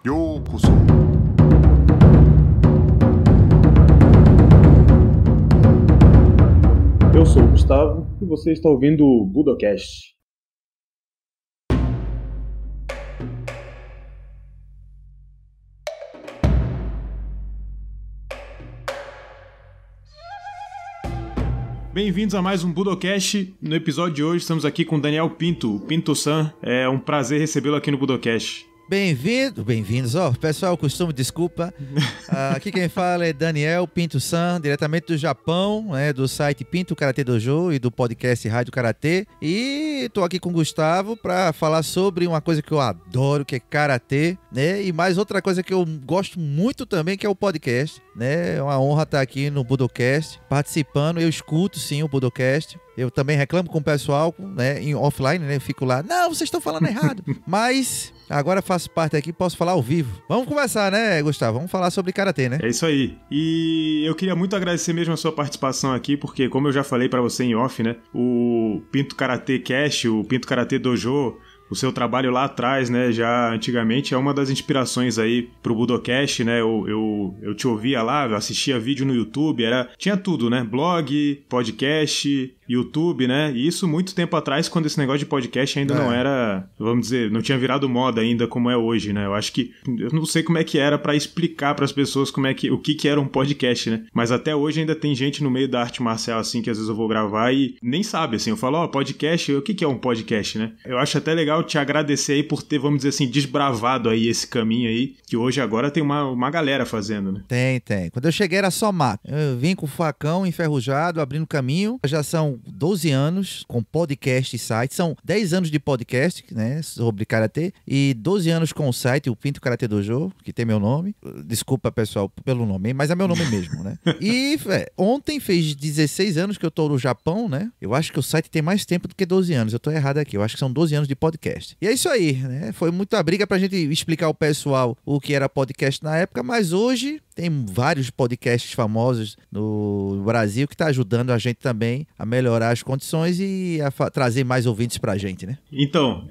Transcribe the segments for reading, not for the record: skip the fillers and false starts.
ようこそ。Eu sou o Gustavo e você está ouvindo o Budocast. Bem-vindos a mais um Budocast. No episódio de hoje estamos aqui com o Daniel Pinto, o Pinto-san. É um prazer recebê-lo aqui no Budocast. Bem-vindos, pessoal, costume, desculpa. Aqui quem fala é Daniel Pinto-san, diretamente do Japão, do site Pinto Karate Dojo e do podcast Rádio Karatê. E tô aqui com o Gustavo para falar sobre uma coisa que eu adoro, que é Karatê, né? E mais outra coisa que eu gosto muito também, que é o podcast, né? É uma honra estar aqui no Budocast, participando. Eu escuto, sim, o Budocast. Eu também reclamo com o pessoal, né, em offline, né? Eu fico lá, não, vocês estão falando errado. Mas agora faço parte aqui, posso falar ao vivo. Vamos conversar, né, Gustavo? Vamos falar sobre Karatê, né? É isso aí. E eu queria muito agradecer mesmo a sua participação aqui, porque como eu já falei pra você em off, né, o Pinto Karate Cast, o Pinto Karate Dojo, o seu trabalho lá atrás, né, já antigamente, é uma das inspirações aí pro Budocast, né, eu te ouvia lá, eu assistia vídeo no YouTube, tinha tudo, né, blog, podcast, YouTube, né, e isso muito tempo atrás, quando esse negócio de podcast ainda não era, vamos dizer, não tinha virado moda ainda como é hoje, né, eu acho que, eu não sei como é que era pra explicar pras pessoas o que era um podcast, né, mas até hoje ainda tem gente no meio da arte marcial, assim, que às vezes eu vou gravar e nem sabe, assim, eu falo, podcast, o que é um podcast, né, eu acho até legal te agradecer aí por ter, vamos dizer assim, desbravado aí esse caminho aí, que hoje agora tem uma galera fazendo, né? Tem. Quando eu cheguei era só mato. Eu vim com o facão enferrujado, abrindo caminho. Já são 12 anos com podcast e site. São 10 anos de podcast, né, sobre Karatê, e 12 anos com o site, o Pinto Karate Dojo, que tem meu nome. Desculpa, pessoal, pelo nome, mas é meu nome mesmo, né? E ontem fez 16 anos que eu tô no Japão, né? Eu acho que o site tem mais tempo do que 12 anos. Eu tô errado aqui. Eu acho que são 12 anos de podcast. E é isso aí, né? Foi muita briga pra gente explicar ao pessoal o que era podcast na época, mas hoje tem vários podcasts famosos no Brasil que tá ajudando a gente também a melhorar as condições e a trazer mais ouvintes pra gente, né? Então,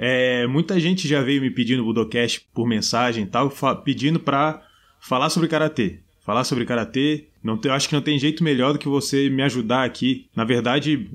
muita gente já veio me pedindo o Budocast por mensagem e tal, pedindo pra falar sobre Karatê. Falar sobre Karatê, eu acho que não tem jeito melhor do que você me ajudar aqui. Na verdade,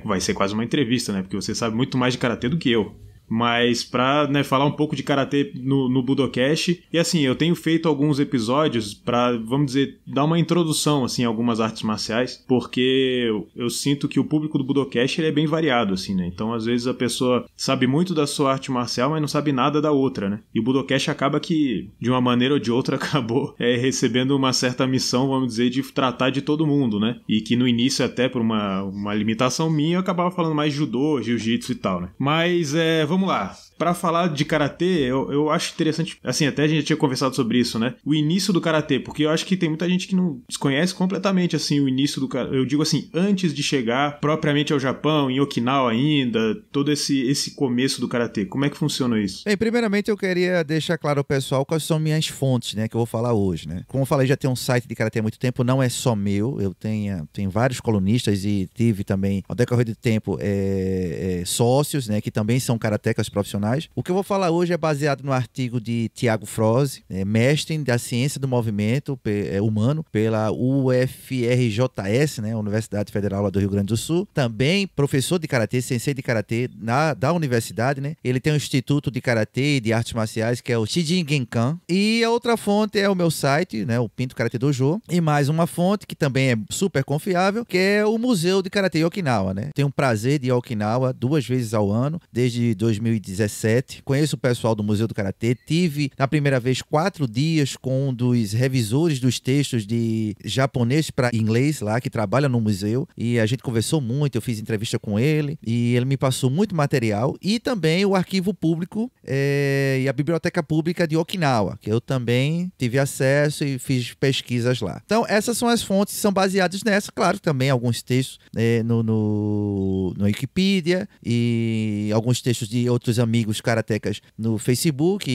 vai ser quase uma entrevista, né? Porque você sabe muito mais de Karatê do que eu. Mas pra, né, falar um pouco de Karatê no Budocast. E assim, eu tenho feito alguns episódios pra, vamos dizer, dar uma introdução assim, a algumas artes marciais, porque eu sinto que o público do Budocast ele é bem variado, assim, né? Então às vezes a pessoa sabe muito da sua arte marcial, mas não sabe nada da outra, né? E o Budocast acaba que, de uma maneira ou de outra, acabou recebendo uma certa missão, vamos dizer, de tratar de todo mundo, né? E que no início, até por uma limitação minha, eu acabava falando mais de judô, jiu-jitsu e tal, né? Mas vamos lá. Pra falar de Karatê, eu acho interessante, assim, até a gente tinha conversado sobre isso, né? O início do Karatê, porque eu acho que tem muita gente que não desconhece completamente, assim, o início do Karatê. Eu digo assim, antes de chegar propriamente ao Japão, em Okinawa ainda, todo esse começo do Karatê. Como é que funciona isso? Bem, primeiramente eu queria deixar claro ao pessoal quais são minhas fontes, né, que eu vou falar hoje, né? Como eu falei, já tem um site de Karatê há muito tempo, não é só meu, eu tenho vários colunistas e tive também, ao decorrer do tempo, sócios, né, que também são karatecas profissionais. O que eu vou falar hoje é baseado no artigo de Tiago Froze, mestre da ciência do movimento humano pela UFRJS, né, Universidade Federal lá do Rio Grande do Sul. Também professor de karatê, sensei de karatê da universidade, né? Ele tem um instituto de karatê e de artes marciais que é o Shijin Genkan. E a outra fonte é o meu site, né, o Pinto Karate Dojo. E mais uma fonte que também é super confiável, que é o Museu de Karatê em Okinawa, né? Tenho o prazer de ir a Okinawa 2 vezes ao ano, desde 2017. Conheço o pessoal do Museu do Karatê. Tive, na primeira vez, 4 dias com um dos revisores dos textos de japonês para inglês lá, que trabalha no museu. E a gente conversou muito, eu fiz entrevista com ele. E ele me passou muito material. E também o arquivo público e a biblioteca pública de Okinawa, que eu também tive acesso e fiz pesquisas lá. Então, essas são as fontes que são baseadas nessa. Claro, também alguns textos no Wikipedia e alguns textos de outros amigos karatecas no Facebook,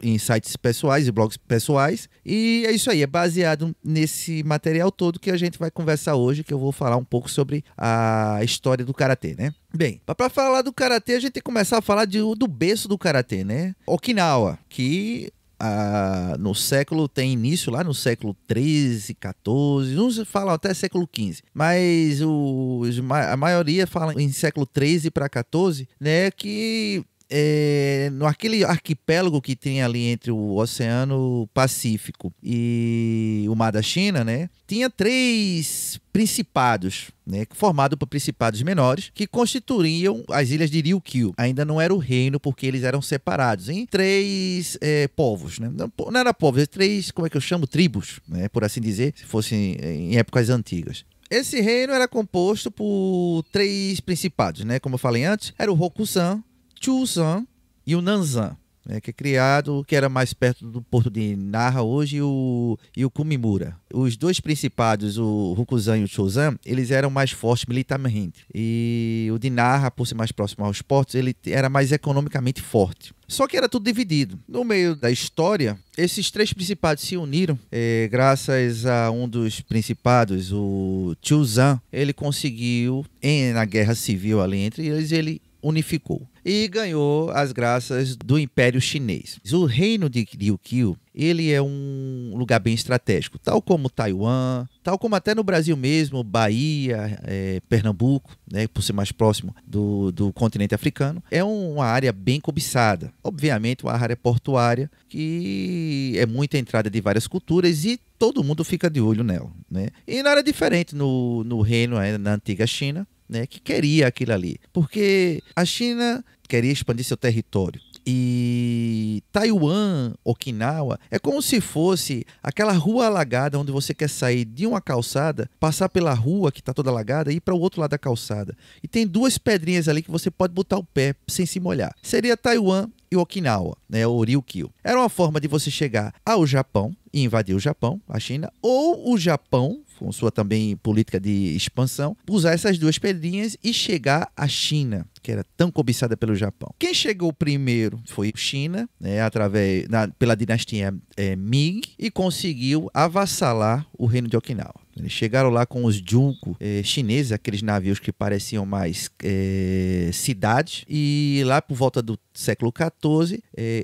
em sites pessoais e blogs pessoais. E é isso aí, é baseado nesse material todo que a gente vai conversar hoje, que eu vou falar um pouco sobre a história do karatê, né? Bem, para falar do karatê, a gente tem que começar a falar do berço do karatê, né? Okinawa, que no século, tem início lá no século XIII, XIV, uns falam até século XV, mas a maioria fala em século XIII para XIV, né, que no aquele arquipélago que tem ali entre o Oceano Pacífico e o Mar da China, né, tinha 3 principados, né, formado por principados menores, que constituíam as ilhas de Ryukyu. Ainda não era o reino, porque eles eram separados em 3 povos, né? Não era povos, 3, como é que eu chamo? Tribos, né, por assim dizer, se fossem em épocas antigas. Esse reino era composto por 3 principados, né? Como eu falei antes, era o Hokusan, Chusan e o Nanzan, né, que é criado, que era mais perto do porto de Nara hoje, e o Kumimura. Os 2 principados, o Hokusan e o Chusan, eles eram mais fortes militarmente. E o de Nara, por ser mais próximo aos portos, ele era mais economicamente forte. Só que era tudo dividido. No meio da história, esses 3 principados se uniram, graças a um dos principados, o Chusan, ele conseguiu, na guerra civil ali entre eles, ele unificou e ganhou as graças do Império Chinês. O reino de Ryukyu, ele é um lugar bem estratégico, tal como Taiwan, tal como até no Brasil mesmo, Bahia, Pernambuco, né, por ser mais próximo do continente africano. É uma área bem cobiçada. Obviamente, uma área portuária que é muita entrada de várias culturas e todo mundo fica de olho nela, né? E não era diferente no reino, na antiga China, né, que queria aquilo ali, porque a China queria expandir seu território. E Taiwan, Okinawa, é como se fosse aquela rua alagada onde você quer sair de uma calçada, passar pela rua que está toda alagada e ir para o outro lado da calçada. E tem 2 pedrinhas ali que você pode botar o pé sem se molhar. Seria Taiwan e Okinawa, né, o Ryukyu. Era uma forma de você chegar ao Japão e invadir o Japão, a China, ou o Japão, com sua também política de expansão, usar essas 2 pedrinhas e chegar à China, que era tão cobiçada pelo Japão. Quem chegou primeiro foi China, né, pela dinastia Ming, e conseguiu avassalar o reino de Okinawa. Eles chegaram lá com os junko chineses, aqueles navios que pareciam mais cidades, e lá por volta do século XIV,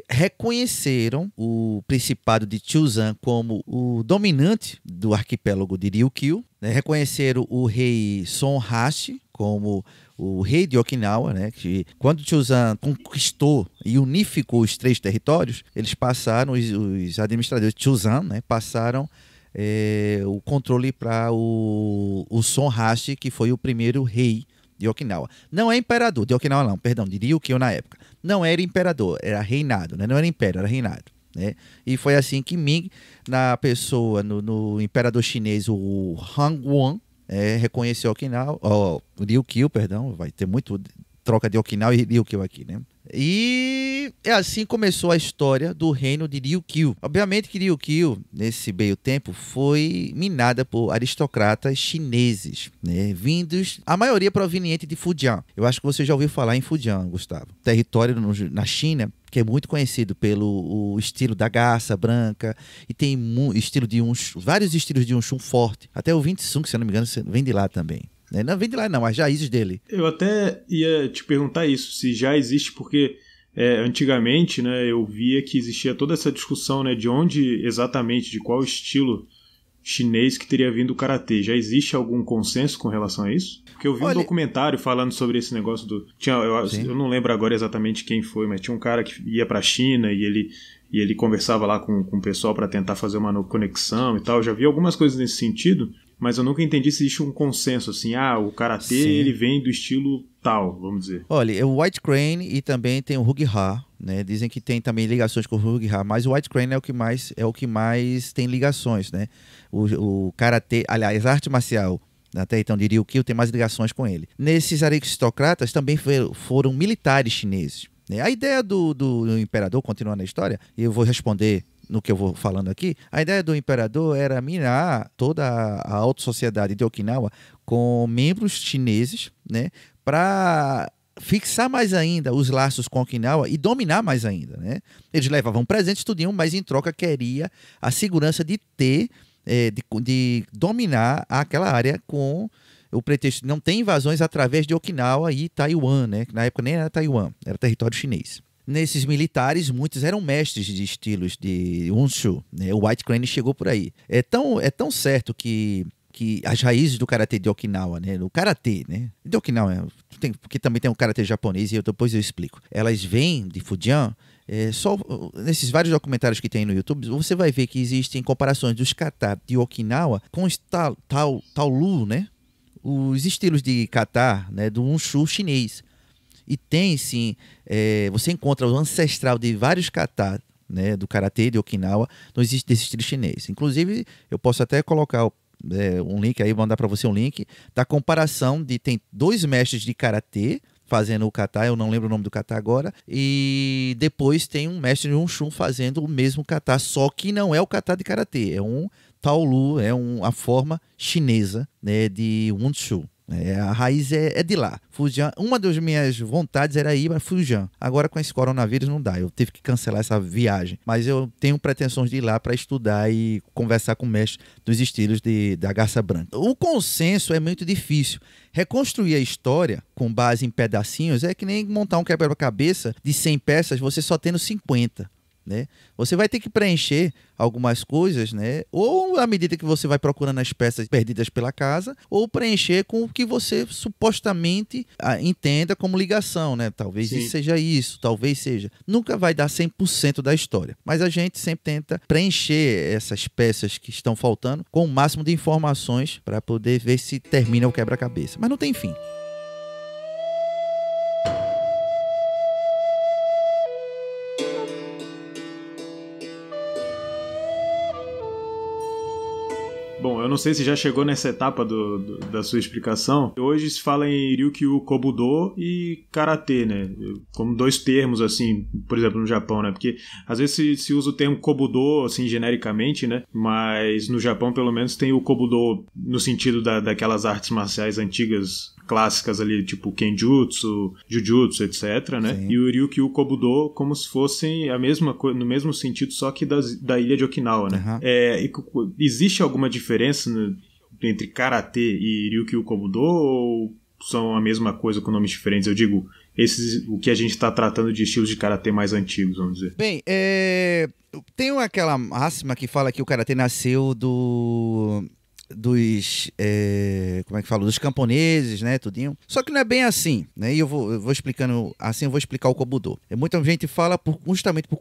reconheceram o principado de Chusan como o dominante do arquipélago de Ryukyu, né? Reconheceram o rei Sonhashi como o rei de Okinawa, né, que quando Chusan conquistou e unificou os 3 territórios, eles passaram, os administradores de Chusan, né, passaram o controle para o Sonhashi, que foi o primeiro rei de Okinawa. Não é imperador de Okinawa, não, perdão, de Ryukyu na época. Não era imperador, era reinado, né? Não era império, era reinado, né? E foi assim que Ming, na pessoa, no imperador chinês, o Hangguang, reconheceu Okinawa, Ryukyu, perdão, vai ter muito troca de Okinawa e Ryukyu aqui, né? E assim começou a história do reino de Ryukyu. Obviamente que Ryukyu, nesse meio tempo, foi minada por aristocratas chineses, né, vindos, a maioria proveniente de Fujian. Eu acho que você já ouviu falar em Fujian, Gustavo. Território na China, que é muito conhecido pelo o estilo da garça branca, e tem estilo de vários estilos de um chum forte. Até o Wing Tsun, se eu não me engano, vem de lá também. Não vem de lá não, as raízes dele. Eu até ia te perguntar isso, se já existe, porque antigamente, né, eu via que existia toda essa discussão, né, de onde exatamente, de qual estilo chinês que teria vindo o karatê. Já existe algum consenso com relação a isso? Porque eu vi um documentário falando sobre esse negócio do... eu não lembro agora exatamente quem foi, mas tinha um cara que ia pra China e ele conversava lá com o pessoal para tentar fazer uma conexão e tal. Eu já vi algumas coisas nesse sentido, mas eu nunca entendi se existe um consenso, assim, o karatê, ele vem do estilo tal, vamos dizer. Olha, o White Crane e também tem o Hug-Ha, né? Dizem que tem também ligações com o Hug-Ha, mas o White Crane é o que mais tem ligações, né? O karatê, aliás, a arte marcial até então de Ryukyu tem mais ligações com ele. Nesses aristocratas também foram militares chineses, né? A ideia do imperador, continuando a história, e eu vou responder no que eu vou falando aqui, a ideia do imperador era minar toda a alta sociedade de Okinawa com membros chineses, né, para fixar mais ainda os laços com Okinawa e dominar mais ainda, né? Eles levavam presentes, tudinho, mas em troca queria a segurança de ter, de dominar aquela área com o pretexto de não ter invasões através de Okinawa e Taiwan, né? Que na época nem era Taiwan, era território chinês. nesses militares, muitos eram mestres de estilos de Wushu, né? O White Crane chegou por aí. É tão certo que as raízes do karatê de Okinawa, né? O karatê, né? De Okinawa, porque também tem o karatê japonês e depois eu explico. Elas vêm de Fujian. Só nesses vários documentários que tem no YouTube, você vai ver que existem comparações dos kata de Okinawa com os Taolu, né? Os estilos de kata, né? Do Wushu chinês. E tem, sim, você encontra o ancestral de vários kata, né? Do karatê de Okinawa, desse estilo chinês. Inclusive, eu posso até colocar um link aí, mandar para você um link da comparação tem 2 mestres de karatê fazendo o kata, eu não lembro o nome do kata agora, e depois tem um mestre de Wushu fazendo o mesmo kata, só que não é o kata de karatê, é um Taolu, a forma chinesa, né, de Wushu. A raiz é de lá. Fujian, uma das minhas vontades era ir para Fujian. Agora com esse coronavírus não dá, eu tive que cancelar essa viagem. Mas eu tenho pretensões de ir lá para estudar e conversar com o mestre dos estilos da garça branca. O consenso é muito difícil. Reconstruir a história com base em pedacinhos é que nem montar um quebra-cabeça de 100 peças, você só tendo 50. Né? Você vai ter que preencher algumas coisas, né? Ou à medida que você vai procurando as peças perdidas pela casa, ou preencher com o que você supostamente entenda como ligação, né? Talvez isso seja isso, talvez seja. Nunca vai dar 100% da história, mas a gente sempre tenta preencher essas peças que estão faltando com o máximo de informações para poder ver se termina o quebra-cabeça, mas não tem fim. Bom, eu não sei se já chegou nessa etapa da sua explicação. Hoje se fala em Ryukyu Kobudo e Karatê, né? Como 2 termos, assim, por exemplo, no Japão, né? Porque às vezes se usa o termo Kobudo, assim, genericamente, né? Mas no Japão, pelo menos, tem o Kobudo no sentido daquelas artes marciais antigas, clássicas ali, tipo Kenjutsu, Jujutsu, etc, né? Sim. E o Ryukyu Kobudo como se fossem a mesma coisa, no mesmo sentido, só que da ilha de Okinawa, né? Existe alguma diferença entre Karatê e Ryukyu Kobudo ou são a mesma coisa com nomes diferentes? Eu digo, o que a gente está tratando de estilos de Karatê mais antigos, vamos dizer. Bem, tem aquela máxima que fala que o Karatê nasceu dos como é que fala? Dos camponeses, né, tudinho. Só que não é bem assim, né? E eu vou explicando assim, eu vou explicar o Kobudo. Muita gente fala justamente por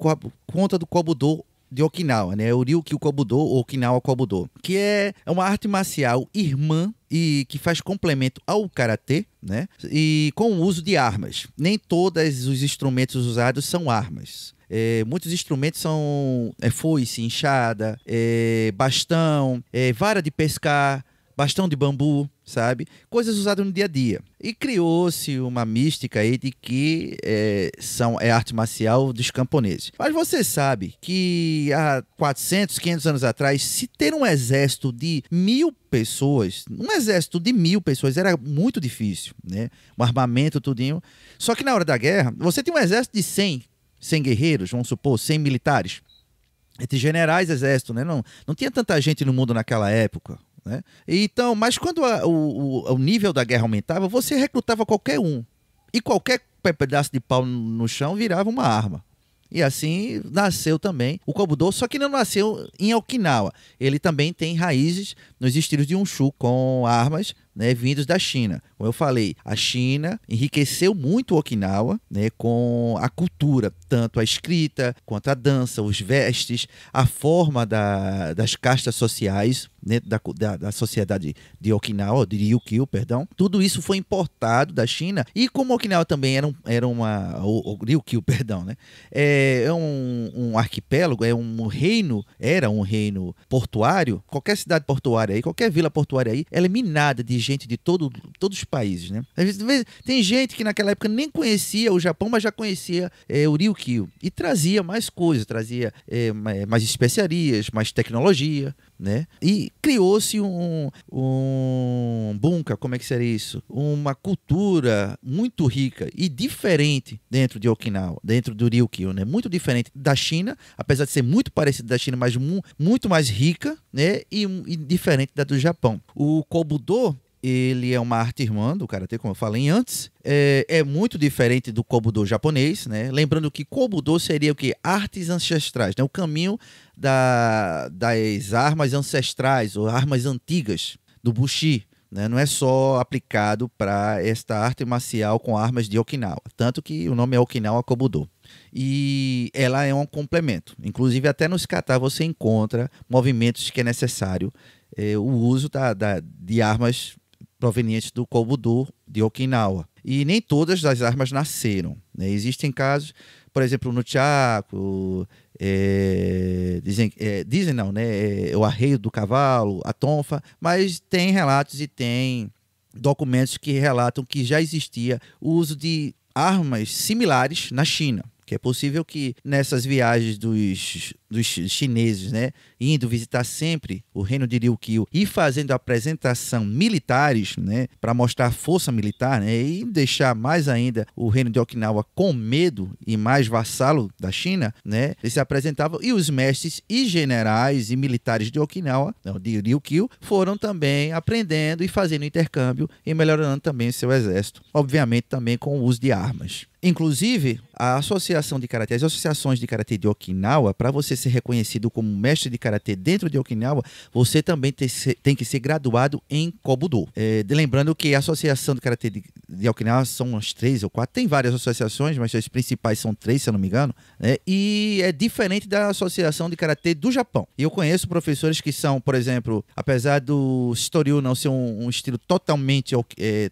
conta do Kobudo de Okinawa, né? O Ryukyu Kobudo ou Okinawa Kobudo, que é uma arte marcial irmã e que faz complemento ao karatê, né? E com o uso de armas. Nem todos os instrumentos usados são armas. Muitos instrumentos são foice, enxada, bastão, vara de pescar, bastão de bambu, sabe? Coisas usadas no dia a dia. E criou-se uma mística aí de que é arte marcial dos camponeses. Mas você sabe que há 400, 500 anos atrás, se ter um exército de 1000 pessoas, era muito difícil, né? Um armamento, tudinho. Só que na hora da guerra, você tem um exército de 100 guerreiros, vamos supor, 100 militares. Entre generais, exército, né? Não tinha tanta gente no mundo naquela época, né? Então, mas quando o nível da guerra aumentava, você recrutava qualquer um. E qualquer pedaço de pau no chão virava uma arma. E assim nasceu também o Kobudo, só que não nasceu em Okinawa. Ele também tem raízes nos estilos de Wushu, com armas, né, vindos da China. Como eu falei, a China enriqueceu muito Okinawa, né, com a cultura, tanto a escrita, quanto a dança, os vestes, a forma das castas sociais, né, da sociedade de Okinawa, de Ryukyu, perdão. Tudo isso foi importado da China, e como Okinawa também era o Ryukyu, perdão, né, é um arquipélago, era um reino portuário. Qualquer cidade portuária aí, qualquer vila portuária aí, ela é minada de gente de todos os países, né? Às vezes, tem gente que naquela época nem conhecia o Japão, mas já conhecia o Ryukyu e trazia mais coisas, trazia mais especiarias, mais tecnologia, né? E criou-se um bunka, como é que seria isso? Uma cultura muito rica e diferente dentro de Okinawa, dentro do Ryukyu, né? Muito diferente da China, apesar de ser muito parecida da China, mas muito mais rica, né? E diferente da do Japão. O Kobudo, ele é uma arte irmã do karatê, como eu falei antes. É muito diferente do kobudo japonês, né? Lembrando que kobudo seria o quê? Artes ancestrais, né? O caminho das armas ancestrais ou armas antigas do Bushi, né? Não é só aplicado para esta arte marcial com armas de Okinawa, tanto que o nome é Okinawa Kobudo. E ela é um complemento. Inclusive, até nos kata você encontra movimentos que é necessário o uso de armas provenientes do Kobudo de Okinawa. E nem todas as armas nasceram, né? Existem casos, por exemplo, no Chaco, dizem não, né? O arreio do cavalo, a tonfa, mas tem relatos e tem documentos que relatam que já existia o uso de armas similares na China. Que é possível que nessas viagens dos chineses, né, indo visitar sempre o reino de Ryukyu e fazendo apresentação militares, né, para mostrar força militar, né, e deixar mais ainda o reino de Okinawa com medo e mais vassalo da China, né, eles se apresentavam e os mestres e generais e militares de Okinawa, não, de Ryukyu, foram também aprendendo e fazendo intercâmbio e melhorando também seu exército, obviamente também com o uso de armas. Inclusive, a associação de karatê, as associações de karatê de Okinawa, para você ser reconhecido como mestre de karatê dentro de Okinawa, você também tem que ser graduado em Kobudo. Lembrando que a associação de karatê de Okinawa são umas 3 ou 4, tem várias associações, mas as principais são 3, se eu não me engano, né? E é diferente da associação de karatê do Japão. E eu conheço professores que são, por exemplo, apesar do Shitoryu não ser um estilo totalmente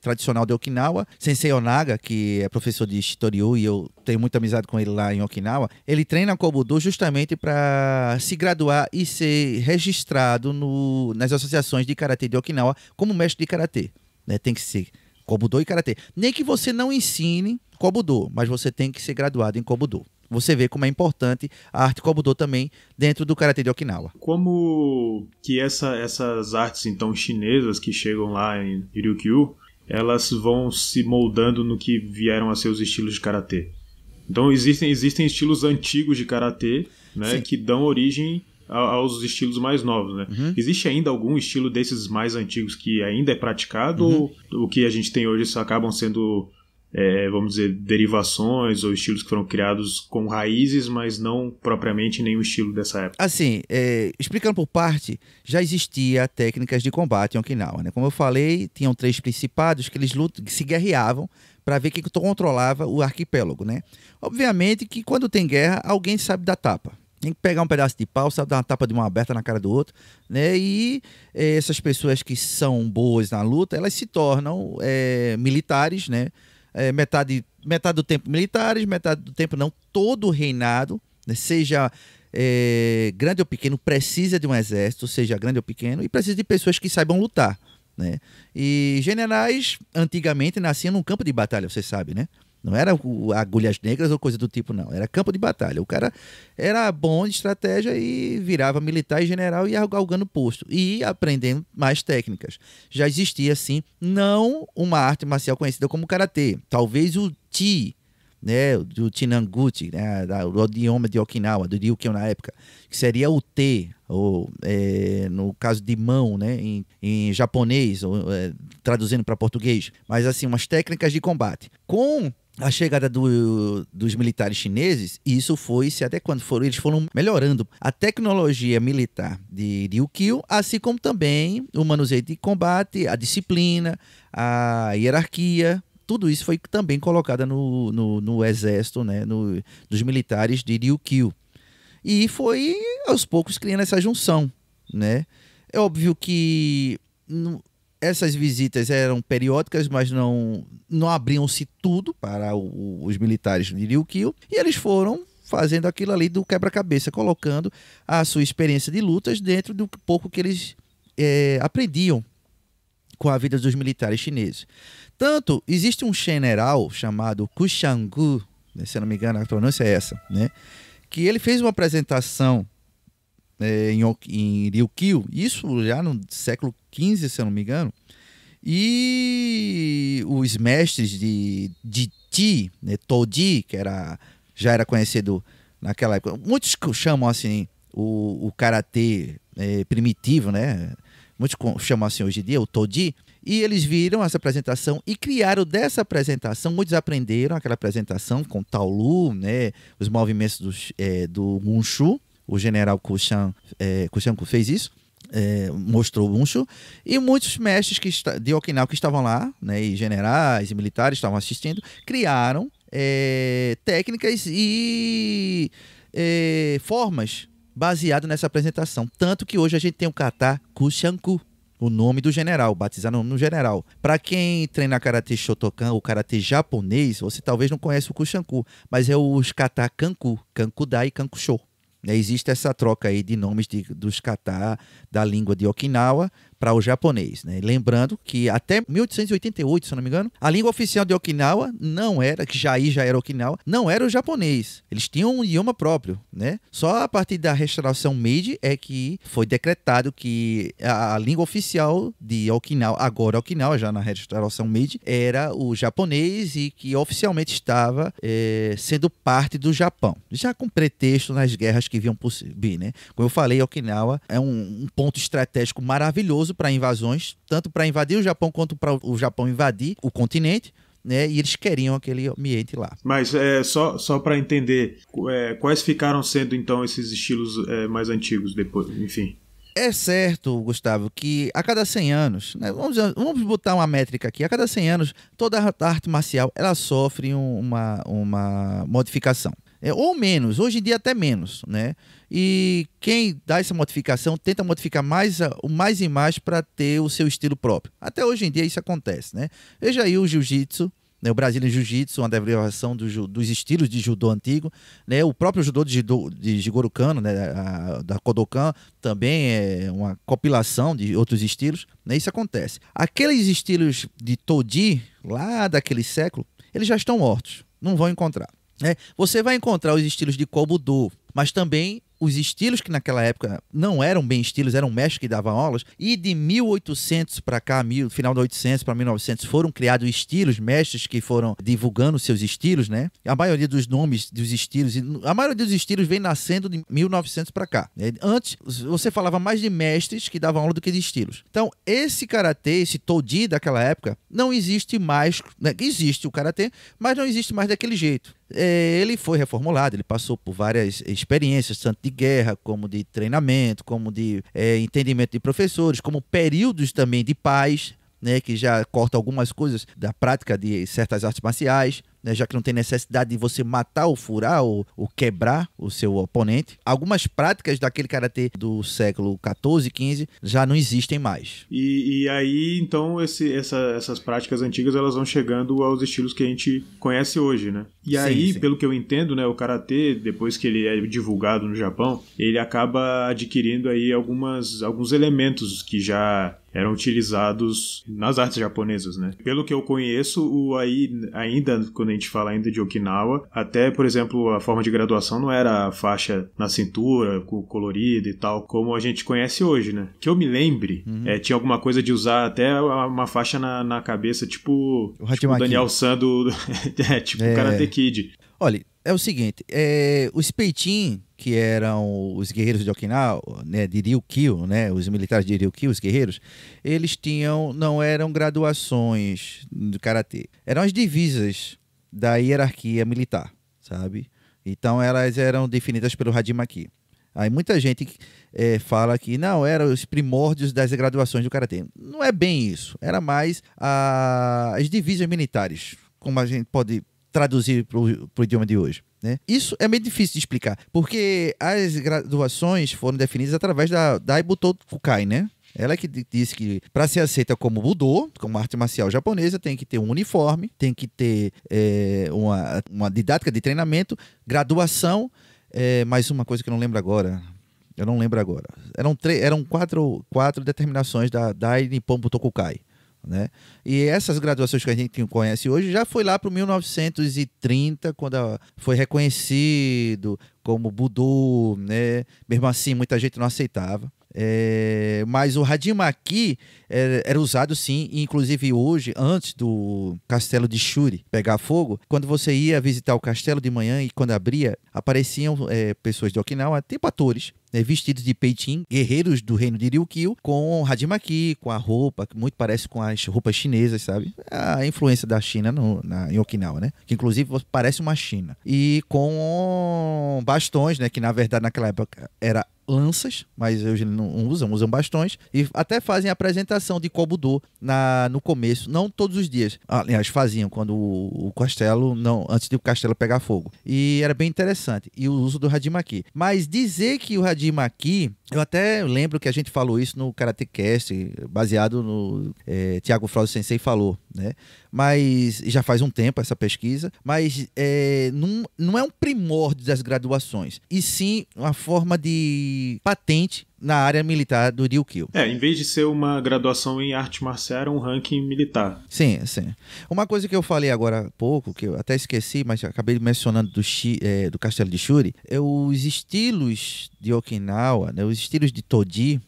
tradicional de Okinawa, Sensei Onaga, que é professor de Shitoryu e eu tenho muita amizade com ele lá em Okinawa, ele treina Kobudo justamente para se graduar e ser registrado nas associações de karatê de Okinawa como mestre de karatê, né? Tem que ser Kobudo e karatê. Nem que você não ensine Kobudo, mas você tem que ser graduado em Kobudo. Você vê como é importante a arte Kobudo também dentro do karatê de Okinawa. Como que essas artes então chinesas que chegam lá em Ryukyu, elas vão se moldando no que vieram a ser os estilos de karatê? Então existem estilos antigos de karatê, né, que dão origem aos estilos mais novos, né? Uhum. Existe ainda algum estilo desses mais antigos que ainda é praticado, ou o que a gente tem hoje acabam sendo, vamos dizer, derivações ou estilos que foram criados com raízes, mas não propriamente nenhum estilo dessa época? Assim, explicando por parte, já existia técnicas de combate em Okinawa, né? Como eu falei, tinham 3 principados que eles se guerreavam para ver quem controlava o arquipélago, né? Obviamente que quando tem guerra, alguém sabe dar tapa. Tem que pegar um pedaço de pau, sabe dar uma tapa de mão aberta na cara do outro, né? E essas pessoas que são boas na luta, elas se tornam militares, né? Metade do tempo militares, metade do tempo não. Todo o reinado, né? Seja grande ou pequeno, precisa de um exército, seja grande ou pequeno, e precisa de pessoas que saibam lutar, né? E generais, antigamente, nasciam num campo de batalha, você sabe, né? Não era agulhas negras ou coisa do tipo, não. Era campo de batalha. O cara era bom de estratégia e virava militar e general e ia galgando posto. E ia aprendendo mais técnicas. Já existia, sim, não uma arte marcial conhecida como karatê. Talvez o Ti, né, do Chinanguchi, né, do idioma de Okinawa, do Ryukyu na época, que seria o T, ou no caso de mão, né, em japonês, ou, traduzindo para português. Mas, assim, umas técnicas de combate. Com a chegada dos militares chineses, isso foi se adequando, eles foram melhorando a tecnologia militar de Ryukyu, assim como também o manuseio de combate, a disciplina, a hierarquia, tudo isso foi também colocado no exército, né, dos militares de Ryukyu. E foi, aos poucos, criando essa junção, né? É óbvio que essas visitas eram periódicas, mas não abriam-se tudo para os militares de Ryukyu, e eles foram fazendo aquilo ali do quebra-cabeça, colocando a sua experiência de lutas dentro do pouco que eles aprendiam com a vida dos militares chineses. Tanto, existe um general chamado Kushangu, se eu não me engano, a pronúncia é essa, né? Que ele fez uma apresentação em Ryukyu, isso já no século XV, se eu não me engano, e os mestres de Ti, né, Toji, que já era conhecido naquela época, muitos chamam assim o karatê primitivo, né? Muitos chamam assim hoje em dia, o Toji, E eles viram essa apresentação e criaram dessa apresentação, muitos aprenderam aquela apresentação com Taolu, né, os movimentos do Wushu, o general Kushan fez isso. Mostrou o Wushu, e muitos mestres de Okinawa que estavam lá, né, e generais e militares estavam assistindo, criaram técnicas e formas baseadas nessa apresentação. Tanto que hoje a gente tem o kata Kushanku, o nome do general, batizado no nome do general. Para quem treina Karate Shotokan, o Karate japonês, você talvez não conheça o Kushanku, mas é os kata Kanku, Kankudai e Kankusho. Existe essa troca aí de nomes dos kata da língua de Okinawa para o japonês, né? Lembrando que até 1888, se eu não me engano, a língua oficial de Okinawa não era, que já era Okinawa, não era o japonês. Eles tinham um idioma próprio, né? Só a partir da restauração Meiji é que foi decretado que a língua oficial de Okinawa, agora Okinawa, já na restauração Meiji, era o japonês e que oficialmente estava sendo parte do Japão. Já com pretexto nas guerras que vinham por vir, né? Como eu falei, Okinawa é um ponto estratégico maravilhoso para invasões, tanto para invadir o Japão quanto para o Japão invadir o continente, né? E eles queriam aquele ambiente lá. Mas só para entender, quais ficaram sendo então esses estilos mais antigos depois, enfim? É certo, Gustavo, que a cada 100 anos, né, vamos botar uma métrica aqui, a cada 100 anos, toda a arte marcial ela sofre uma modificação. Ou menos, hoje em dia até menos, né? E quem dá essa modificação tenta modificar mais e mais para ter o seu estilo próprio. Até hoje em dia isso acontece, né? Veja aí o Jiu-Jitsu, né? O Brazilian Jiu-Jitsu, uma derivação dos estilos de judô antigo, né? O próprio judô de Jigoro Kano, né? Da Kodokan, também é uma compilação de outros estilos, né? Isso acontece. Aqueles estilos de Toji, lá daquele século, eles já estão mortos, não vão encontrar. Você vai encontrar os estilos de Kobudo, mas também os estilos que naquela época não eram bem estilos, eram mestres que davam aulas, e de 1800 para cá, final de 800 para 1900, foram criados estilos, mestres que foram divulgando seus estilos, né? A maioria dos nomes dos estilos, a maioria dos estilos vem nascendo de 1900 para cá. Antes, você falava mais de mestres que davam aula do que de estilos. Então, esse karatê, esse Toji daquela época, não existe mais, né? Existe o karatê, mas não existe mais daquele jeito. Ele foi reformulado, ele passou por várias experiências, tanto de guerra, como de treinamento, como de entendimento de professores, como períodos também de paz, né, que já corta algumas coisas da prática de certas artes marciais, né, já que não tem necessidade de você matar ou furar ou quebrar o seu oponente. Algumas práticas daquele karatê do século XIV, XV já não existem mais. E aí, então, essas práticas antigas elas vão chegando aos estilos que a gente conhece hoje, né? E aí, pelo que eu entendo, né, o karatê, depois que ele é divulgado no Japão, ele acaba adquirindo aí alguns elementos que já eram utilizados nas artes japonesas, né? Pelo que eu conheço, ainda quando a gente fala ainda de Okinawa, até, por exemplo, a forma de graduação não era a faixa na cintura, colorida e tal, como a gente conhece hoje, né? Que eu me lembre, tinha alguma coisa de usar até uma faixa na cabeça, tipo o Daniel San tipo o Karate Kid. Olha, é o seguinte, os Peitin, que eram os guerreiros de Okinawa, né, de Ryukyu, né, os militares de Ryukyu, os guerreiros, eles não eram graduações do karatê, eram as divisas da hierarquia militar, sabe? Então elas eram definidas pelo Hajimaki. Aí muita gente fala que não, eram os primórdios das graduações do karatê. Não é bem isso, era mais as divisas militares, como a gente pode traduzir para o idioma de hoje, né? Isso é meio difícil de explicar, porque as graduações foram definidas através da Daibuto Fukai, né? Ela que disse que para ser aceita como Budô, como arte marcial japonesa, tem que ter um uniforme, tem que ter uma didática de treinamento, graduação, mais uma coisa que eu não lembro agora. Eram quatro determinações da Dai Nippon Butokukai, né? E essas graduações que a gente conhece hoje já foi lá para 1930, quando foi reconhecido como Budô, né? Mesmo assim, muita gente não aceitava. Mas o Hadimaki era usado sim, inclusive hoje, antes do castelo de Shuri pegar fogo, quando você ia visitar o castelo de manhã e quando abria, apareciam pessoas de Okinawa, tipo atores, vestidos de peitin, guerreiros do reino de Ryukyu, com Hadimaki, com a roupa, que muito parece com as roupas chinesas, sabe? A influência da China em Okinawa, né? Que inclusive parece uma China. E com bastões, né? Que na verdade naquela época era lanças, mas hoje não usam bastões, e até fazem a apresentação de Kobudo no começo, não todos os dias. Aliás, faziam quando o castelo, antes de o castelo pegar fogo. E era bem interessante. E o uso do Hadimaki. Mas dizer que o Hadimaki, eu até lembro que a gente falou isso no Karate Cast, baseado no Thiago Fraude Sensei falou, né? Mas já faz um tempo essa pesquisa, mas não é um primórdio das graduações, e sim uma forma de patente na área militar do Ryukyu. Em vez de ser uma graduação em arte marcial, era um ranking militar. Sim, sim. Uma coisa que eu falei agora há pouco, que eu até esqueci, mas acabei mencionando do Castelo de Shuri, é os estilos de Okinawa, né, os estilos de Toji,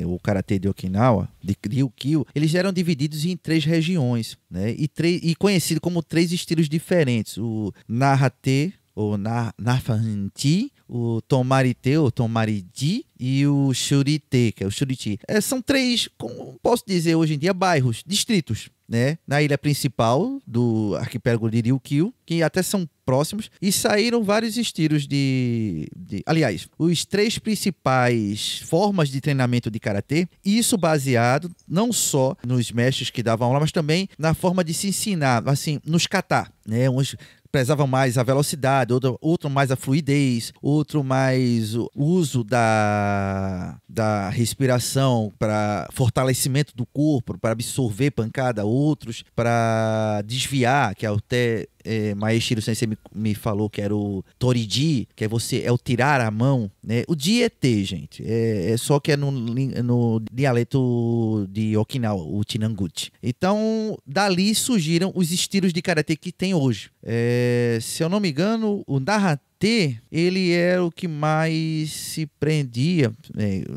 o Karatê de Okinawa, de Ryukyu, eles eram divididos em 3 regiões, né, e conhecido como 3 estilos diferentes: o Narate, o Nafanti, o Tomarite, ou Tomariji, e o Shurite, que é o Shuriti. São 3, como posso dizer hoje em dia, bairros, distritos, né? Na ilha principal do arquipélago de Ryukyu, que até são próximos, e saíram vários estilos aliás, os 3 principais formas de treinamento de karatê, isso baseado não só nos mestres que davam aula, mas também na forma de se ensinar, assim, nos kata, né? Uns prezavam mais a velocidade, outro mais a fluidez, outro mais o uso da respiração para fortalecimento do corpo, para absorver pancada, outros para desviar, que é até Maeshiro Sensei me falou que era o Toriji, que é o tirar a mão, né? O Ji é T, gente. Só que é no dialeto de Okinawa, o Chinanguchi. Então, dali surgiram os estilos de karatê que tem hoje. Se eu não me engano, o Narate, ele era o que mais se prendia,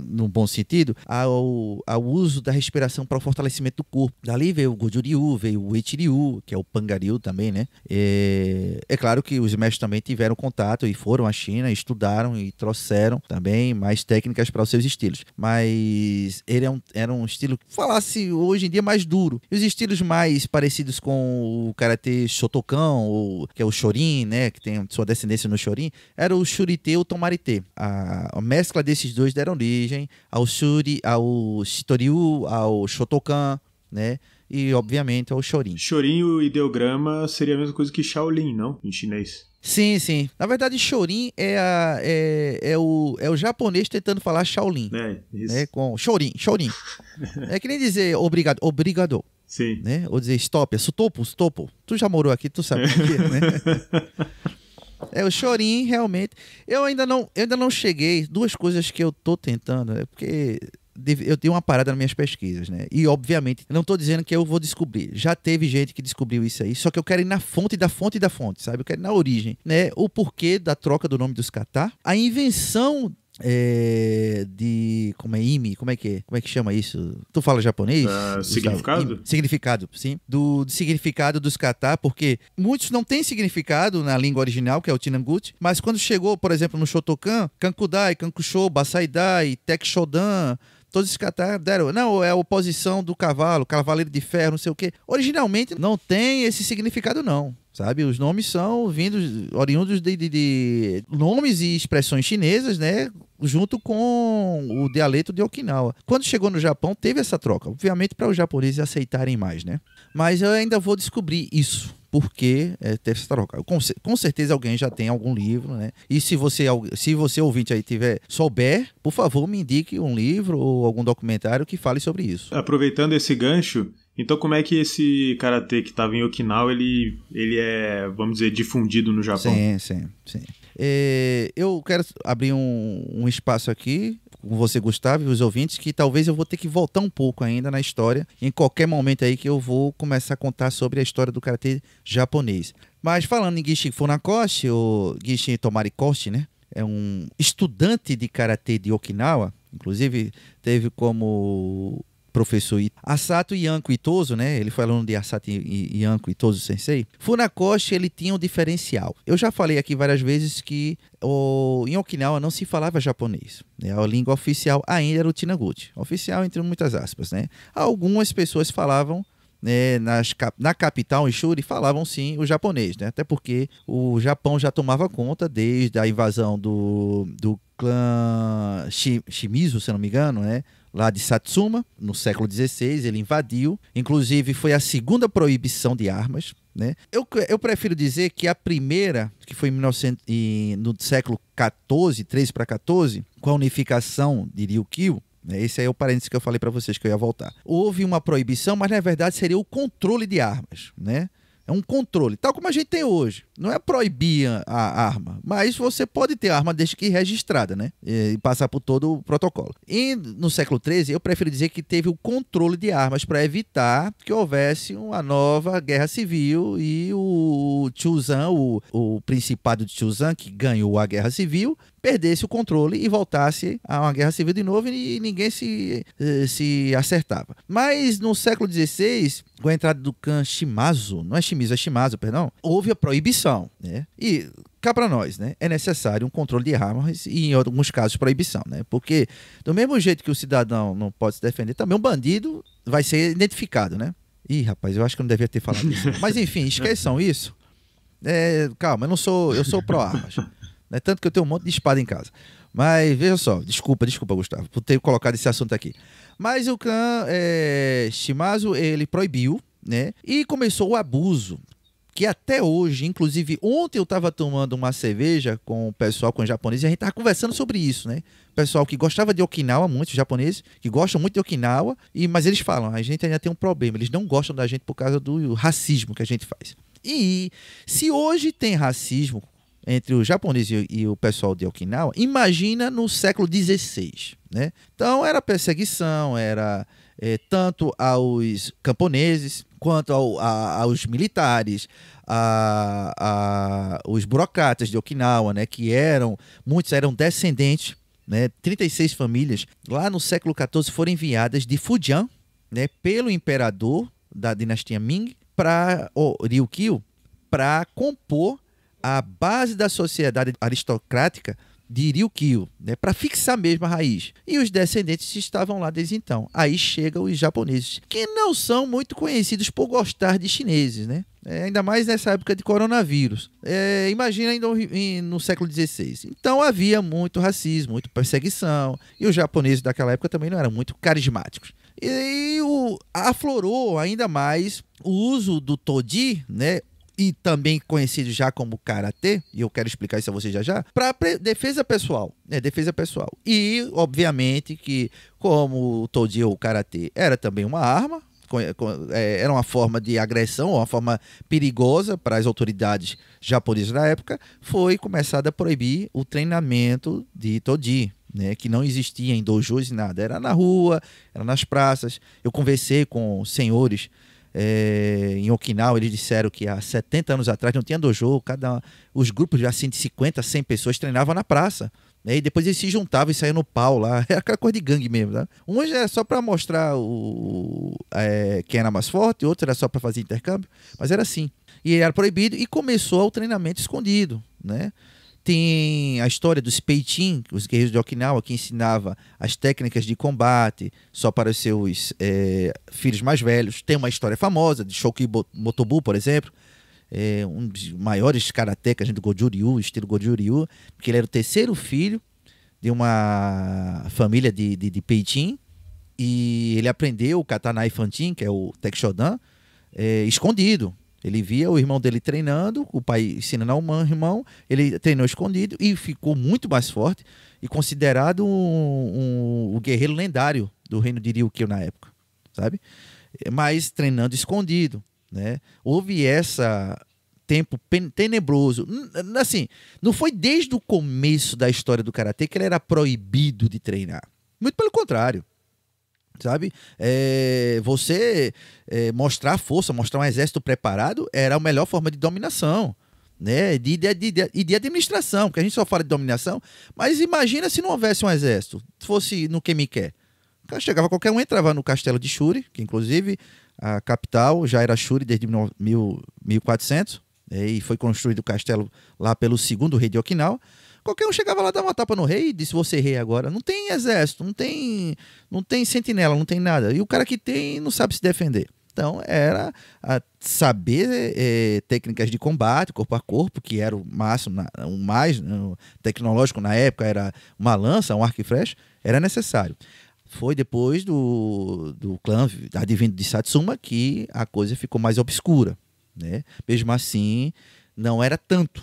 num bom sentido, ao uso da respiração para o fortalecimento do corpo. Dali veio o Goju-ryu, veio o Uechi-ryu, que é o Panga-ryu também, né? É claro que os mestres também tiveram contato e foram à China, estudaram e trouxeram também mais técnicas para os seus estilos. Mas ele era um estilo, falasse hoje em dia, mais duro. E os estilos mais parecidos com o Karatê Shotokan, que é o Shorin, né? Que tem sua descendência no Shorin, era o Shurite e o Tomarite. A mescla desses dois deram origem ao Shitoryu, ao Shotokan, né? E, obviamente, ao Shorin. Shorin, o ideograma, seria a mesma coisa que Shaolin, não? Em chinês. Sim, sim. Na verdade, Shorin é o japonês tentando falar Shaolin. Isso. Com Shorin. É que nem dizer obrigado. Sim. Né? Ou dizer stop, sutopo. Tu já morou aqui, tu sabe o que é, né? O Shorin, realmente. Eu ainda não cheguei. 2 coisas que eu tô tentando, porque eu tenho uma parada nas minhas pesquisas, né? E, obviamente, não tô dizendo que eu vou descobrir. Já teve gente que descobriu isso aí, só que eu quero ir na fonte da fonte da fonte, sabe? Eu quero ir na origem, né? O porquê da troca do nome dos kata, a invenção como é que chama isso? Tu fala japonês? Significado? Significado, sim. Do significado dos kata, porque muitos não têm significado na língua original, que é o Chinanguchi, mas quando chegou, por exemplo, no Shotokan, Kankudai, Kankusho, Basaidai, Tekishodan, todos esses kata deram, não, é a oposição do cavalo, cavaleiro de ferro, não sei o quê. Originalmente não tem esse significado, não. Sabe, os nomes são oriundos de nomes e expressões chinesas, né? Junto com o dialeto de Okinawa. Quando chegou no Japão, teve essa troca. Obviamente, para os japoneses aceitarem mais, né? Mas eu ainda vou descobrir isso. Porque teve essa troca. Com certeza alguém já tem algum livro, né? E se você ouvinte aí souber, por favor, me indique um livro ou algum documentário que fale sobre isso. Aproveitando esse gancho, então como é que esse karatê que estava em Okinawa, ele é, vamos dizer, difundido no Japão? Sim. Eu quero abrir um espaço aqui com você, Gustavo, e os ouvintes, que talvez eu vou ter que voltar um pouco ainda na história, em qualquer momento aí que eu vou começar a contar sobre a história do karatê japonês. Mas falando em Gishin Funakoshi, ou Gishin Tomarikoshi, né? É um estudante de karatê de Okinawa, Inclusive, teve como professor Asato Yanko Itoso, né? Ele foi aluno de Asato Yanko Itoso Sensei. Funakoshi, ele tinha um diferencial. Eu já falei aqui várias vezes que em Okinawa não se falava japonês, né? A língua oficial ainda era o Chinaguchi. Oficial entre muitas aspas, né? Algumas pessoas falavam, né, na capital, em Shuri, falavam sim o japonês, né? Até porque o Japão já tomava conta desde a invasão do clã Shimizu, se não me engano, né? Lá de Satsuma, no século XVI, ele invadiu. Inclusive, foi a segunda proibição de armas, né? Eu prefiro dizer que a primeira, que foi no século XIV, 13 para 14, com a unificação de Ryukyu, né? Esse aí é o parênteses que eu falei para vocês que eu ia voltar. Houve uma proibição, mas na verdade seria o controle de armas, né? É um controle, tal como a gente tem hoje. Não é proibir a arma, mas você pode ter arma desde que registrada, né? E passar por todo o protocolo. E no século XIII, eu prefiro dizer que teve o controle de armas para evitar que houvesse uma nova guerra civil e o Chuzan, o Principado de Chuzan, que ganhou a guerra civil, perdesse o controle e voltasse a uma guerra civil de novo e ninguém se acertava. Mas no século XVI, com a entrada do clã Shimazu, não é Shimizu, é Shimazu, perdão, houve a proibição, né? E cá para nós, né? É necessário um controle de armas e, em alguns casos, proibição, né? Porque, do mesmo jeito que o cidadão não pode se defender, também um bandido vai ser identificado, né? Ih, rapaz, eu acho que eu não devia ter falado isso. Mas, enfim, esqueçam isso. Calma, eu sou pró-armas. É tanto que eu tenho um monte de espada em casa. Mas veja só, desculpa, Gustavo, por ter colocado esse assunto aqui. Mas o clã Shimazu, ele proibiu, né? E começou o abuso, que até hoje, inclusive ontem eu estava tomando uma cerveja com o pessoal, com os japoneses, e a gente estava conversando sobre isso, né? Pessoal que gostava de Okinawa, muitos japoneses, que gostam muito de Okinawa, mas eles falam, a gente ainda tem um problema, eles não gostam da gente por causa do racismo que a gente faz. E se hoje tem racismo entre os japoneses e o pessoal de Okinawa, imagina no século XVI, né? Então era perseguição, era tanto aos camponeses quanto aos militares, os burocratas de Okinawa, né? Que muitos eram descendentes, né? 36 famílias lá no século XIV foram enviadas de Fujian, né? Pelo imperador da dinastia Ming para Ryukyu para compor a base da sociedade aristocrática de Ryukyu, né, para fixar mesmo a raiz. E os descendentes estavam lá desde então. Aí chegam os japoneses, que não são muito conhecidos por gostar de chineses, né? Ainda mais nessa época de coronavírus. Imagina ainda no século XVI. Então havia muito racismo, muita perseguição. E os japoneses daquela época também não eram muito carismáticos. E aflorou ainda mais o uso do Toji, né? E também conhecido já como Karatê, e eu quero explicar isso a vocês já, para defesa pessoal, né? Defesa pessoal. E, obviamente, que como o Toji ou o Karatê era também uma arma, era uma forma de agressão, uma forma perigosa para as autoridades japonesas da época, foi começado a proibir o treinamento de Toji, né, que não existia em dojos e nada. Era na rua, era nas praças. Eu conversei com senhores em Okinawa, eles disseram que há 70 anos atrás não tinha dojo, os grupos de assim, de 50, 100 pessoas treinavam na praça, né, e depois eles se juntavam e saíam no pau lá, era aquela coisa de gangue mesmo, tá? Uns era só para mostrar quem era mais forte, outros era só para fazer intercâmbio, mas era assim, e era proibido, e começou o treinamento escondido, né? Tem a história dos Peitin, os guerreiros de Okinawa, que ensinava as técnicas de combate só para os seus filhos mais velhos. Tem uma história famosa de Shoki Motobu, por exemplo, um dos maiores karatecas do Goju-Ryu, estilo Goju-Ryu, porque ele era o terceiro filho de uma família de Peitin, e ele aprendeu o Katana Ifantin, que é o Tekishodan, escondido. Ele via o irmão dele treinando, o pai ensinando ao irmão, ele treinou escondido e ficou muito mais forte e considerado um guerreiro lendário do reino de Ryukyu na época, sabe? Mas treinando escondido, né? Houve esse tempo tenebroso. Assim, não foi desde o começo da história do karatê que ele era proibido de treinar. Muito pelo contrário. Sabe? Você mostrar força, mostrar um exército preparado era a melhor forma de dominação. né, de administração, porque a gente só fala de dominação, mas imagina se não houvesse um exército, fosse no Quemiqué. O cara chegava qualquer um, entrava no castelo de Shuri, que inclusive a capital já era Shuri desde 1400, e foi construído o castelo lá pelo segundo rei de Okinawa. Qualquer um chegava lá, dava uma tapa no rei e disse: você rei agora. Não tem exército, não tem sentinela, não tem nada. E o cara que tem não sabe se defender. Então era saber técnicas de combate, corpo a corpo, que era o máximo, o mais tecnológico na época, era uma lança, um arco e flecha, era necessário. Foi depois do clã advindo de Satsuma que a coisa ficou mais obscura, né? Mesmo assim, não era tanto.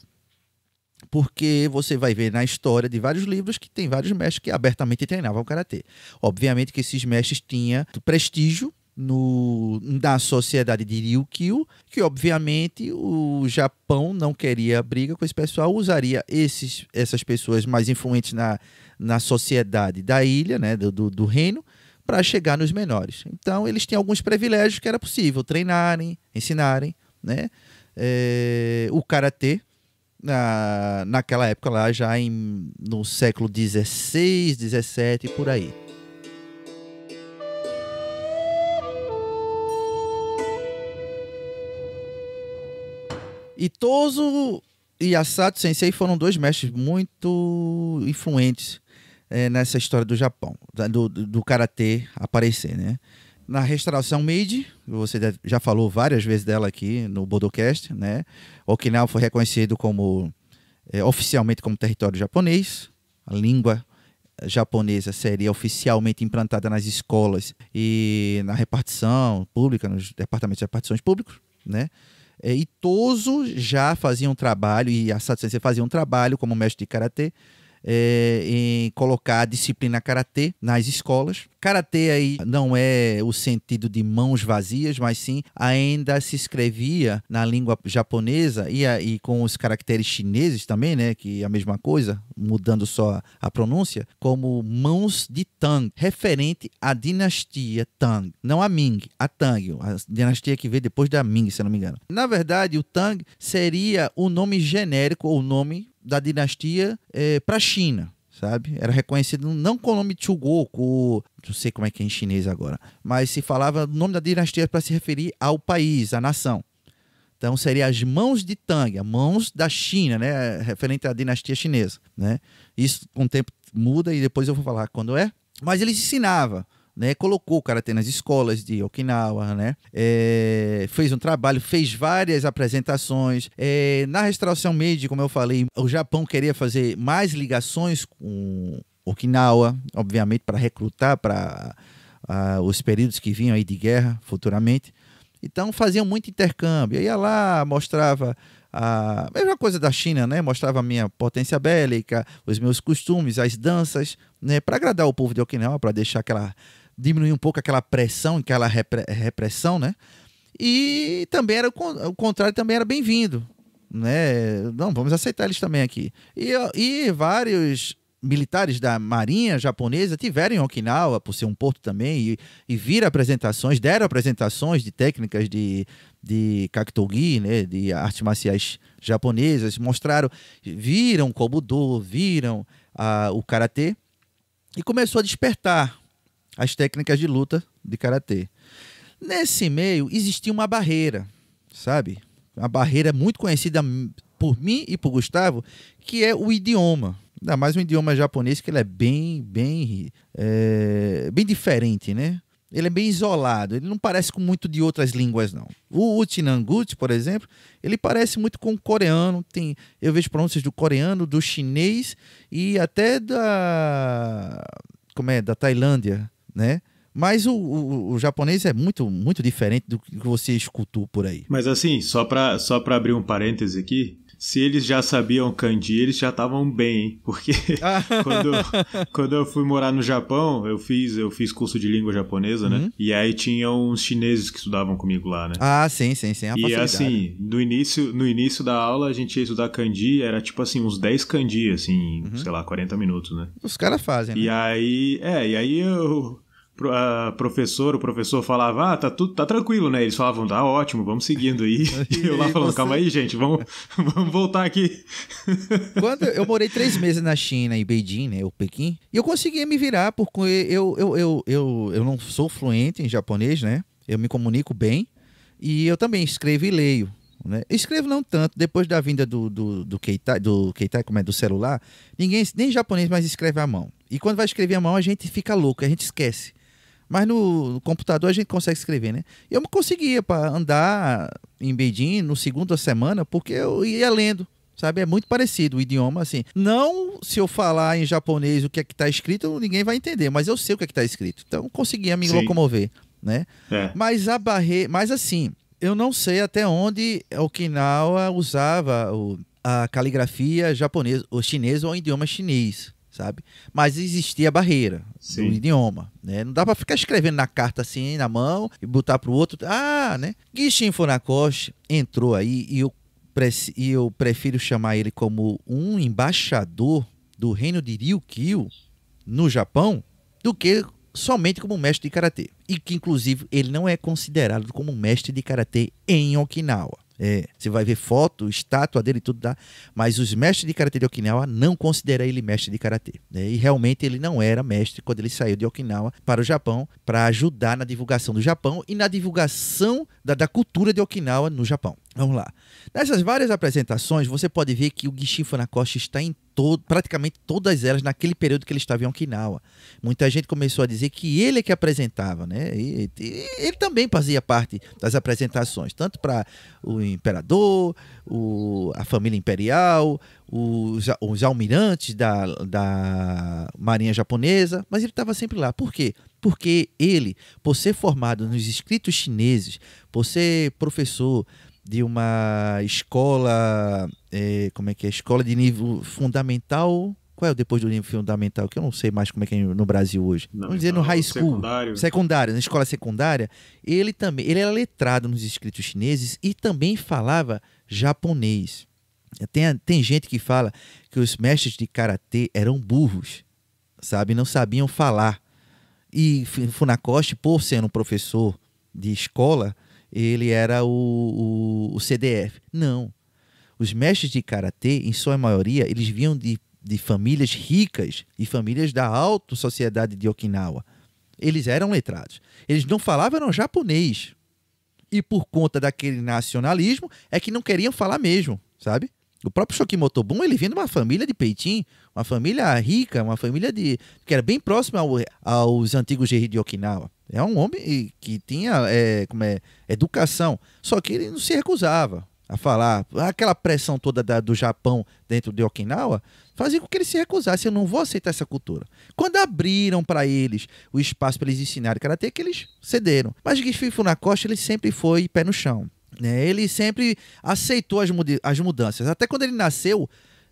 Porque você vai ver na história de vários livros que tem vários mestres que abertamente treinavam karatê. Obviamente que esses mestres tinham prestígio na sociedade de Ryukyu, que obviamente o Japão não queria briga com esse pessoal, usaria essas pessoas mais influentes na sociedade da ilha, né, do reino, para chegar nos menores. Então eles tinham alguns privilégios que era possível treinarem, ensinarem, né? O karatê naquela época lá, já no século XVI, XVII, por aí. Itosu e Asato Sensei foram dois mestres muito influentes nessa história do Japão, do karatê aparecer, né? Na restauração Meiji, você já falou várias vezes dela aqui no Bodocast, né? Okinawa foi reconhecido oficialmente como território japonês. A língua japonesa seria oficialmente implantada nas escolas e na repartição pública, nos departamentos de repartições públicos, né? Itosu já fazia um trabalho, e Asato Sensei fazia um trabalho como mestre de karatê, em colocar a disciplina karatê nas escolas. Karatê aí não é o sentido de mãos vazias, mas sim ainda se escrevia na língua japonesa e com os caracteres chineses também, né, que é a mesma coisa, mudando só a pronúncia, como mãos de Tang, referente à dinastia Tang, não a Ming, a Tang, a dinastia que veio depois da Ming, se eu não me engano. Na verdade, o Tang seria o nome genérico ou o nome da dinastia para a China, sabe? Era reconhecido não com o nome Chugoku, não sei como é que é em chinês agora, mas se falava o nome da dinastia para se referir ao país, à nação. Então seria as mãos de Tang, as mãos da China, né? Referente à dinastia chinesa, né? Isso com o tempo muda e depois eu vou falar quando é. Mas ele ensinava, né? Colocou o karatê nas escolas de Okinawa, né? Fez um trabalho, fez várias apresentações. Na restauração Meiji, como eu falei, o Japão queria fazer mais ligações com Okinawa, obviamente para recrutar para os períodos que vinham aí de guerra futuramente. Então faziam muito intercâmbio. Eu ia lá, mostrava a mesma coisa da China, né? Mostrava a minha potência bélica, os meus costumes, as danças, né? Para agradar o povo de Okinawa, para deixar diminuir um pouco aquela pressão, aquela repressão, né? E também era o contrário, também era bem-vindo, né? Não, vamos aceitar eles também aqui. E vários militares da marinha japonesa tiveram em Okinawa, por ser um porto também, e deram apresentações de técnicas de Kakuto-gi, né? De artes marciais japonesas, viram o Kobudo, viram o karatê, e começou a despertar as técnicas de luta de karatê. Nesse meio existia uma barreira, sabe? Uma barreira muito conhecida por mim e por Gustavo, que é o idioma. Ainda mais um idioma japonês, que ele é bem diferente, né? Ele é bem isolado, ele não parece com muito de outras línguas, não. O Uchinanguchi, por exemplo, ele parece muito com o coreano. Eu vejo pronúncias do coreano, do chinês e até da Tailândia, né? Mas o japonês é muito, muito diferente do que você escutou por aí. Mas assim, só pra abrir um parêntese aqui, se eles já sabiam kanji, eles já estavam bem, hein? Porque quando eu fui morar no Japão, eu fiz curso de língua japonesa, né? E aí tinha uns chineses que estudavam comigo lá, né? Ah, sim, a e facilidade. Assim, no início da aula, a gente ia estudar kanji, era tipo assim, uns 10 kanji, assim, sei lá, 40 minutos, né? Os caras fazem, né? E aí a professora, o professor falava, tá tranquilo, né? Eles falavam, tá ótimo, vamos seguindo aí. E eu lá falando, calma aí, gente, vamos voltar aqui. Quando eu morei 3 meses na China, em Beijing, né, o Pequim, e eu conseguia me virar, porque eu não sou fluente em japonês, né? Eu me comunico bem, e eu também escrevo e leio, né? Escrevo não tanto, depois da vinda do Keitai, como é, do celular, ninguém, nem japonês mais escreve à mão. E quando vai escrever à mão, a gente fica louco, a gente esquece. Mas no computador a gente consegue escrever, né? Eu não conseguia para andar em Beijing no segunda semana, porque eu ia lendo, sabe? É muito parecido o idioma, assim. Não se eu falar em japonês o que é que está escrito, ninguém vai entender, mas eu sei o que é que está escrito. Então, eu conseguia me locomover, né? Mas mas assim, eu não sei até onde Okinawa usava a caligrafia japonesa, ou chinesa, ou o idioma chinês, sabe? Mas existia a barreira do idioma, né? Não dá para ficar escrevendo na carta assim, na mão, e botar pro outro. Né? Gishin Funakoshi entrou aí e eu prefiro chamar ele como um embaixador do reino de Ryukyu no Japão do que somente como mestre de karatê. E que, inclusive, ele não é considerado como mestre de karatê em Okinawa. Você vai ver foto, estátua dele e tudo, tá? Mas os mestres de karatê de Okinawa não consideram ele mestre de karatê, né? E realmente ele não era mestre quando ele saiu de Okinawa para o Japão, para ajudar na divulgação do Japão e na divulgação da cultura de Okinawa no Japão. Vamos lá. Nessas várias apresentações, você pode ver que o Gishin Funakoshi está em praticamente todas elas naquele período que ele estava em Okinawa. Muita gente começou a dizer que ele é que apresentava, né? E ele também fazia parte das apresentações, tanto para o imperador, a família imperial, os almirantes da marinha japonesa, mas ele estava sempre lá. Por quê? Porque ele, por ser formado nos escritos chineses, por ser professor de uma escola, escola de nível fundamental. Qual é o depois do nível fundamental? Que eu não sei mais como é que é no Brasil hoje. Vamos dizer no high school. Secundário, na escola secundária. Ele era letrado nos escritos chineses e também falava japonês. Tem gente que fala que os mestres de karatê eram burros, sabe? Não sabiam falar. E Funakoshi, por ser um professor de escola, ele era o CDF. Não. Os mestres de karatê, em sua maioria, eles vinham de famílias ricas e famílias da alta sociedade de Okinawa. Eles eram letrados. Eles não falavam eram japonês. E por conta daquele nacionalismo, é que não queriam falar mesmo, sabe? O próprio Shoki Motobun, ele vinha de uma família de Peitin, uma família rica, uma família que era bem próxima aos antigos Geiji de Okinawa. É um homem que tinha educação, só que ele não se recusava a falar. Aquela pressão toda do Japão dentro de Okinawa fazia com que ele se recusasse. Eu não vou aceitar essa cultura. Quando abriram para eles o espaço para eles ensinarem karatê, que eles cederam. Mas Gishin Funakoshi, ele sempre foi pé no chão, né? Ele sempre aceitou as mudanças. Até quando ele nasceu,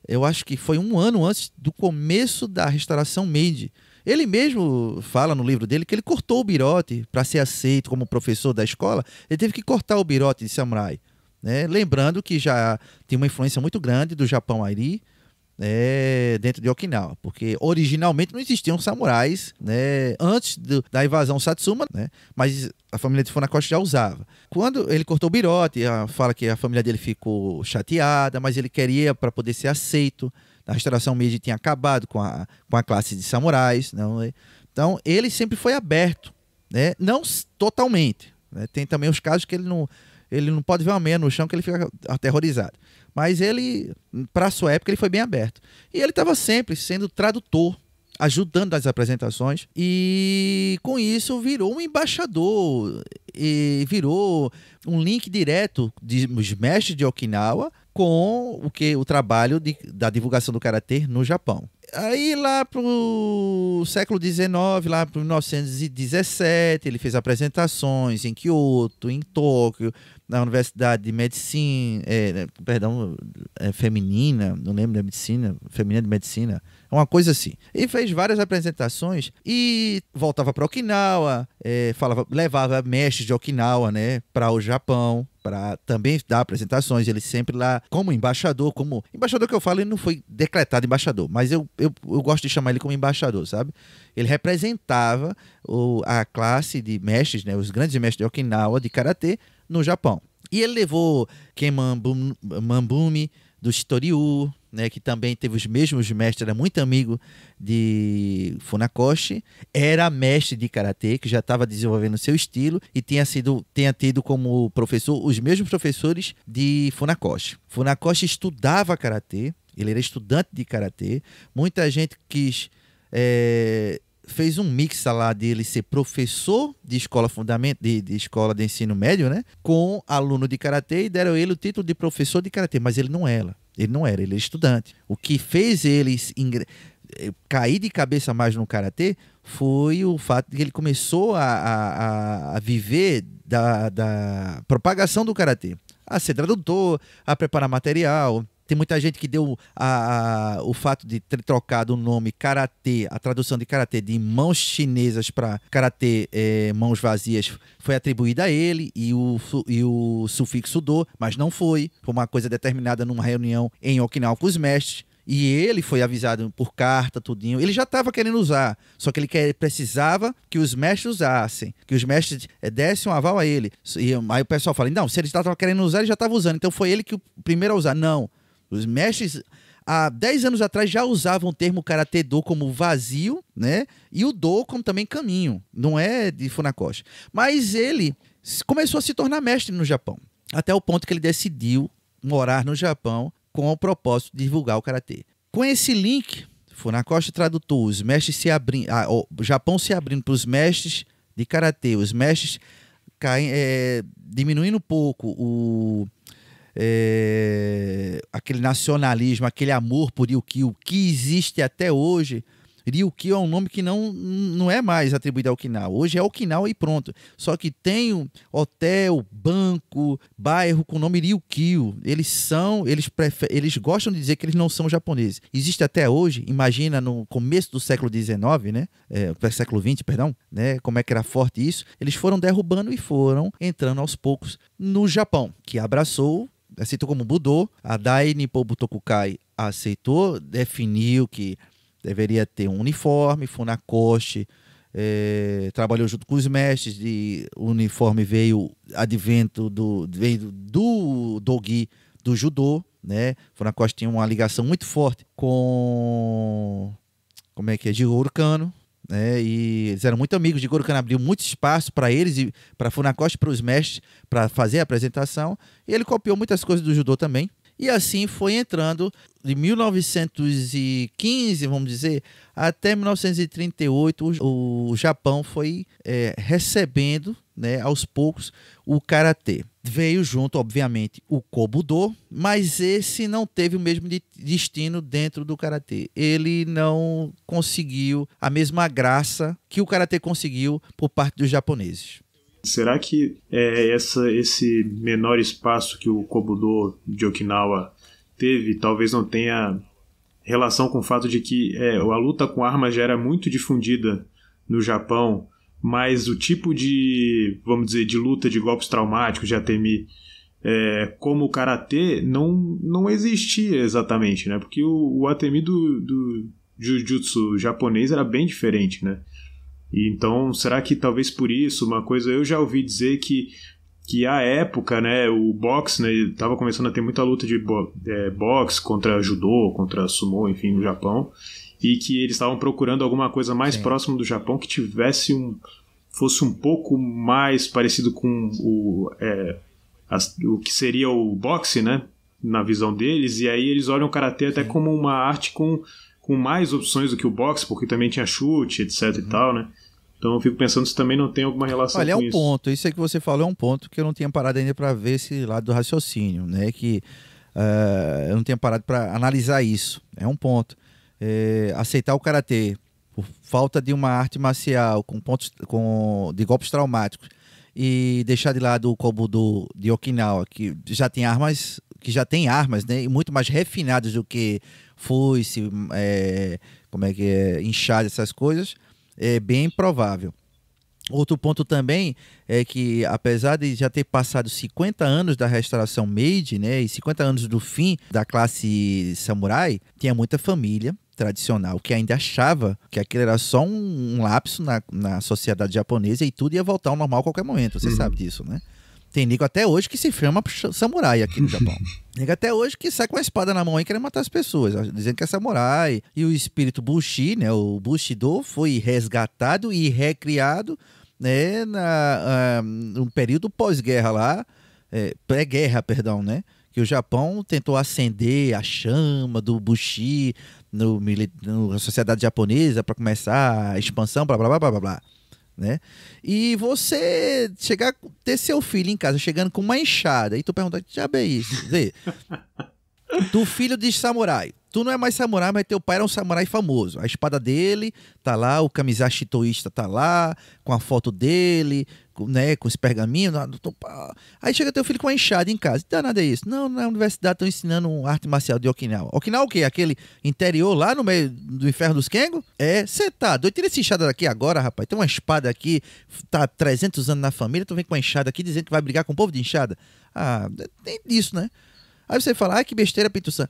eu acho que foi 1 ano antes do começo da restauração Meiji. Ele mesmo fala no livro dele que ele cortou o birote para ser aceito como professor da escola. Ele teve que cortar o birote de samurai, né? Lembrando que já tem uma influência muito grande do Japão Airi, dentro de Okinawa, porque originalmente não existiam samurais, né, antes da invasão Satsuma, né, mas a família de Funakoshi já usava. Quando ele cortou o birote, fala que a família dele ficou chateada, mas ele queria para poder ser aceito. A restauração Meiji tinha acabado com a classe de samurais, não é? Então ele sempre foi aberto, né, não totalmente, né? Tem também os casos que ele não pode ver uma meia no chão que ele fica aterrorizado. Mas ele, para a sua época, ele foi bem aberto. E ele estava sempre sendo tradutor, ajudando nas apresentações. E com isso virou um embaixador. E virou um link direto dos mestres de Okinawa com o trabalho da divulgação do karatê no Japão. Aí lá pro século XIX, lá para 1917, ele fez apresentações em Kyoto, em Tóquio, na Universidade de Medicina, feminina, não lembro da medicina, feminina de medicina, uma coisa assim. E fez várias apresentações e voltava para Okinawa, levava mestres de Okinawa, né, para o Japão, para também dar apresentações. Ele sempre lá como embaixador que eu falo, ele não foi decretado embaixador, mas eu gosto de chamar ele como embaixador, sabe? Ele representava a classe de mestres, né, os grandes mestres de Okinawa de karatê no Japão. E ele levou Ken Mambumi do Shitoryu, né, que também teve os mesmos mestres, era muito amigo de Funakoshi, era mestre de karatê, que já estava desenvolvendo seu estilo e tinha tido como professor os mesmos professores de Funakoshi. Funakoshi estudava karatê, ele era estudante de karatê, muita gente fez um mix lá dele ser professor de escola de escola de ensino médio, né, com aluno de karatê, e deram ele o título de professor de karatê, mas ele não era, ele era estudante. O que fez ele cair de cabeça mais no karatê foi o fato de que ele começou a viver da propagação do karatê, a ser tradutor, a preparar material. Tem muita gente que deu o fato de ter trocado o nome karatê, a tradução de karatê de mãos chinesas para karatê mãos vazias, foi atribuída a ele, e o sufixo do, mas não foi. Foi uma coisa determinada numa reunião em Okinawa com os mestres. E ele foi avisado por carta, tudinho. Ele já estava querendo usar, só que ele precisava que os mestres usassem, que os mestres dessem um aval a ele. E aí o pessoal fala, não, se ele estava querendo usar, ele já estava usando. Então foi ele que o primeiro a usar. Não. Os mestres, há 10 anos atrás, já usavam o termo karatê do como vazio, né? E o do como também caminho. Não é de Funakoshi. Mas ele começou a se tornar mestre no Japão. Até o ponto que ele decidiu morar no Japão com o propósito de divulgar o karatê. Com esse link, Funakoshi tradutor, os mestres se abrindo, o Japão se abrindo para os mestres de karatê, os mestres diminuindo um pouco aquele nacionalismo, aquele amor por Ryukyu que existe até hoje. Ryukyu é um nome que não é mais atribuído ao Okinawa. Hoje é Okinawa e pronto. Só que tem hotel, banco, bairro com o nome Ryukyu. Eles gostam de dizer que eles não são japoneses. Existe até hoje, imagina no começo do século XIX, né? Século XX, perdão, né? Como é que era forte isso. Eles foram derrubando e foram entrando aos poucos no Japão, que aceitou como Budô. A Dai Nippon Butokukai aceitou, definiu que deveria ter um uniforme. Funakoshi trabalhou junto com os mestres, o uniforme veio do Dogi, do judô, né? Funakoshi tinha uma ligação muito forte com Jigoro Kano, né? E eles eram muito amigos. Jigoro Kano abriu muito espaço para eles e para Funakoshi, para os mestres, para fazer a apresentação, e ele copiou muitas coisas do judô também. E assim foi entrando de 1915, vamos dizer, até 1938, o Japão foi recebendo, né, aos poucos o karatê. Veio junto, obviamente, o Kobudo, mas esse não teve o mesmo destino dentro do karatê. Ele não conseguiu a mesma graça que o karatê conseguiu por parte dos japoneses. Será que esse menor espaço que o Kobudo de Okinawa teve talvez não tenha relação com o fato de que a luta com armas já era muito difundida no Japão, mas o tipo de, vamos dizer, de luta de golpes traumáticos, de Atemi, como o Karatê, não existia exatamente, né? Porque o Atemi do Jiu-Jitsu japonês era bem diferente, né? E então, será que talvez por isso, uma coisa, eu já ouvi dizer que à época, né, o boxe, né, estava começando a ter muita luta de boxe contra judô, contra sumo, enfim, no Japão, e que eles estavam procurando alguma coisa mais próxima do Japão que fosse um pouco mais parecido com o que seria o boxe, né, na visão deles, e aí eles olham o karatê até como uma arte com mais opções do que o boxe, porque também tinha chute, etc e tal, né? Então eu fico pensando se também não tem alguma relação com isso. Olha, ponto. Isso aí que você falou é um ponto que eu não tinha parado ainda para ver esse lado do raciocínio, né? Que eu não tinha parado para analisar isso. É um ponto. Aceitar o karatê por falta de uma arte marcial de golpes traumáticos e deixar de lado o Kobudo de Okinawa, que já tem armas, né? E muito mais refinadas do que foice, inchada, essas coisas, é bem provável. Outro ponto também é que, apesar de já ter passado 50 anos da restauração Meiji, né, e 50 anos do fim da classe samurai, tinha muita família, tradicional que ainda achava que aquilo era só um lapso na sociedade japonesa e tudo ia voltar ao normal a qualquer momento. Você sabe disso, né? Tem nego até hoje que se chama samurai aqui no Japão. Nego até hoje que sai com a espada na mão aí querendo matar as pessoas, dizendo que é samurai. E o espírito Bushi, né, o Bushido, foi resgatado e recriado, né, no período pós-guerra lá, pré-guerra, perdão, né? Que o Japão tentou acender a chama do Bushi na sociedade japonesa para começar a expansão, blá, blá, blá, blá, blá, blá. Né? E você ter seu filho em casa chegando com uma enxada e tu pergunta, que diabo é isso? Vê, tu filho de samurai, tu não é mais samurai, mas teu pai era um samurai famoso, a espada dele tá lá, o kamizashi toísta tá lá, com a foto dele, né, com os pergaminhos, aí chega teu filho com uma enxada em casa, não dá nada isso, não, na universidade estão ensinando arte marcial de Okinawa. Okinawa o quê? Aquele interior lá no meio do inferno dos Kengo? Você tá doido, tira essa enxada daqui agora, rapaz, tem uma espada aqui, tá 300 anos na família, tu vem com uma enxada aqui dizendo que vai brigar com o povo de enxada? Tem disso, né? Aí você fala, que besteira, Pinto-san.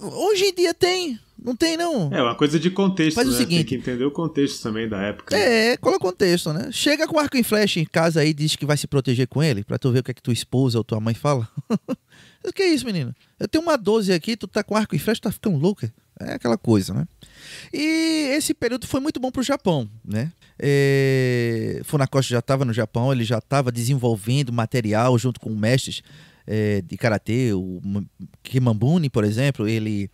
Hoje em dia tem, não tem não. É uma coisa de contexto, faz né? O seguinte, tem que entender o contexto também da época. Qual é o contexto, né? Chega com arco e flecha em casa aí e diz que vai se proteger com ele, pra tu ver o que é que tua esposa ou tua mãe fala. O que é isso, menino? Eu tenho uma 12 aqui, tu tá com arco e flecha, tá ficando louca. É aquela coisa, né? E esse período foi muito bom pro Japão, né? Funakoshi já estava no Japão, ele já estava desenvolvendo material junto com mestres de karatê, o Kimambuni, por exemplo, ele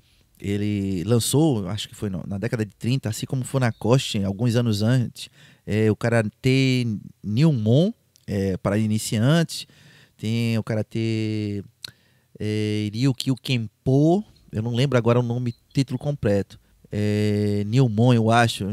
lançou, acho que foi na década de 30, assim como Funakoshi, alguns anos antes, o karatê Nihonmon, para iniciantes, tem o karatê Ryukyu Kenpo, eu não lembro agora o título completo, Nihonmon, eu acho,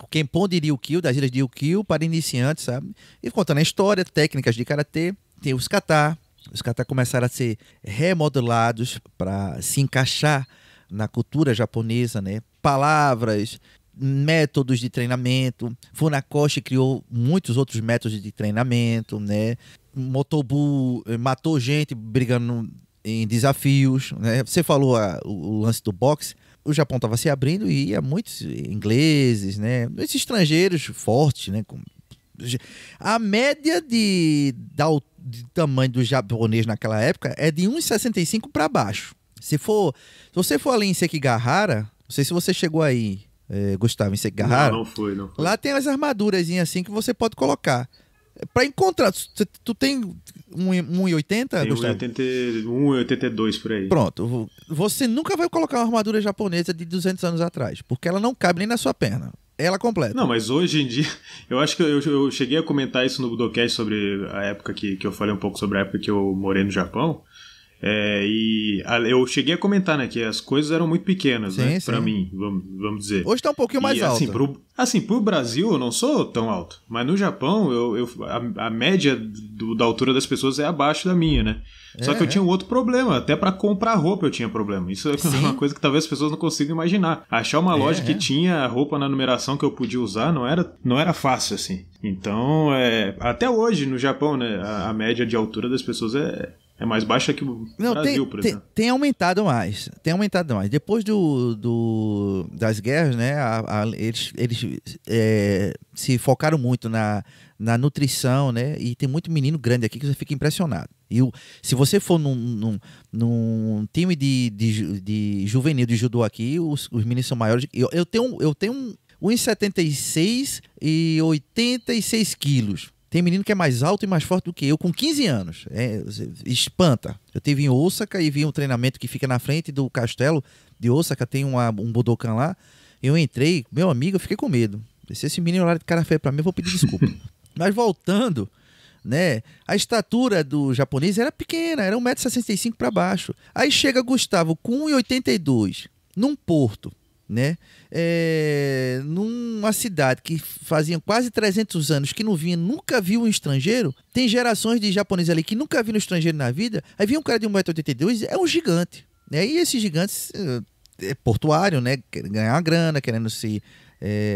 o Kenpon de Ryukyu, das ilhas de Ryukyu, para iniciantes, sabe? E contando a história, técnicas de karatê. Tem os kata. Os kata começaram a ser remodelados para se encaixar na cultura japonesa, né? Palavras, métodos de treinamento. Funakoshi criou muitos outros métodos de treinamento, né? Motobu matou gente brigando em desafios, né? Você falou o lance do boxe. O Japão estava se abrindo e ia muitos ingleses, né? Esses estrangeiros fortes, né? A média de tamanho do japonês naquela época é de 1,65 para baixo. Se você for ali em Sekigahara, não sei se você chegou aí, Gustavo, em Sekigahara. Não foi. Lá tem as armaduras assim que você pode colocar. Para encontrar, tu tem 1,80, Gustavo? 1,82 por aí. Pronto, você nunca vai colocar uma armadura japonesa de 200 anos atrás, porque ela não cabe nem na sua perna. Ela completa. Não, mas hoje em dia, eu acho que eu cheguei a comentar isso no Budocast sobre a época que eu falei um pouco sobre a época que eu morei no Japão. Eu cheguei a comentar, né, que as coisas eram muito pequenas, né, pra mim, vamos dizer. Hoje tá um pouquinho mais alto. Assim, pro Brasil eu não sou tão alto, mas no Japão a média da altura das pessoas é abaixo da minha, né? Só que eu tinha um outro problema, até pra comprar roupa eu tinha problema. Isso é uma coisa que talvez as pessoas não consigam imaginar. Achar uma loja que tinha roupa na numeração que eu podia usar não era fácil, assim. Então, até hoje no Japão, né, a média de altura das pessoas é mais baixa que o Brasil, por exemplo. Tem aumentado mais. Depois das guerras, né, eles se focaram muito na nutrição, né? E tem muito menino grande aqui que você fica impressionado. E se você for num time de juvenil de judô aqui, os meninos são maiores. Eu tenho 1,76 e 86 quilos. Tem menino que é mais alto e mais forte do que eu, com 15 anos. Espanta. Eu tive em Osaka e vi um treinamento que fica na frente do castelo de Osaka, tem um Budokan lá. Eu entrei, meu amigo, eu fiquei com medo. Se esse menino olhar de cara feia pra mim, eu vou pedir desculpa. Mas voltando, né? A estatura do japonês era pequena, era 1,65 m para baixo. Aí chega Gustavo com 1,82 num porto, né? Numa cidade que fazia quase 300 anos que nunca viu um estrangeiro. Tem gerações de japoneses ali que nunca viram um estrangeiro na vida. Aí vem um cara de 1,82 m, é um gigante, né? E esses gigantes é portuário, né? Querendo ganhar uma grana, querendo se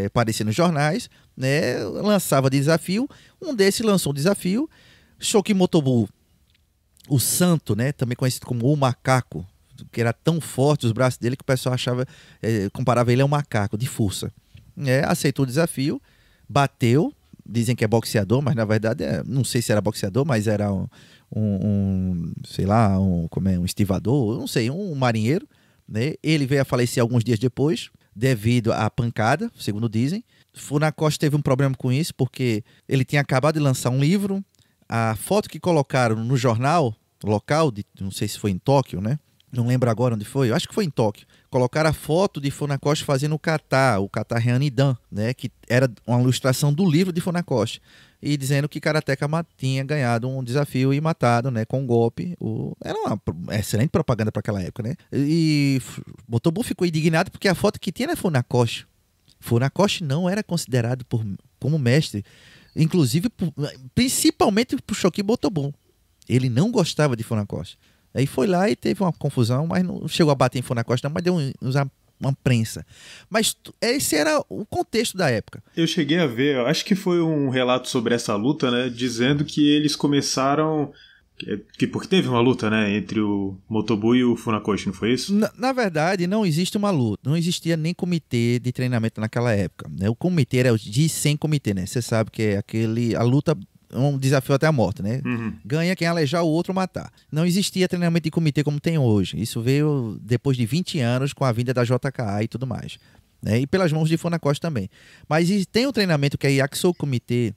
aparecer nos jornais, né? Lançava desafio. Um desses lançou um desafio. Shoki Motobu, o santo, né? Também conhecido como o macaco. que era tão forte os braços dele que o pessoal achava, comparava ele a um macaco de força. Aceitou o desafio, bateu, dizem que é boxeador, mas na verdade não sei se era boxeador, mas era sei lá, um estivador, não sei, um marinheiro, né? Ele veio a falecer alguns dias depois, devido à pancada, segundo dizem. Funakoshi teve um problema com isso, porque ele tinha acabado de lançar um livro, a foto que colocaram no jornal local, não sei se foi em Tóquio, né? Não lembro agora onde foi, eu acho que foi em Tóquio. Colocaram a foto de Funakoshi fazendo o kata Reanidan, né? Que era uma ilustração do livro de Funakoshi. E dizendo que Karateka tinha ganhado um desafio e matado, né? Com um golpe. Era uma excelente propaganda para aquela época, né? E Motobu ficou indignado porque a foto que tinha era Funakoshi. Funakoshi não era considerado como mestre, inclusive, principalmente por Shoki Motobu. Ele não gostava de Funakoshi. Aí foi lá e teve uma confusão, mas não chegou a bater em Funakoshi, não, mas deu uma prensa. Mas esse era o contexto da época. Eu cheguei a ver, eu acho que foi um relato sobre essa luta, né? Dizendo que eles começaram... Porque teve uma luta, né? Entre o Motobu e o Funakoshi, não foi isso? Na verdade, não existe uma luta. Não existia nem comitê de treinamento naquela época, né? O comitê era o Jisen Comitê, né? Você sabe que é a luta... um desafio até a morte, né? Uhum. Ganha quem alejar o outro matar. Não existia treinamento de comitê como tem hoje. Isso veio depois de 20 anos com a vinda da JKA e tudo mais, né? E pelas mãos de Funakoshi também. Mas tem um treinamento que é Yakusou Comitê,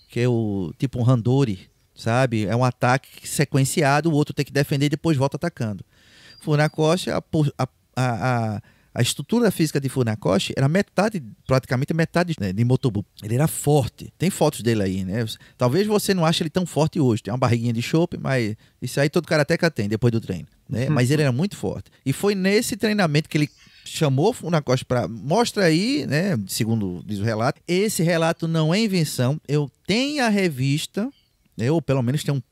que é o tipo um Handori, sabe? É um ataque sequenciado, o outro tem que defender e depois volta atacando. Funakoshi, a estrutura física de Funakoshi era praticamente metade, né, de Motobu. Ele era forte. Tem fotos dele aí, né? Talvez você não ache ele tão forte hoje. Tem uma barriguinha de chope, mas isso aí todo karateka tem depois do treino, né? Mas ele era muito forte. E foi nesse treinamento que ele chamou Funakoshi para... Mostra aí, né? Segundo diz o relato. Esse relato não é invenção. Eu tenho a revista... ou pelo menos tem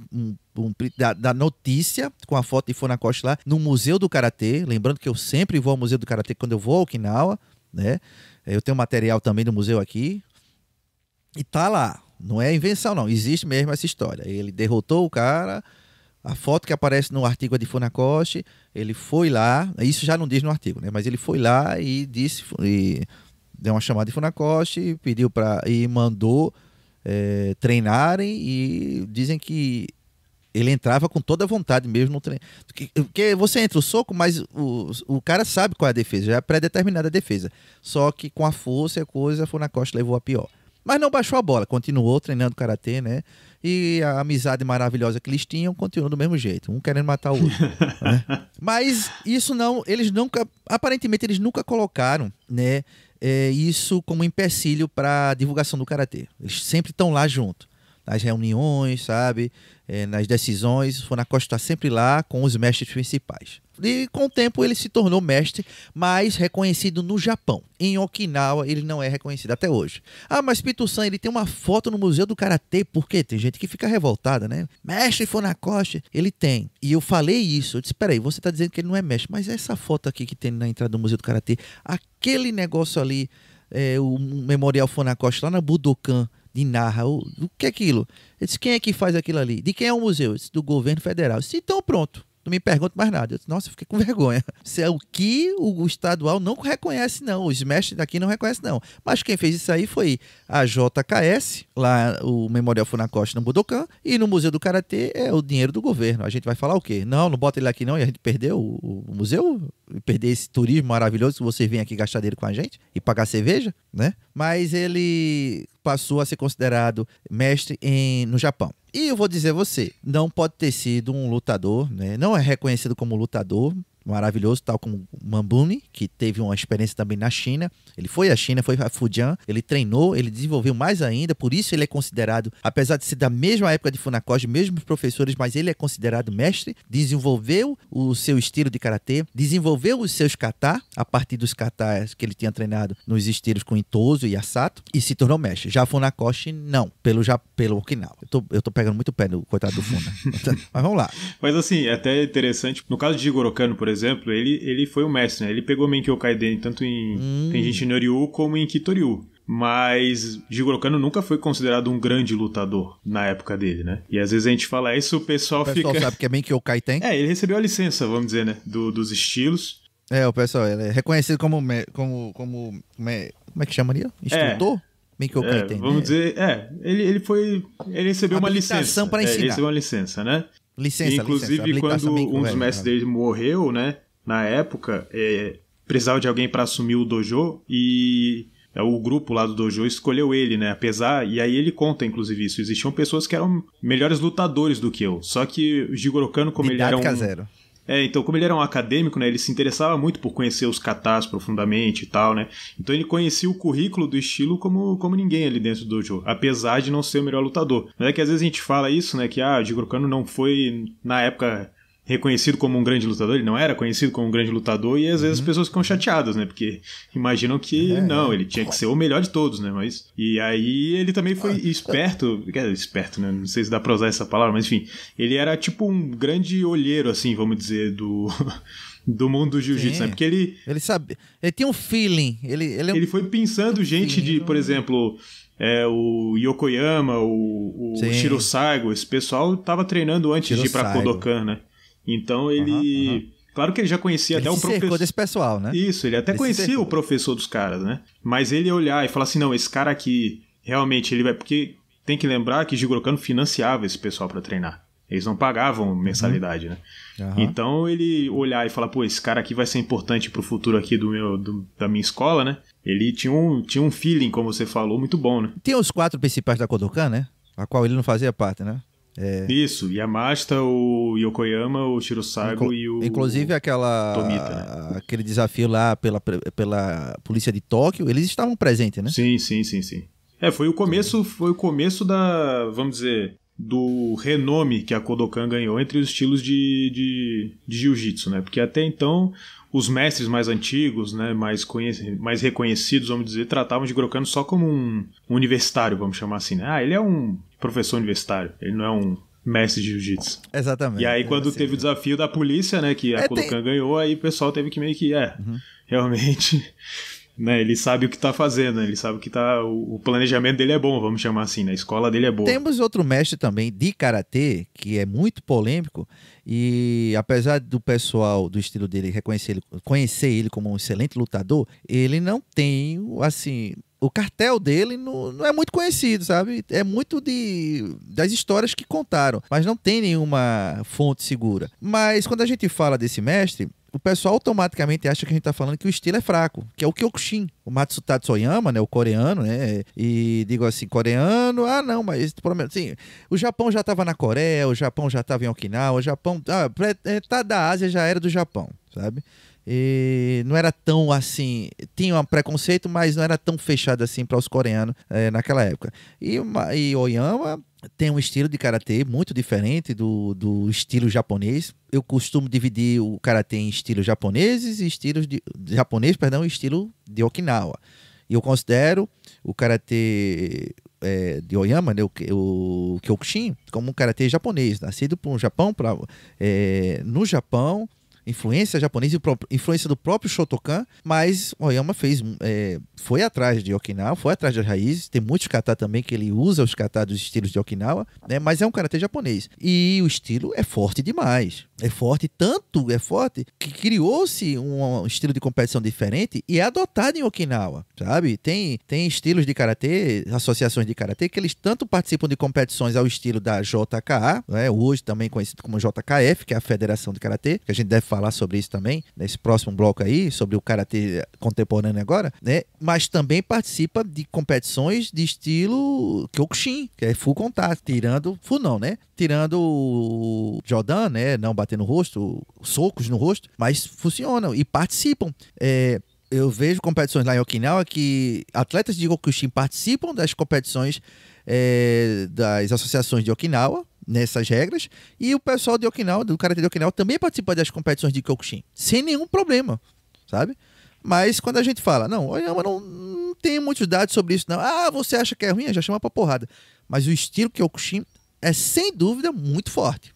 da notícia com a foto de Funakoshi lá no Museu do Karatê. Lembrando que eu sempre vou ao Museu do Karatê quando eu vou a Okinawa, né? Eu tenho material também do museu aqui. E tá lá. Não é invenção, não. Existe mesmo essa história. Ele derrotou o cara. A foto que aparece no artigo é de Funakoshi. Ele foi lá. Isso já não diz no artigo, né? Mas ele foi lá e disse... E deu uma chamada de Funakoshi, pediu para... E mandou... treinarem, e dizem que ele entrava com toda a vontade mesmo no treino. Porque você entra o soco, mas o cara sabe qual é a defesa, já é pré-determinada a defesa. Só que com a força e a coisa, Funakoshi levou a pior. Mas não baixou a bola, continuou treinando karatê, né? E a amizade maravilhosa que eles tinham continuou do mesmo jeito, um querendo matar o outro. Né? Mas isso não, aparentemente eles nunca colocaram, né? Isso como empecilho para a divulgação do karatê. Eles sempre estão lá junto, nas reuniões, sabe? Nas decisões. O Funakoshi está sempre lá com os mestres principais. E com o tempo ele se tornou mestre, mais reconhecido no Japão. Em Okinawa ele não é reconhecido até hoje. Ah, mas Pito-san, ele tem uma foto no Museu do Karatê. Por quê? Tem gente que fica revoltada, né? Mestre Funakoshi, ele tem. E eu falei isso. Eu disse, peraí, você está dizendo que ele não é mestre, mas essa foto aqui que tem na entrada do Museu do Karatê, aquele negócio ali, o Memorial Funakoshi lá na Budokan de Nara, o que é aquilo? Eu disse, quem é que faz aquilo ali? De quem é o museu? Eu disse, do governo federal. Eu disse, então pronto. Não me pergunte mais nada. Eu disse, nossa, eu fiquei com vergonha. Isso é o que o estadual não reconhece, não. Os mestres daqui não reconhecem, não. Mas quem fez isso aí foi a JKS, lá o Memorial Funakoshi no Budokan, e no Museu do Karatê é o dinheiro do governo. A gente vai falar o quê? Não bota ele aqui não, e a gente perdeu o museu, perder esse turismo maravilhoso que você vem aqui gastar dinheiro com a gente e pagar cerveja, né? Mas ele passou a ser considerado mestre no Japão. E eu vou dizer a você, não pode ter sido um lutador, né? Não é reconhecido como lutador maravilhoso, tal como Mambuni, que teve uma experiência também na China. Ele foi à China, foi a Fujian, ele treinou, ele desenvolveu mais ainda, por isso ele é considerado, apesar de ser da mesma época de Funakoshi, mesmos professores, mas ele é considerado mestre, desenvolveu o seu estilo de karatê, desenvolveu os seus kata, a partir dos katas que ele tinha treinado nos estilos com Itozo e Asato, e se tornou mestre. Já Funakoshi, não, pelo Okinawa. Eu tô pegando muito pé no coitado do Funa. Mas vamos lá. Mas assim, é até interessante, no caso de Jigoro Kano, por exemplo, ele foi o mestre, né? Ele pegou Menkyo Kaiden tanto em Tenjin no Ryu como em Kitoryu. Mas Jigoro Kano nunca foi considerado um grande lutador na época dele, né? E às vezes a gente fala isso, o pessoal fica... sabe que é Menkyo Kaiten? Ele recebeu a licença, vamos dizer, né? Dos estilos. O pessoal, ele é reconhecido como como é que chamaria? Instrutor? Menkyo Kaiten, vamos dizer, ele recebeu uma licença. Para ensinar. Ele recebeu uma licença, né? Licença, inclusive, quando um dos mestres dele morreu, né? Na época, precisava de alguém para assumir o dojo e o grupo lá do dojo escolheu ele, né? E aí ele conta, inclusive, isso. Existiam pessoas que eram melhores lutadores do que eu. Só que o Jigoro Kano, como ele era zero. Então, como ele era um acadêmico, né, ele se interessava muito por conhecer os katas profundamente e tal, né? Então ele conhecia o currículo do estilo como ninguém ali dentro do dojo, apesar de não ser o melhor lutador. Mas é que às vezes a gente fala isso, né, que o Jigoro Kano não foi, na época, reconhecido como um grande lutador, ele não era conhecido como um grande lutador, e às vezes as pessoas ficam chateadas, né, porque imaginam que ele tinha que ser o melhor de todos, né, e aí ele também foi esperto, né, não sei se dá pra usar essa palavra, mas enfim, ele era tipo um grande olheiro, assim, vamos dizer, do mundo do jiu-jitsu, né, porque ele sabe, ele tinha um feeling, ele foi pensando gente por exemplo... o Yokoyama, o Shiro Saigo, esse pessoal tava treinando antes de ir pra Kodokan, né? Então ele... Claro que ele já conhecia até o professor... Ele cercou desse pessoal, né? Isso, ele até conhecia o professor dos caras, né? Mas ele ia olhar e falar assim, não, esse cara aqui, realmente, ele vai... Porque tem que lembrar que Jigoro Kano financiava esse pessoal pra treinar. Eles não pagavam mensalidade, né? Então ele olhar e falar, pô, esse cara aqui vai ser importante pro futuro aqui da minha escola, né? Ele tinha um feeling, como você falou, muito bom, né? Tem os 4 principais da Kodokan, né? A qual ele não fazia parte, né? Isso, Yamashita, o Yokoyama, o Shiro Saigo e o inclusive Tomita, né? Aquele desafio lá pela polícia de Tóquio, eles estavam presentes, né? Sim. Foi o começo da, vamos dizer, do renome que a Kodokan ganhou entre os estilos de jiu-jitsu, né? Porque até então os mestres mais antigos, né, mais reconhecidos, vamos dizer, tratavam de Jigoro Kano só como um universitário, vamos chamar assim, né? Ele é um professor universitário, ele não é um mestre de jiu-jitsu. Exatamente. E aí quando teve o desafio da polícia, né, que a Kodokan ganhou, aí o pessoal teve que meio que, realmente... Né, ele sabe o que tá fazendo, né? Ele sabe que o planejamento dele é bom, vamos chamar assim, né? A escola dele é boa. Temos outro mestre também de karatê, que é muito polêmico, e apesar do pessoal do estilo dele conhecer ele como um excelente lutador, ele não tem, assim... O cartel dele não é muito conhecido, sabe? É muito das histórias que contaram, mas não tem nenhuma fonte segura. Mas quando a gente fala desse mestre, o pessoal automaticamente acha que a gente tá falando que o estilo é fraco, que é o Kyokushin. O Matsutatsu Oyama, né, o coreano, né, e digo assim, coreano, não, mas assim, o Japão já estava na Coreia, o Japão já estava em Okinawa, o Japão, tá da Ásia já era do Japão, sabe? E não era tão assim, tinha um preconceito, mas não era tão fechado assim para os coreanos naquela época. E Oyama tem um estilo de karatê muito diferente do estilo japonês. Eu costumo dividir o karatê em estilos japoneses e estilos e estilo de Okinawa. E eu considero o karatê de Oyama, né, o Kyokushin, como um karatê japonês, nascido no Japão, no Japão, influência japonesa e influência do próprio Shotokan, mas Oyama foi atrás de Okinawa, foi atrás das raízes. Tem muitos kata também que ele usa os kata dos estilos de Okinawa, né? Mas é um karatê japonês. E o estilo é forte demais. É forte, tanto é forte, que criou-se um estilo de competição diferente e é adotado em Okinawa, sabe? Tem estilos de karatê, associações de karatê, que eles tanto participam de competições ao estilo da JKA, né? Hoje também conhecido como JKF, que é a Federação de Karatê, que a gente deve falar sobre isso também, nesse próximo bloco aí, sobre o karatê contemporâneo agora, né? Mas também participa de competições de estilo Kyokushin, que é full contato, tirando o Jodan, né? Não bater no rosto, socos no rosto, mas funcionam e participam. Eu vejo competições lá em Okinawa que atletas de Kyokushin participam das competições das associações de Okinawa, nessas regras, e o pessoal de Okinawa, do karatê de Okinawa, também participa das competições de Kyokushin, sem nenhum problema, sabe? Mas quando a gente fala, não tem muitos dados sobre isso, não. Você acha que é ruim? Já chama pra porrada. Mas o estilo Kyokushin é, sem dúvida, muito forte,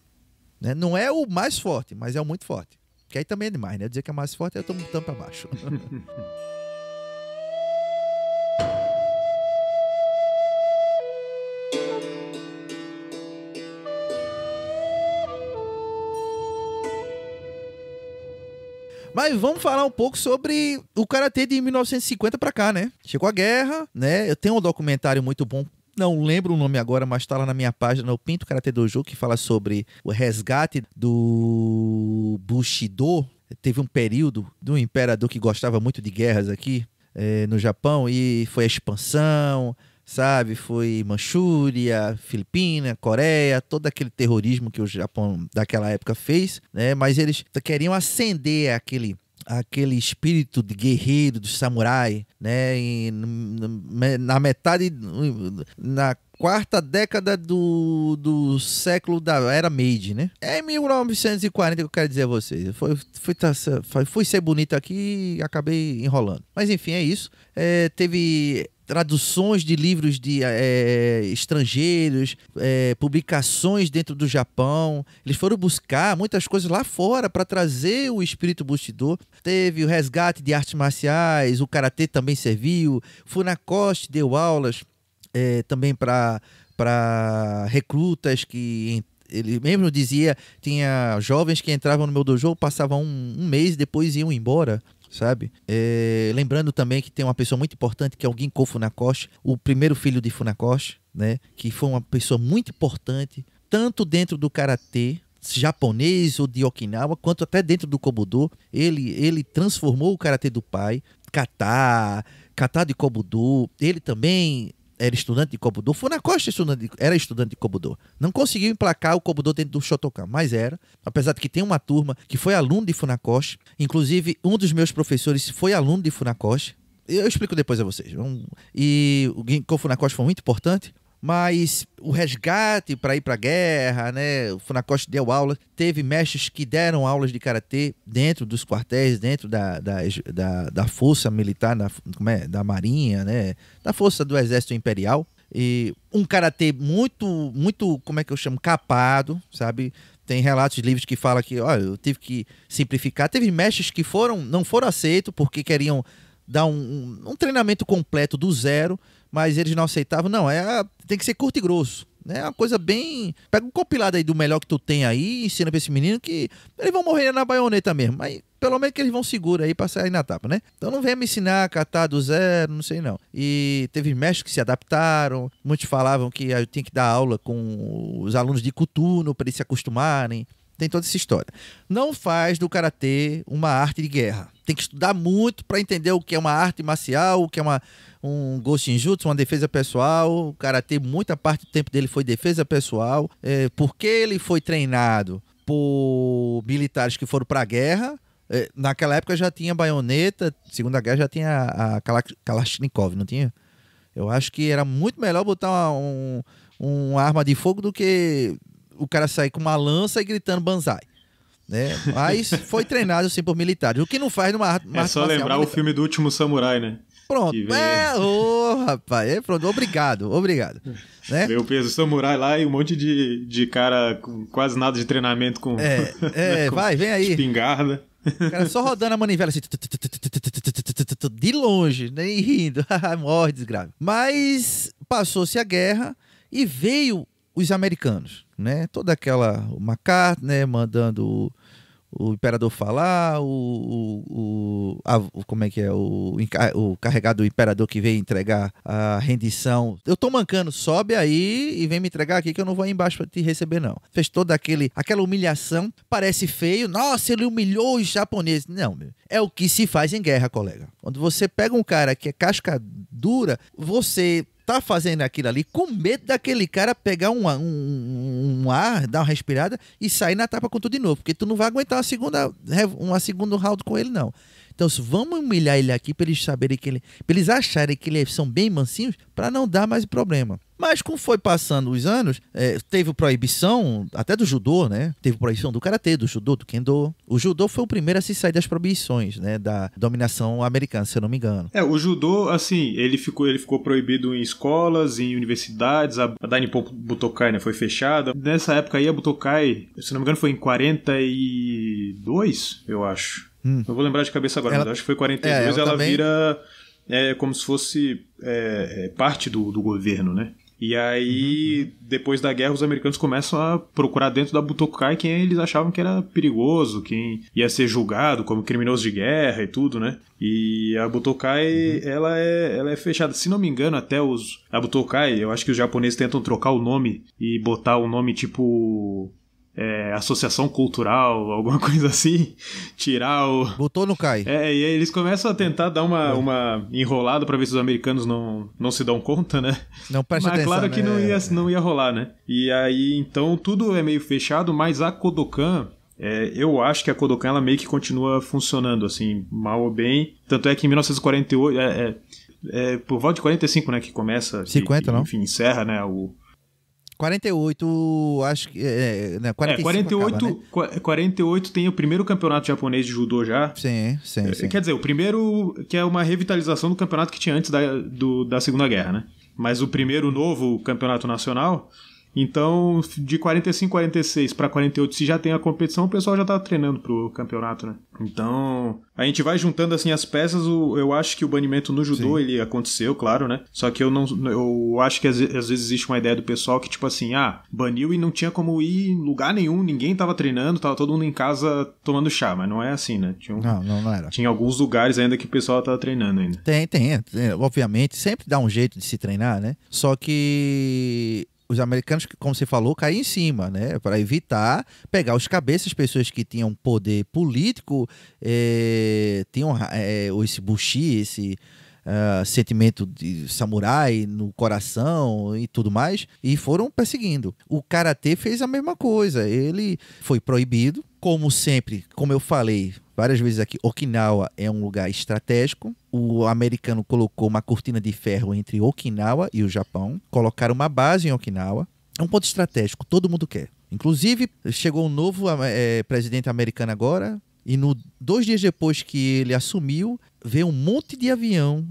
né? Não é o mais forte, mas é o muito forte. Que aí também é demais, né? Dizer que é mais forte, eu tô botando pra baixo. Mas vamos falar um pouco sobre o karatê de 1950 pra cá, né? Chegou a guerra, né? Eu tenho um documentário muito bom, não lembro o nome agora, mas tá lá na minha página, o Pinto Karate Dojo, que fala sobre o resgate do Bushido. Teve um período do imperador que gostava muito de guerras aqui no Japão, e foi a expansão, sabe? Foi Manchúria, Filipina, Coreia, todo aquele terrorismo que o Japão daquela época fez, né? Mas eles queriam acender aquele espírito de guerreiro, do samurai, né? E na metade, na quarta década do século da era Meiji, né? É em 1940 que eu quero dizer a vocês. Fui ser bonito aqui e acabei enrolando. Mas enfim, é isso. Teve traduções de livros de estrangeiros, publicações dentro do Japão. Eles foram buscar muitas coisas lá fora para trazer o espírito Bushido. Teve o resgate de artes marciais, o karatê também serviu. Funakoshi deu aulas também para recrutas que ele mesmo dizia, tinha jovens que entravam no meu dojo, passavam um mês e depois iam embora, sabe? Lembrando também que tem uma pessoa muito importante que é o Ginko Funakoshi, o primeiro filho de Funakoshi, né? Que foi uma pessoa muito importante, tanto dentro do karatê japonês ou de Okinawa, quanto até dentro do Kobudo. Ele transformou o karatê do pai, kata de Kobudo. Ele também era estudante de Kobudo. Funakoshi era estudante de Kobudo. Não conseguiu emplacar o Kobudo dentro do Shotokan, mas era. Apesar de que tem uma turma que foi aluno de Funakoshi. Inclusive, um dos meus professores foi aluno de Funakoshi. Eu explico depois a vocês. E o Ginko Funakoshi foi muito importante. Mas o resgate para ir para a guerra, né? O Funakoshi deu aula. Teve mestres que deram aulas de karatê dentro dos quartéis, dentro da força militar, da marinha, né? Da força do exército imperial. E um karatê muito, muito, como é que eu chamo? Capado, sabe? Tem relatos de livros que falam que, olha, eu tive que simplificar. Teve mestres que não foram aceitos porque queriam dar um treinamento completo do zero, mas eles não aceitavam. Não, tem que ser curto e grosso. É uma coisa bem... Pega um compilado aí do melhor que tu tem aí e ensina pra esse menino que eles vão morrer na baioneta mesmo. Mas pelo menos que eles vão seguro aí pra sair na tapa, né? Então não venha me ensinar a catar do zero, não sei não. E teve mestres que se adaptaram. Muitos falavam que eu tinha que dar aula com os alunos de Kutuno para eles se acostumarem. Tem toda essa história. Não faz do karatê uma arte de guerra. Tem que estudar muito para entender o que é uma arte marcial, o que é um goshinjutsu, uma defesa pessoal. O karatê, muita parte do tempo dele foi defesa pessoal. Porque ele foi treinado por militares que foram para a guerra. Naquela época já tinha baioneta, Segunda Guerra já tinha a Kalashnikov, não tinha? Eu acho que era muito melhor botar uma arma de fogo do que o cara sair com uma lança e gritando banzai, né? Mas foi treinado assim por militares, o que não faz numa arte só lembrar o filme do Último Samurai, né? Pronto, rapaz, pronto, obrigado, né? Veio o peso samurai lá e um monte de cara com quase nada de treinamento com vem aí, espingarda. O cara só rodando a manivela assim, de longe, né? E rindo, morre desgrave. Mas passou-se a guerra e veio os americanos, né? Toda aquela MacArthur, né? Mandando o imperador falar, como é que é? O carregado do imperador que veio entregar a rendição. Eu tô mancando, sobe aí e vem me entregar aqui que eu não vou aí embaixo pra te receber, não. Fez toda aquela humilhação. Parece feio. Nossa, ele humilhou os japoneses. Não, meu. É o que se faz em guerra, colega. Quando você pega um cara que é casca dura, você tá fazendo aquilo ali com medo daquele cara pegar um ar, dar uma respirada e sair na tapa com tudo de novo, porque tu não vai aguentar uma segunda round com ele, não. Então, vamos humilhar ele aqui para eles saberem pra eles acharem que eles são bem mansinhos, para não dar mais problema. Mas como foi passando os anos, teve proibição até do judô, né? Teve proibição do karatê, do judô, do kendo. O judô foi o primeiro a se sair das proibições, né? Da dominação americana, se eu não me engano. O judô, assim, ele ficou proibido em escolas, em universidades. A Dainippon Butokai, né, foi fechada. Nessa época aí, a Butokai, se não me engano, foi em 40 e... 42, eu acho. Não vou lembrar de cabeça agora, mas acho que foi 42. Ela também... vira como se fosse parte do governo, né? E aí, depois da guerra, os americanos começam a procurar dentro da Butokai quem eles achavam que era perigoso, quem ia ser julgado como criminoso de guerra e tudo, né? E a Butokai, ela é fechada. Se não me engano, até a Butokai, eu acho que os japoneses tentam trocar o nome e botar o nome tipo... associação cultural, alguma coisa assim, tirar o... Botou no cai. E aí eles começam a tentar dar uma enrolada pra ver se os americanos não se dão conta, né? Não presta atenção, claro que não ia rolar, né? E aí, então, tudo é meio fechado, mas a Kodokan... eu acho que a Kodokan, ela meio que continua funcionando, assim, mal ou bem. Tanto é que em 1948... por volta de 45, né, que começa... 50, não? Enfim, encerra, né, 48, acho que... 45 acaba, né? 48 tem o primeiro campeonato japonês de judô já. Sim. Quer dizer, o primeiro que é uma revitalização do campeonato que tinha antes da Segunda Guerra, né? Mas o primeiro novo campeonato nacional... Então, de 45, 46 para 48, se já tem a competição, o pessoal já tá treinando pro campeonato, né? Então, a gente vai juntando assim as peças. Eu acho que o banimento no judô, ele aconteceu, claro, né? Só que eu acho que às vezes existe uma ideia do pessoal que, tipo assim, baniu e não tinha como ir em lugar nenhum, ninguém tava treinando, tava todo mundo em casa tomando chá, mas não é assim, né? Não era. Tinha alguns lugares ainda que o pessoal tava treinando ainda. Tem, obviamente, sempre dá um jeito de se treinar, né? Só que... os americanos, como você falou, caíram em cima, né? Para evitar pegar os cabeças, pessoas que tinham poder político, tinham esse bushi, esse sentimento de samurai no coração e tudo mais, e foram perseguindo. O karatê fez a mesma coisa. Ele foi proibido, como sempre, como eu falei várias vezes aqui, Okinawa é um lugar estratégico. O americano colocou uma cortina de ferro entre Okinawa e o Japão. Colocaram uma base em Okinawa. É um ponto estratégico, todo mundo quer. Inclusive, chegou um novo presidente americano agora, e 2 dias depois que ele assumiu, veio um monte de avião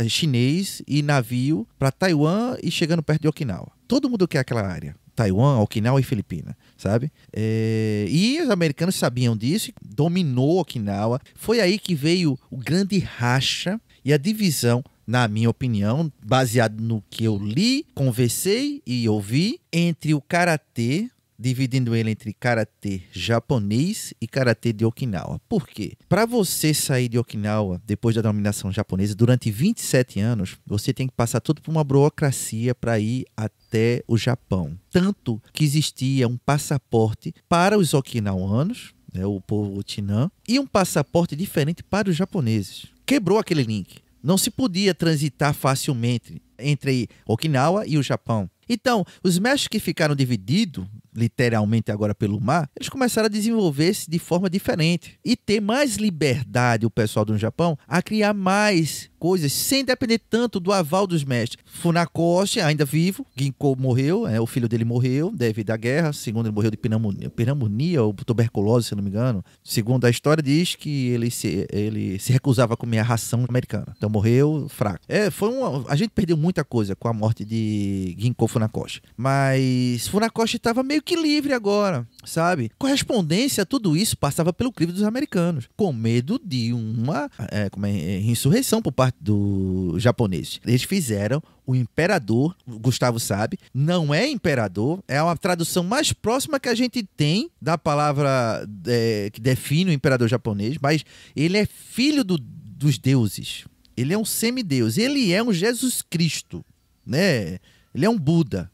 chinês e navio para Taiwan e chegando perto de Okinawa. Todo mundo quer aquela área. Taiwan, Okinawa e Filipina, sabe? E os americanos sabiam disso, dominou Okinawa. Foi aí que veio o grande racha e a divisão, na minha opinião, baseado no que eu li, conversei e ouvi, entre o karatê, dividindo ele entre karatê japonês e karatê de Okinawa. Por quê? Para você sair de Okinawa depois da dominação japonesa, durante 27 anos, você tem que passar tudo por uma burocracia para ir até o Japão. Tanto que existia um passaporte para os okinawanos, né, o povo Chinan, e um passaporte diferente para os japoneses. Quebrou aquele link. Não se podia transitar facilmente entre Okinawa e o Japão. Então, os mestres que ficaram divididos, literalmente agora pelo mar, eles começaram a desenvolver-se de forma diferente e ter mais liberdade, o pessoal do Japão, a criar mais coisas sem depender tanto do aval dos mestres. Funakoshi, ainda vivo, Ginko morreu, o filho dele morreu devido à guerra, segundo ele morreu de pneumonia ou tuberculose, se não me engano. Segundo a história, diz que ele se recusava a comer a ração americana, então morreu fraco. A gente perdeu muita coisa com a morte de Ginko Funakoshi, mas Funakoshi estava meio que livre agora, sabe? Correspondência a tudo isso passava pelo crivo dos americanos, com medo de uma insurreição por parte dos japoneses. Eles fizeram o imperador, Gustavo sabe, não é imperador, é uma tradução mais próxima que a gente tem da palavra que define o imperador japonês, mas ele é filho dos deuses. Ele é um semideus, ele é um Jesus Cristo, né? Ele é um Buda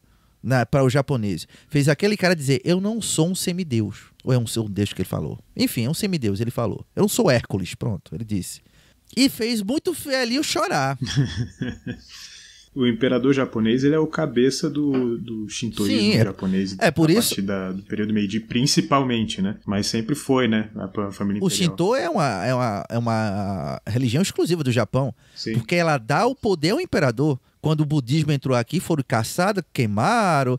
para os japoneses. Fez aquele cara dizer, eu não sou um semideus. Ou é um deus que ele falou? Enfim, é um semideus, ele falou. Eu não sou Hércules, pronto, ele disse. E fez muito velho chorar. O imperador japonês, ele é o cabeça do shintoísmo japonês. Por isso. Do período Meiji, principalmente, né? Mas sempre foi, né? A família imperial. O Shinto é uma religião exclusiva do Japão. Sim. Porque ela dá o poder ao imperador. Quando o budismo entrou aqui, foram caçados, queimaram.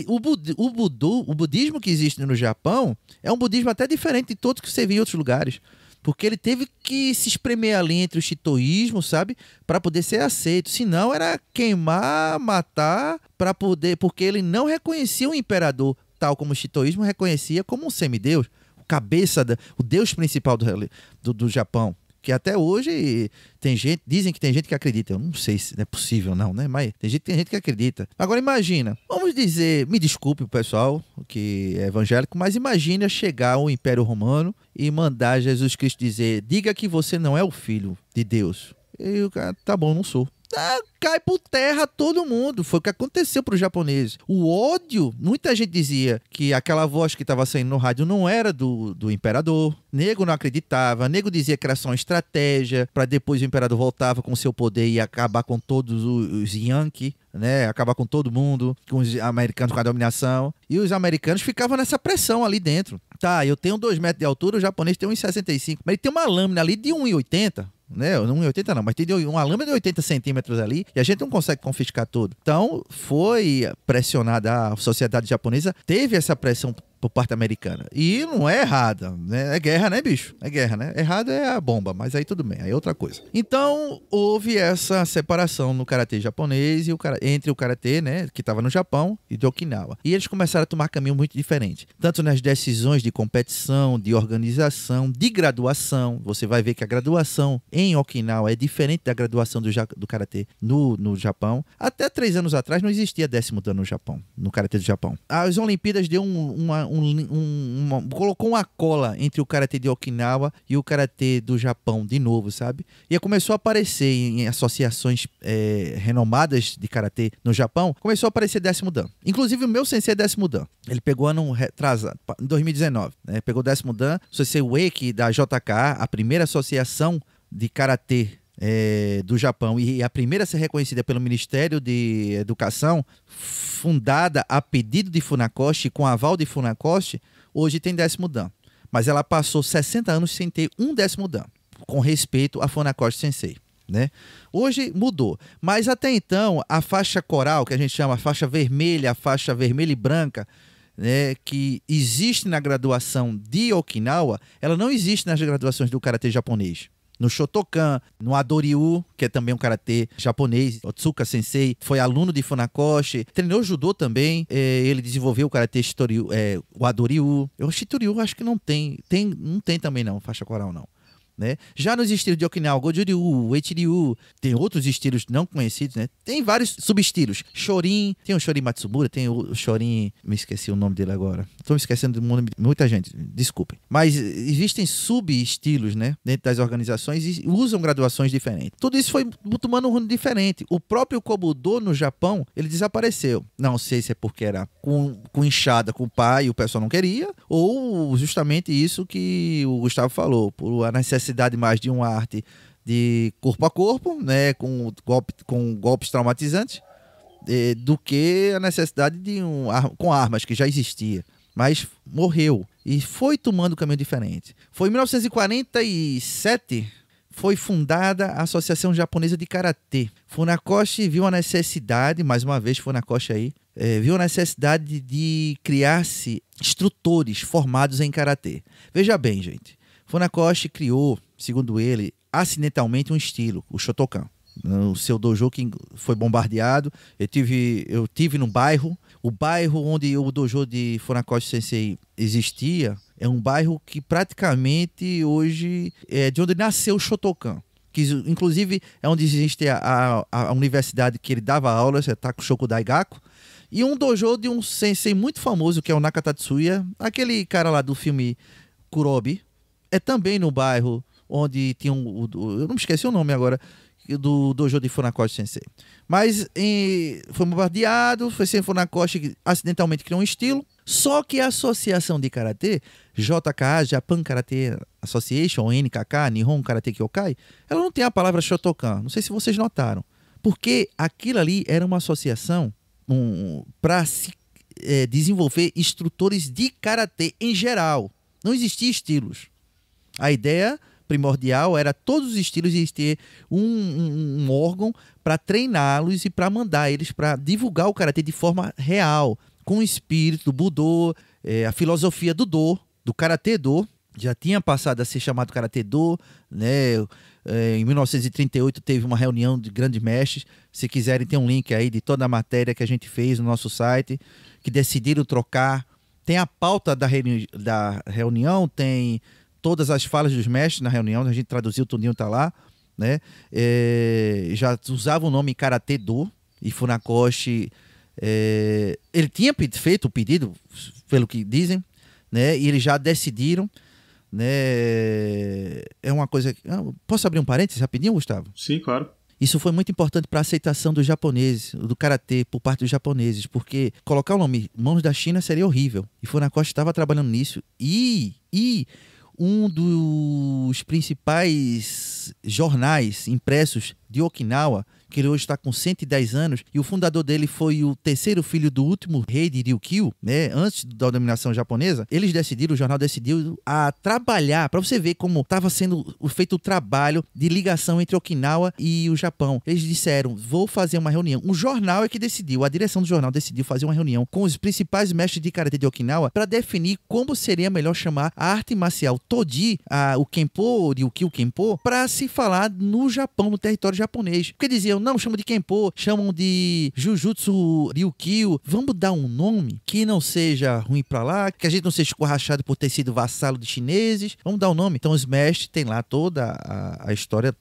O budismo que existe no Japão é um budismo até diferente de todos que você vê em outros lugares. Porque ele teve que se espremer ali entre o shintoísmo, sabe? Para poder ser aceito. Senão era queimar, matar, para poder... Porque ele não reconhecia o imperador, tal como o shintoísmo reconhecia como um semideus. cabeça, o deus principal do Japão. Que até hoje dizem que tem gente que acredita. Eu não sei se é possível não, né? Mas tem gente que acredita. Agora imagina, vamos dizer, me desculpe o pessoal que é evangélico, mas imagina chegar ao Império Romano e mandar Jesus Cristo dizer: diga que você não é o filho de Deus. E o cara, tá bom, não sou. Cai por terra todo mundo. Foi o que aconteceu para os japoneses. O ódio, muita gente dizia que aquela voz que estava saindo no rádio não era do imperador. Nego não acreditava. Nego dizia que era só uma estratégia para depois o imperador voltava com seu poder e acabar com todos os Yankee, né? Acabar com todo mundo, com os americanos, com a dominação. E os americanos ficavam nessa pressão ali dentro. Tá, eu tenho 2 metros de altura, o japonês tem 1,65. Mas ele tem uma lâmina ali de 1,80. Né? Não 1,80 não, mas tem uma lâmina de 80 centímetros ali e a gente não consegue confiscar tudo. Então, foi pressionada a sociedade japonesa, teve essa pressão por parte americana. E não é errada, né? É guerra, né, bicho? É guerra, né? Errado é a bomba, mas aí tudo bem, aí é outra coisa. Então, houve essa separação no karatê japonês e entre o karatê, né, que estava no Japão e de Okinawa. E eles começaram a tomar caminho muito diferente. Tanto nas decisões de competição, de organização, de graduação. Você vai ver que a graduação em Okinawa é diferente da graduação do karatê no Japão. Até 3 anos atrás não existia 10º dan no Japão, no karatê do Japão. As Olimpíadas deu colocou uma cola entre o karatê de Okinawa e o karatê do Japão de novo, sabe? E começou a aparecer em associações renomadas de karatê no Japão, começou a aparecer 10º dan. Inclusive o meu sensei é 10º dan. Ele pegou ano retrasado, em 2019, né? Pegou 10º dan, sensei Ueki da JKA, a primeira associação de karatê do Japão e a primeira a ser reconhecida pelo Ministério de Educação, fundada a pedido de Funakoshi, com aval de Funakoshi, hoje tem 10º dan. Mas ela passou 60 anos sem ter um 10º dan, com respeito a Funakoshi Sensei, né? Hoje mudou, mas até então a faixa coral, que a gente chama a faixa vermelha e branca, né, que existe na graduação de Okinawa, ela não existe nas graduações do karatê japonês. No Shotokan, no Adoryu, que é também um karatê japonês, Otsuka Sensei, foi aluno de Funakoshi, treinou judô também, ele desenvolveu o karatê o Adoryu. O Shitoryu acho que não tem também não, faixa coral não. Né? Já nos estilos de Okinawa, Goju-ryu, Uechi-ryu, tem outros estilos não conhecidos, né? Tem vários subestilos. Shorin, tem o Shorin Matsumura, tem o Shorin... Me esqueci o nome dele agora. Estou me esquecendo do nome de muita gente, desculpem. Mas existem subestilos, né? Dentro das organizações e usam graduações diferentes. Tudo isso foi tomando um rumo diferente. O próprio Kobudo no Japão, ele desapareceu. Não sei se é porque era com inchada com o pai e o pessoal não queria, ou justamente isso que o Gustavo falou, por a necessidade mais de uma arte de corpo a corpo, né, com golpes traumatizantes, do que a necessidade com armas, que já existia. Mas morreu e foi tomando um caminho diferente. Foi em 1947, foi fundada a Associação Japonesa de Karatê. Funakoshi viu a necessidade, mais uma vez Funakoshi aí, viu a necessidade de criar-se instrutores formados em Karatê. Veja bem, gente, Funakoshi criou, segundo ele, acidentalmente um estilo, o Shotokan. No seu dojo que foi bombardeado, eu tive no bairro, o bairro onde o dojo de Funakoshi Sensei existia, é um bairro que praticamente hoje é de onde nasceu o Shotokan, que inclusive é onde existe a universidade que ele dava aulas, é Takushoku Daigaku, e um dojo de um sensei muito famoso, que é o Nakatatsuya, aquele cara lá do filme Kurobi, é também no bairro onde tinha eu não me esqueci o nome agora, do dojo de Funakoshi Sensei. Mas foi bombardeado, foi sem Funakoshi que acidentalmente criou um estilo. Só que a Associação de Karatê, JKA, Japan Karate Association, ou NKK, Nihon Karate Kyokai, ela não tem a palavra Shotokan. Não sei se vocês notaram. Porque aquilo ali era uma associação para se desenvolver instrutores de Karatê em geral. Não existia estilos. A ideia primordial era todos os estilos existir um órgão para treiná-los e para mandar eles para divulgar o karatê de forma real, com o espírito do Budô, a filosofia do karatê do, já tinha passado a ser chamado karatê do, né? Em 1938 teve uma reunião de grandes mestres. Se quiserem, tem um link aí de toda a matéria que a gente fez no nosso site, que decidiram trocar. Tem a pauta da reunião, tem todas as falas dos mestres na reunião, a gente traduziu, o Tudinho tá lá, né? Já usava o nome Karate-Do, e Funakoshi, ele tinha feito o pedido, pelo que dizem, né? E eles já decidiram, né? É uma coisa... Posso abrir um parênteses rapidinho, Gustavo? Sim, claro. Isso foi muito importante para a aceitação dos japoneses, do karatê, por parte dos japoneses, porque colocar o nome Mãos da China seria horrível. E Funakoshi estava trabalhando nisso. E um dos principais jornais impressos de Okinawa, que ele hoje está com 110 anos, e o fundador dele foi o terceiro filho do último rei de Ryukyu, né, antes da dominação japonesa, o jornal decidiu a trabalhar, para você ver como estava sendo feito o trabalho de ligação entre Okinawa e o Japão. Eles disseram, vou fazer uma reunião. O jornal é que decidiu, a direção do jornal decidiu fazer uma reunião com os principais mestres de karatê de Okinawa para definir como seria melhor chamar a arte marcial Toji, o Kenpo, o Ryukyu Kenpo, para se falar no Japão, no território japonês. Porque diziam, não, chamam de Kenpo, chamam de Jujutsu Ryukyu. Vamos dar um nome que não seja ruim pra lá, que a gente não seja escorrachado por ter sido vassalo de chineses. Vamos dar um nome. Então os mestres têm lá toda a história,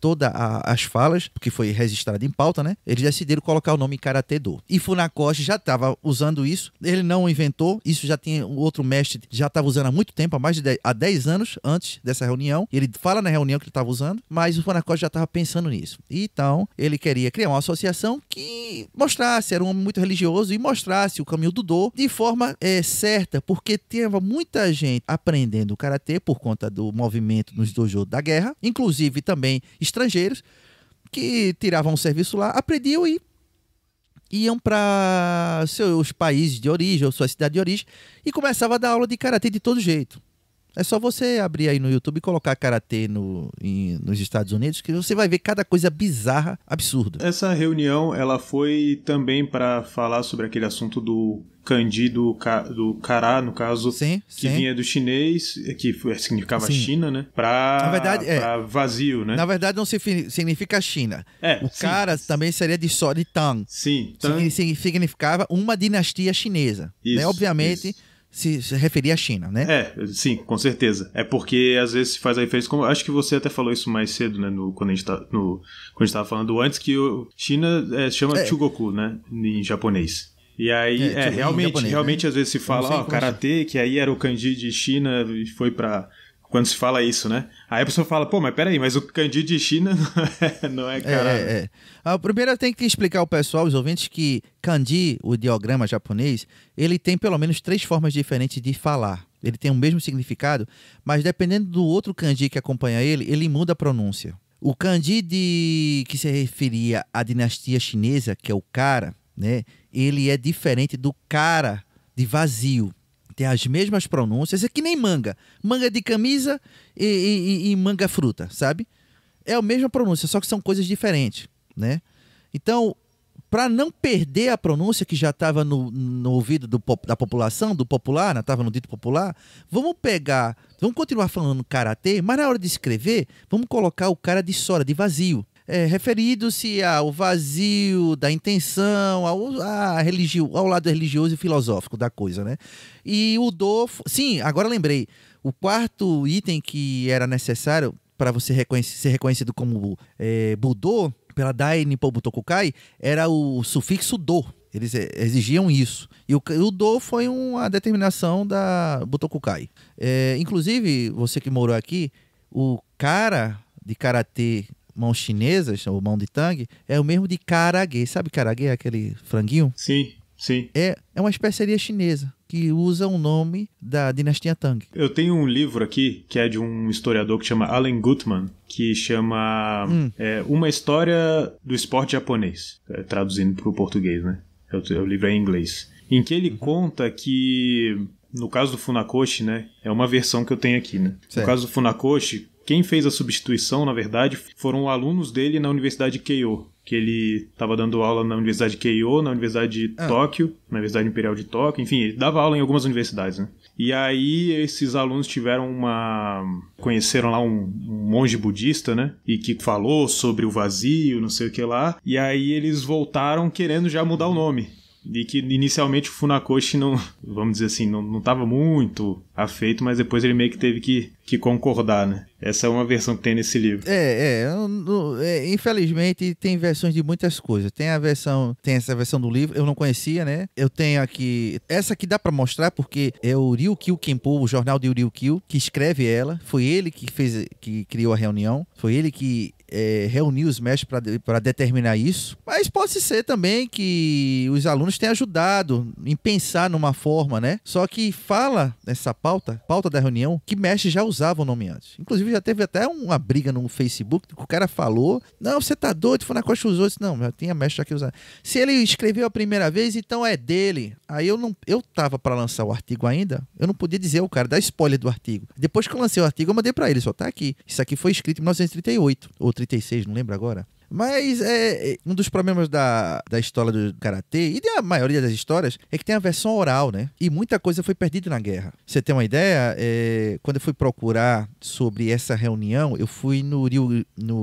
as falas, porque foi registrado em pauta, né? Eles decidiram colocar o nome Karate-Do. E Funakoshi já estava usando isso. Ele não inventou. Isso já tinha outro mestre, já estava usando há muito tempo, há 10 anos antes dessa reunião. Ele fala na reunião que ele estava usando, mas o Funakoshi já estava pensando nisso. Então, ele queria criar uma associação que mostrasse, era um homem muito religioso, e mostrasse o caminho do Do de forma certa, porque tinha muita gente aprendendo o karatê por conta do movimento nos dojos da guerra, inclusive também estrangeiros que tiravam um serviço lá, aprendiam e iam para seus países de origem ou sua cidade de origem e começava a dar aula de karatê de todo jeito. É só você abrir aí no YouTube e colocar karatê nos Estados Unidos, que você vai ver cada coisa bizarra, absurda. Essa reunião, ela foi também para falar sobre aquele assunto do kanji do Kara, no caso, sim. Vinha do chinês, que significava sim. China, né? Pra vazio, né? Na verdade, não significa China. Kara também seria de Tang. Sim. Significava uma dinastia chinesa. Isso, né? Obviamente... Isso. Se referia à China, né? Sim, com certeza. É porque às vezes se faz a referência, como acho que você até falou isso mais cedo, né, quando a gente estava falando antes, que China chama Chugoku, né, em japonês. E aí, realmente, né? Às vezes se fala, karatê, que aí era o kanji de China e foi pra... Quando se fala isso, né? Aí a pessoa fala, mas peraí, mas o kanji de China não é karate. Primeiro eu tenho que explicar ao pessoal, os ouvintes, que kanji, o ideograma japonês, ele tem pelo menos 3 formas diferentes de falar. Ele tem o mesmo significado, mas dependendo do outro kanji que acompanha ele muda a pronúncia. O kanji que se referia à dinastia chinesa, que é o Kara, né? Ele é diferente do Kara de vazio. Tem as mesmas pronúncias, é que nem manga. Manga de camisa e manga fruta, sabe? É a mesma pronúncia, só que são coisas diferentes, né? Então, para não perder a pronúncia que já estava no ouvido da população, do popular, estava no dito popular, vamos continuar falando karatê, mas na hora de escrever, vamos colocar o cara de sora, de vazio. Referido-se ao vazio da intenção, ao lado religioso e filosófico da coisa, né? E o Do... Sim, agora lembrei. O quarto item que era necessário para você ser reconhecido como Budô, pela Dai Nippon Butokukai, era o sufixo Do. Eles exigiam isso. E o Do foi uma determinação da Butokukai. Inclusive, você que morou aqui, o cara de karatê... mãos chinesas, ou mão de Tang, é o mesmo de Karage. Sabe Karage? É aquele franguinho? Sim. É uma especiaria chinesa que usa o nome da dinastia Tang. Eu tenho um livro aqui, que é de um historiador que chama Alan Gutman, que chama Uma História do Esporte Japonês, traduzindo para o português, né? O livro é em inglês. Em que ele conta que, no caso do Funakoshi, né? É uma versão que eu tenho aqui, né? Certo. No caso do Funakoshi, quem fez a substituição, na verdade, foram alunos dele na Universidade de Keio, que ele estava dando aula na Universidade de Keio, na Universidade de Tóquio, na Universidade Imperial de Tóquio, enfim, ele dava aula em algumas universidades, né? E aí esses alunos conheceram lá um monge budista, né? E que falou sobre o vazio, não sei o que lá, e aí eles voltaram querendo já mudar o nome. E que inicialmente o Funakoshi não, vamos dizer assim, não estava muito afeito, mas depois ele meio que teve que concordar, né? Essa é uma versão que tem nesse livro. Infelizmente tem versões de muitas coisas. Tem essa versão do livro, eu não conhecia, né? Eu tenho aqui, essa aqui dá pra mostrar porque é o Ryukyu Kenpo, o jornal de Ryukyu, que escreve ela. Foi ele que criou a reunião, foi ele que reunir os mestres para determinar isso. Mas pode ser também que os alunos tenham ajudado em pensar numa forma, né? Só que fala nessa pauta da reunião, que mestres já usavam o nome antes. Inclusive já teve até uma briga no Facebook, que o cara falou, não, você tá doido, Funakoshi usou isso. Não, já tinha mestre já que usava. Se ele escreveu a primeira vez, então é dele. Aí eu tava para lançar o artigo ainda, eu não podia dizer ao cara, dar spoiler do artigo. Depois que eu lancei o artigo, eu mandei para ele, só tá aqui. Isso aqui foi escrito em 1938, ou 36, não lembro agora. Mas um dos problemas da história do Karatê e da maioria das histórias é que tem a versão oral, né? E muita coisa foi perdida na guerra. Você tem uma ideia? Quando eu fui procurar sobre essa reunião, eu fui no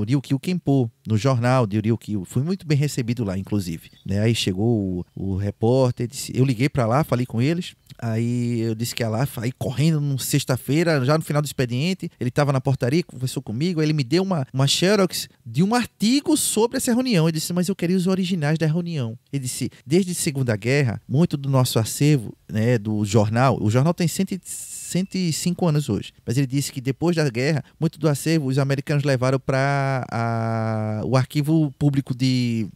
Ryukyu Kenpo, no jornal de Ryukyu. Fui muito bem recebido lá, inclusive. Né? Aí chegou o repórter, eu liguei pra lá, falei com eles. Aí eu disse que ia lá, aí correndo numa sexta-feira, já no final do expediente, ele estava na portaria, conversou comigo, aí ele me deu uma xerox de um artigo sobre essa reunião. Eu disse, mas eu queria os originais da reunião. Ele disse, desde a Segunda Guerra, muito do nosso acervo, né, do jornal, o jornal tem 105 anos hoje, mas ele disse que depois da guerra, muito do acervo os americanos levaram para o arquivo público de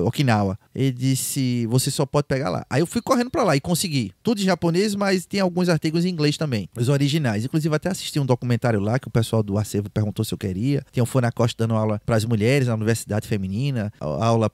Okinawa. Ele disse, você só pode pegar lá. Aí eu fui correndo para lá e consegui. Tudo em japonês, mas tem alguns artigos em inglês também, os originais. Inclusive até assisti um documentário lá que o pessoal do acervo perguntou se eu queria. Tem o Funakoshi dando aula para as mulheres na Universidade Feminina, aula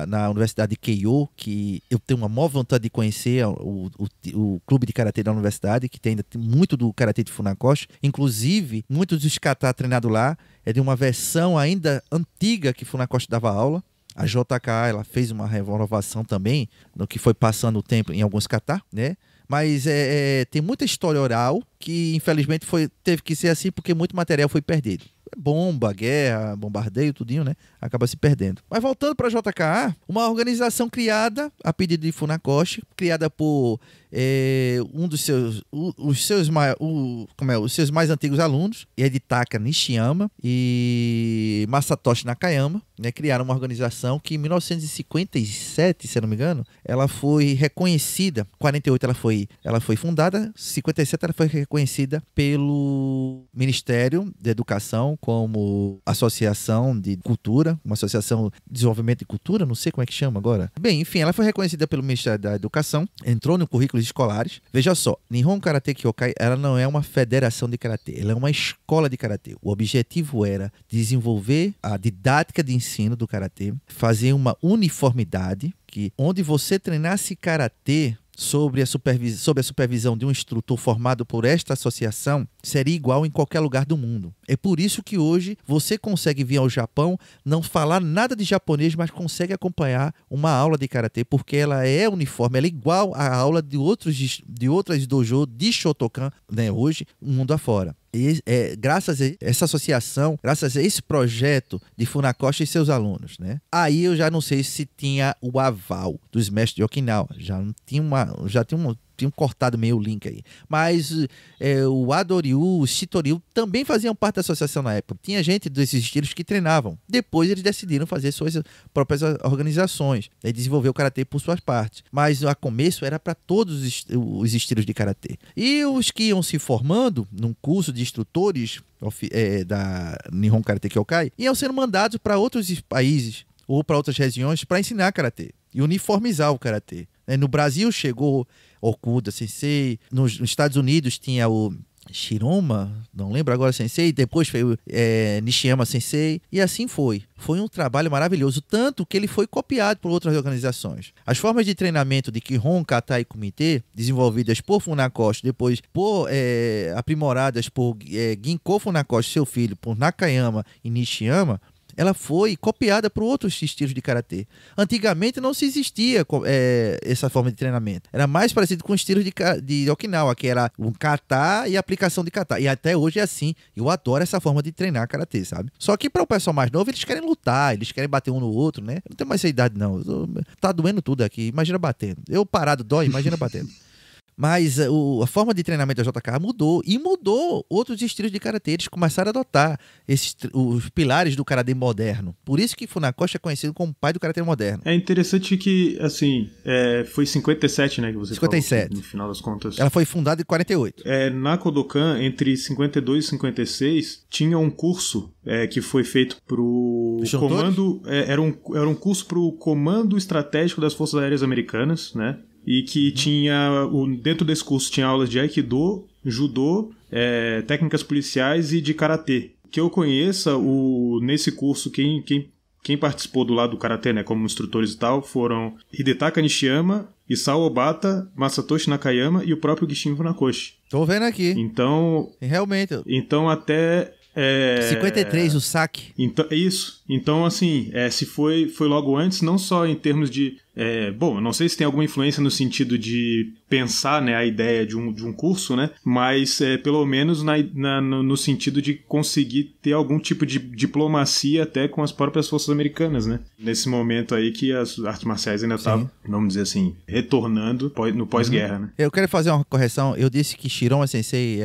na Universidade de Keio, que eu tenho uma maior vontade de conhecer o clube de karatê da universidade, que ainda tem muito do karatê de Funakoshi. Inclusive, muitos dos kata treinados lá é de uma versão ainda antiga que Funakoshi dava aula. A JK, ela fez uma renovação também, no que foi passando o tempo em alguns kata, né? Mas tem muita história oral que, infelizmente, teve que ser assim porque muito material foi perdido. Bomba, guerra, bombardeio, tudinho, né? Acaba se perdendo. Mas voltando para a JKA, uma organização criada a pedido de Funakoshi, criada por os seus mais antigos alunos, Hidetaka Nishiyama e Masatoshi Nakayama, né? Criaram uma organização que em 1957, se eu não me engano, ela foi reconhecida, 48 ela foi fundada, 57 ela foi reconhecida pelo Ministério da Educação como associação de cultura, uma associação de desenvolvimento de cultura, não sei como é que chama agora. Bem, enfim, ela foi reconhecida pelo Ministério da Educação, entrou no currículo escolares. Veja só, Nihon Karate Kyokai, ela não é uma federação de karatê, ela é uma escola de karatê. O objetivo era desenvolver a didática de ensino do karatê, fazer uma uniformidade, onde você treinasse karatê sob a supervisão de um instrutor formado por esta associação, seria igual em qualquer lugar do mundo. É por isso que hoje você consegue vir ao Japão, não falar nada de japonês, mas consegue acompanhar uma aula de karatê, porque ela é uniforme, ela é igual à aula de outras dojo de Shotokan, né, hoje, o mundo afora. E, graças a essa associação, graças a esse projeto de Funakoshi e seus alunos, né? Aí eu já não sei se tinha o aval dos mestres de Okinawa, tinham cortado meio o link aí. Mas o Adoryu, o Shitoryu também faziam parte da associação na época. Tinha gente desses estilos que treinavam. Depois eles decidiram fazer suas próprias organizações e desenvolver o karatê por suas partes. Mas a começo era para todos os estilos de karatê. E os que iam se formando num curso de instrutores da Nihon Karate Kyokai iam sendo mandados para outros países ou para outras regiões para ensinar karatê e uniformizar o karatê. No Brasil chegou Okuda Sensei, nos Estados Unidos tinha o Shiroma, não lembro agora, Sensei, depois foi o Nishiyama Sensei, e assim foi. Foi um trabalho maravilhoso, tanto que ele foi copiado por outras organizações. As formas de treinamento de Kihon, Kata e Kumite, desenvolvidas por Funakoshi, depois aprimoradas por Ginko Funakoshi, seu filho, por Nakayama e Nishiyama, ela foi copiada por outros estilos de karatê. Antigamente não se existia essa forma de treinamento. Era mais parecido com o estilo de Okinawa, que era um kata e aplicação de kata. E até hoje é assim. Eu adoro essa forma de treinar karatê, sabe? Só que para o pessoal mais novo, eles querem lutar, eles querem bater um no outro, né? Eu não tenho mais essa idade, não. Tá doendo tudo aqui. Imagina batendo. Eu parado dói, imagina batendo. Mas a forma de treinamento da JK mudou, e mudou outros estilos de karatê. Eles começaram a adotar os pilares do karatê moderno. Por isso que Funakoshi é conhecido como o pai do karatê moderno. É interessante que, assim, foi 57, né, que você 57. falou, no final das contas. Ela foi fundada em 48. Na Kodokan, entre 52 e 56, tinha um curso que foi feito pro comando... era um curso pro Comando Estratégico das Forças Aéreas Americanas, né? E que tinha, dentro desse curso, tinha aulas de Aikido, Judô, técnicas policiais e de Karatê. Que eu conheça, nesse curso, quem participou do lado do Karatê, né, como instrutores e tal, foram Hidetaka Nishiyama, Isao Obata, Masatoshi Nakayama e o próprio Gishin Funakoshi. Tô vendo aqui. Então... Realmente. Então, até... 53, o saque. Então, isso. Então, assim, se foi logo antes, não só em termos de... bom, não sei se tem alguma influência no sentido de pensar, né, a ideia de um curso, né? Mas pelo menos no sentido de conseguir ter algum tipo de diplomacia até com as próprias forças americanas, né? Nesse momento aí que as artes marciais ainda estavam, vamos dizer assim, retornando no pós-guerra, né? Eu quero fazer uma correção. Eu disse que Shiroma Sensei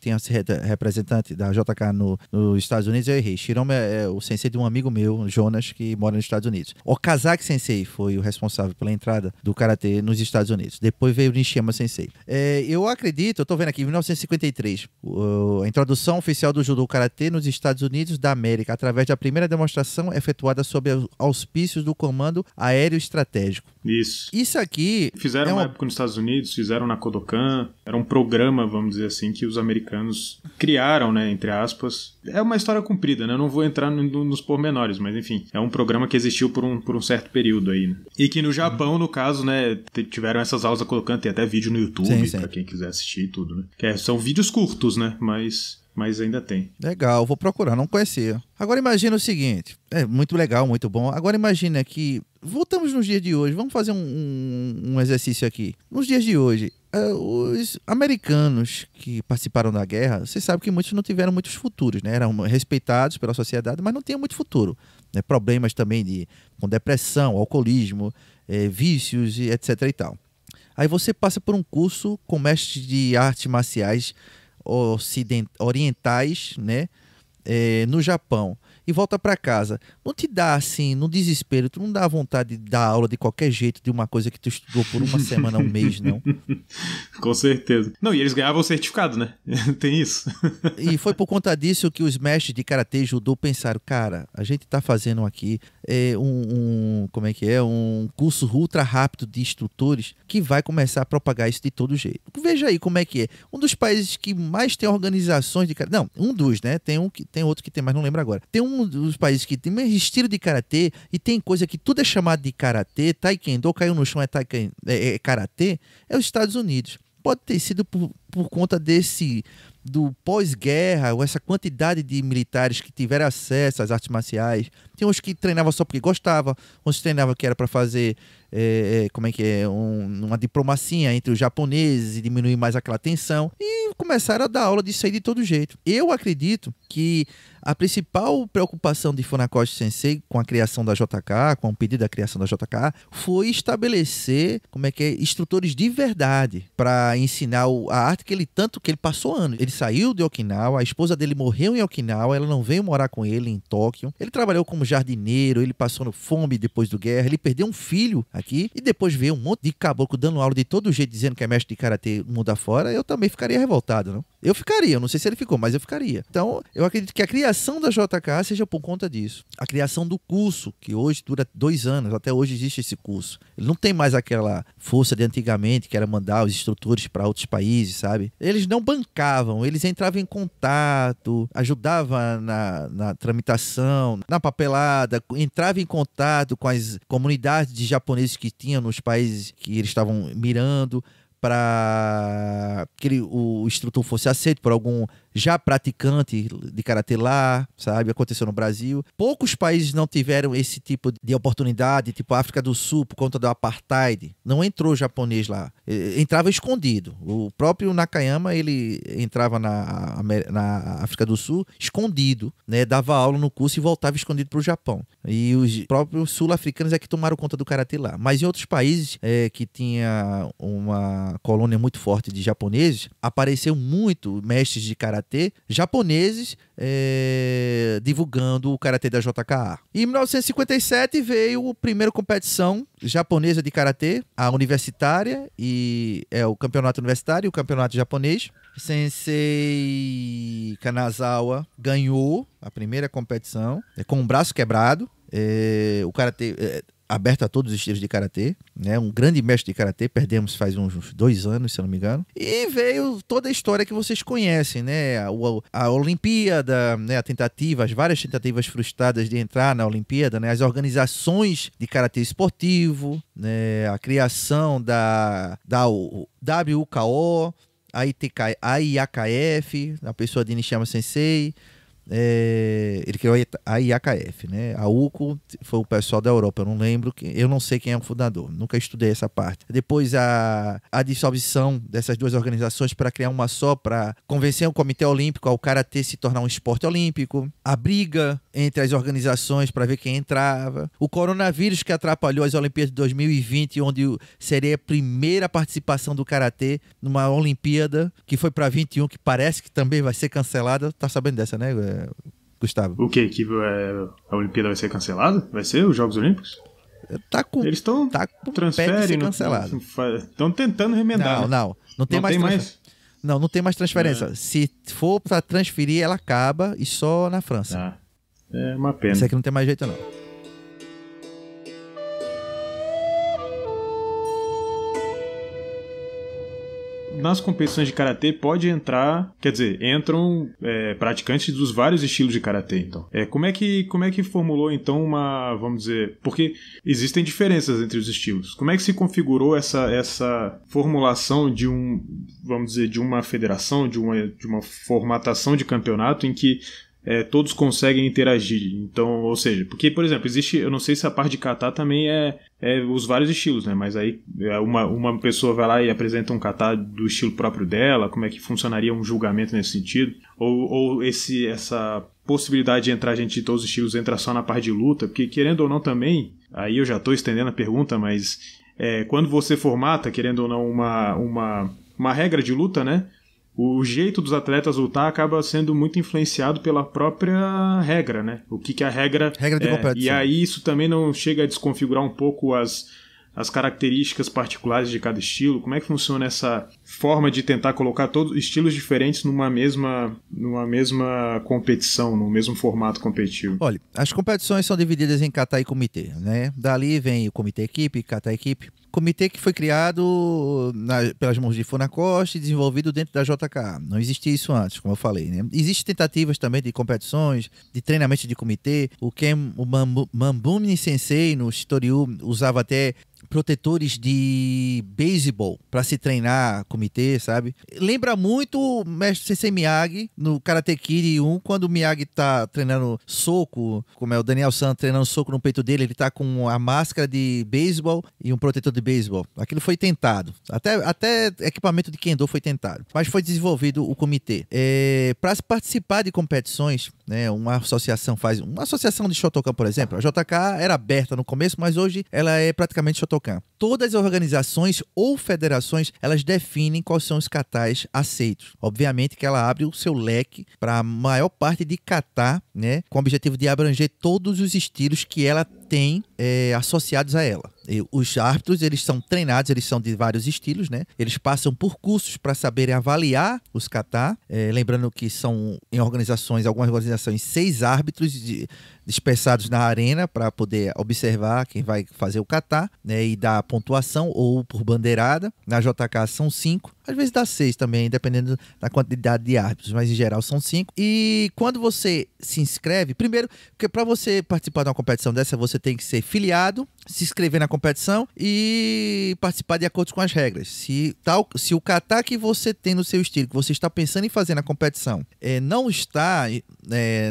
tinha sido representante da JK nos Estados Unidos. Eu errei. Shiroma é o sensei de um amigo meu, Jonas, que mora nos Estados Unidos. Okazaki Sensei foi o responsável pela entrada do karatê nos Estados Unidos. Depois veio o Nishiyama Sensei. Eu acredito, eu tô vendo aqui, em 1953, a introdução oficial do judô karatê nos Estados Unidos da América, através da primeira demonstração efetuada sob auspícios do Comando Aéreo Estratégico. Isso aqui... Fizeram uma época nos Estados Unidos, fizeram na Kodokan. Era um programa, vamos dizer assim, que os americanos criaram, né, entre aspas. É uma história comprida, né? Eu não vou entrar nos pormenores, mas enfim, é um programa que existiu por um certo período aí, né? E que no Japão, no caso, né, tiveram essas aulas da Kodokan, tem até vídeo no YouTube, pra quem quiser assistir e tudo, né? São vídeos curtos, né? Mas ainda tem. Legal, vou procurar, não conhecia. Agora imagina o seguinte, muito legal, muito bom. Agora imagina que, voltamos nos dias de hoje, vamos fazer um exercício aqui. Nos dias de hoje, os americanos que participaram da guerra, você sabe que muitos não tiveram muitos futuros, né? Eram respeitados pela sociedade, mas não tinham muito futuro. Né? Problemas também com depressão, alcoolismo, vícios e etc e tal. Aí você passa por um curso com mestre de artes marciais orientais, né, no Japão, e volta para casa. Não te dá assim, no desespero, tu não dá vontade de dar aula de qualquer jeito de uma coisa que tu estudou por uma semana, um mês, não? Com certeza. Não, e eles ganhavam o certificado, né? Tem isso. E foi por conta disso que os mestres de karatê e judô pensaram, cara, a gente tá fazendo aqui um curso ultra rápido de instrutores que vai começar a propagar isso de todo jeito. Veja aí como é que é. Um dos países que mais tem organizações de karatê, não, um dos, né? Tem outro que tem, mas não lembro agora. Tem um dos países que tem um estilo de karatê e tem coisa que tudo é chamado de karatê, taekwondo, caiu no chão é karatê, é os Estados Unidos. Pode ter sido por conta do pós-guerra, ou essa quantidade de militares que tiveram acesso às artes marciais. Tem uns que treinavam só porque gostavam, uns treinavam que era para fazer uma diplomacia entre os japoneses e diminuir mais aquela tensão. E começaram a dar aula disso aí de todo jeito. Eu acredito que a principal preocupação de Funakoshi Sensei com a criação da JK, com o pedido da criação da JK, foi estabelecer instrutores de verdade para ensinar a arte que ele passou anos. Ele saiu de Okinawa, a esposa dele morreu em Okinawa, ela não veio morar com ele em Tóquio. Ele trabalhou como jardineiro, ele passou fome depois da guerra, ele perdeu um filho aqui e depois veio um monte de caboclo dando aula de todo jeito, dizendo que é mestre de karatê mundo afora. Eu também ficaria revoltado, não? Eu ficaria, eu não sei se ele ficou, mas eu ficaria. Então, eu acredito que a criação da JK seja por conta disso. A criação do curso, que hoje dura 2 anos, até hoje existe esse curso. Ele não tem mais aquela força de antigamente, que era mandar os instrutores para outros países, sabe? Eles não bancavam, eles entravam em contato, ajudavam na tramitação, na papelada, entravam em contato com as comunidades de japoneses que tinham nos países que eles estavam mirando, para que o instrutor fosse aceito por algum já praticante de karatê lá, sabe? Aconteceu no Brasil. Poucos países não tiveram esse tipo de oportunidade, tipo a África do Sul, por conta do apartheid. Não entrou japonês lá. Entrava escondido. O próprio Nakayama, ele entrava na África do Sul escondido, né? Dava aula no curso e voltava escondido para o Japão. E os próprios sul-africanos é que tomaram conta do karatê lá. Mas em outros países que tinha uma colônia muito forte de japoneses, apareceu muito mestres de karatê japoneses divulgando o karatê da JKA. E em 1957 veio a primeira competição japonesa de karatê, a universitária, e o campeonato universitário e o campeonato japonês. Sensei Kanazawa ganhou a primeira competição com o braço quebrado. O karatê aberto a todos os estilos de karatê, né? Um grande mestre de karatê, perdemos faz uns 2 anos, se eu não me engano. E veio toda a história que vocês conhecem, né? A Olimpíada, né? As várias tentativas frustradas de entrar na Olimpíada, né? As organizações de karatê esportivo, né? A criação da WKO, a IAKF, a pessoa de Nishiyama Sensei. Ele criou a IAKF, né? A UCO foi o pessoal da Europa, eu não sei quem é o fundador, nunca estudei essa parte. Depois a dissolução dessas duas organizações para criar uma só, para convencer o Comitê Olímpico ao karatê se tornar um esporte olímpico, a briga entre as organizações para ver quem entrava, o coronavírus que atrapalhou as Olimpíadas de 2020, onde seria a primeira participação do karatê numa Olimpíada que foi para 21, que parece que também vai ser cancelada. Tá sabendo dessa, né, Gustavo? O quê? Que a Olimpíada vai ser cancelada? Vai ser os Jogos Olímpicos? Eles estão transferindo, estão tentando remendar. Não tem mais. Não tem mais transferência. Se for para transferir, ela acaba e só na França. É uma pena. Isso aqui não tem mais jeito, não. Nas competições de karatê entram praticantes dos vários estilos de karatê, então. Como é que formulou, então, vamos dizer, porque existem diferenças entre os estilos. Como é que se configurou essa formulação de uma federação, de uma formatação de campeonato em que todos conseguem interagir? Então, ou seja, porque, por exemplo, eu não sei se a parte de kata também é os vários estilos, né? Mas aí uma pessoa vai lá e apresenta um kata do estilo próprio dela. Como é que funcionaria um julgamento nesse sentido? Ou essa possibilidade de entrar gente de todos os estilos entra só na parte de luta? Porque, querendo ou não também, aí eu já estou estendendo a pergunta, mas quando você formata, querendo ou não, uma regra de luta, né? O jeito dos atletas lutar acaba sendo muito influenciado pela própria regra, né? O que a regra de competição. E aí isso também não chega a desconfigurar um pouco as características particulares de cada estilo? Como é que funciona essa forma de tentar colocar todos estilos diferentes numa mesma competição, no mesmo formato competitivo? Olha, as competições são divididas em kata e comitê, né? Dali vem o comitê equipe, kata equipe. Comitê que foi criado pelas mãos de Funakoshi e desenvolvido dentro da JKA. Não existia isso antes, como eu falei, né? Existem tentativas também de competições, de treinamento de comitê. O Mambumi Sensei no Shitoryu usava até protetores de beisebol para se treinar comitê, sabe? Lembra muito o mestre Sensei Miyagi no Karate Kid 1, quando o Miyagi tá treinando soco, como é o Daniel San treinando soco no peito dele, ele tá com a máscara de beisebol e um protetor de beisebol. Aquilo foi tentado. Até equipamento de Kendo foi tentado. Mas foi desenvolvido o comitê. Para participar de competições, né, uma associação de Shotokan, por exemplo. A JK era aberta no começo, mas hoje ela é praticamente Shotokan. Todas as organizações ou federações, elas definem quais são os katas aceitos. Obviamente que ela abre o seu leque para a maior parte de kata, né, com o objetivo de abranger todos os estilos que ela tem associados a ela. Os árbitros, eles são treinados, eles são de vários estilos, né? Eles passam por cursos para saberem avaliar os kata. Lembrando que são, em algumas organizações, 6 árbitros dispersados na arena para poder observar quem vai fazer o kata, né, e dar pontuação ou por bandeirada. Na JK são 5, às vezes dá 6 também, dependendo da quantidade de árbitros, mas em geral são 5. E quando você se inscreve, primeiro, porque para você participar de uma competição dessa, você tem que ser filiado, se inscrever na competição e participar de acordo com as regras. Se o kata que você tem no seu estilo, que você está pensando em fazer na competição, não está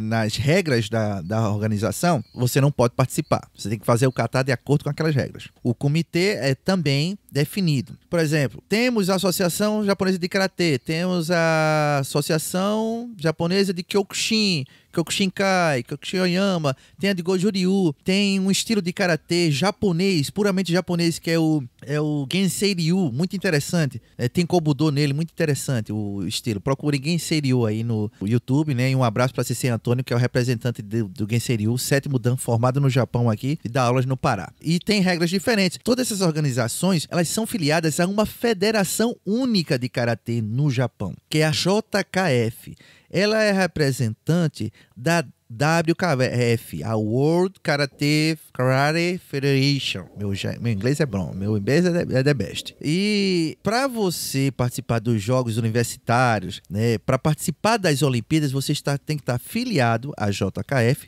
nas regras da organização, você não pode participar. Você tem que fazer o kata de acordo com aquelas regras. O comitê é também definido. Por exemplo, temos a Associação Japonesa de Karatê, temos a Associação Japonesa de Kyokushin, Kyokushinkai, Kyokushin Oyama, tem a de Goju-Ryu, tem um estilo de karatê japonês, puramente japonês, que é o Gensei Ryu, muito interessante. Tem Kobudo nele, muito interessante o estilo. Procure Gensei Ryu aí no YouTube, né? E um abraço para Sensei Antônio, que é o representante do Gensei Ryu, 7º Dan formado no Japão aqui e dá aulas no Pará. E tem regras diferentes. Todas essas organizações, elas são filiadas a uma federação única de karatê no Japão, que é a JKF. Ela é representante da WKF, a World Karate Federation. Meu inglês é bom, meu inglês é the best. E para você participar dos Jogos Universitários, né, para participar das Olimpíadas, você tem que estar filiado à JKF,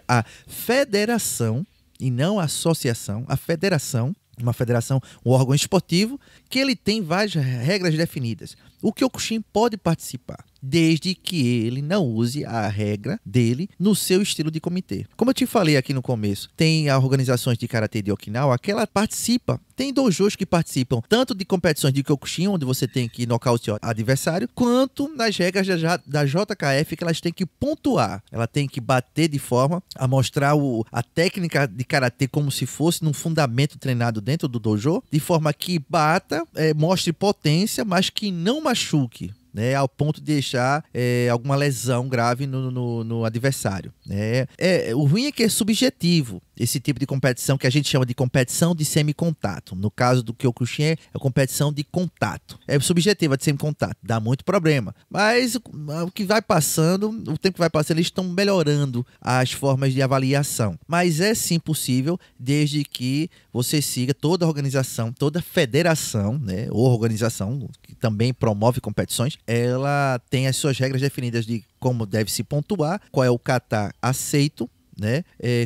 a federação, e não a associação, a federação. Uma federação, um órgão esportivo, que ele tem várias regras definidas. O Kyokushin pode participar, desde que ele não use a regra dele no seu estilo de comitê. Como eu te falei aqui no começo, tem organizações de Karatê de Okinawa que ela participa. Tem dojos que participam tanto de competições de Kyokushin, onde você tem que nocautear o adversário, quanto nas regras da JKF, que elas têm que pontuar. Ela tem que bater de forma a mostrar a técnica de Karatê como se fosse num fundamento treinado dentro do dojo, de forma que bata, mostre potência, mas que não machuque, né, ao ponto de deixar alguma lesão grave no adversário. O ruim é que é subjetivo esse tipo de competição, que a gente chama de competição de semicontato. No caso do Kyokushin, é a competição de contato. É subjetiva de semicontato, dá muito problema. Mas o tempo que vai passando, eles estão melhorando as formas de avaliação. Mas é sim possível, desde que você siga toda a organização, toda a federação, né, ou organização que também promove competições, ela tem as suas regras definidas de como deve se pontuar, qual é o kata aceito, né?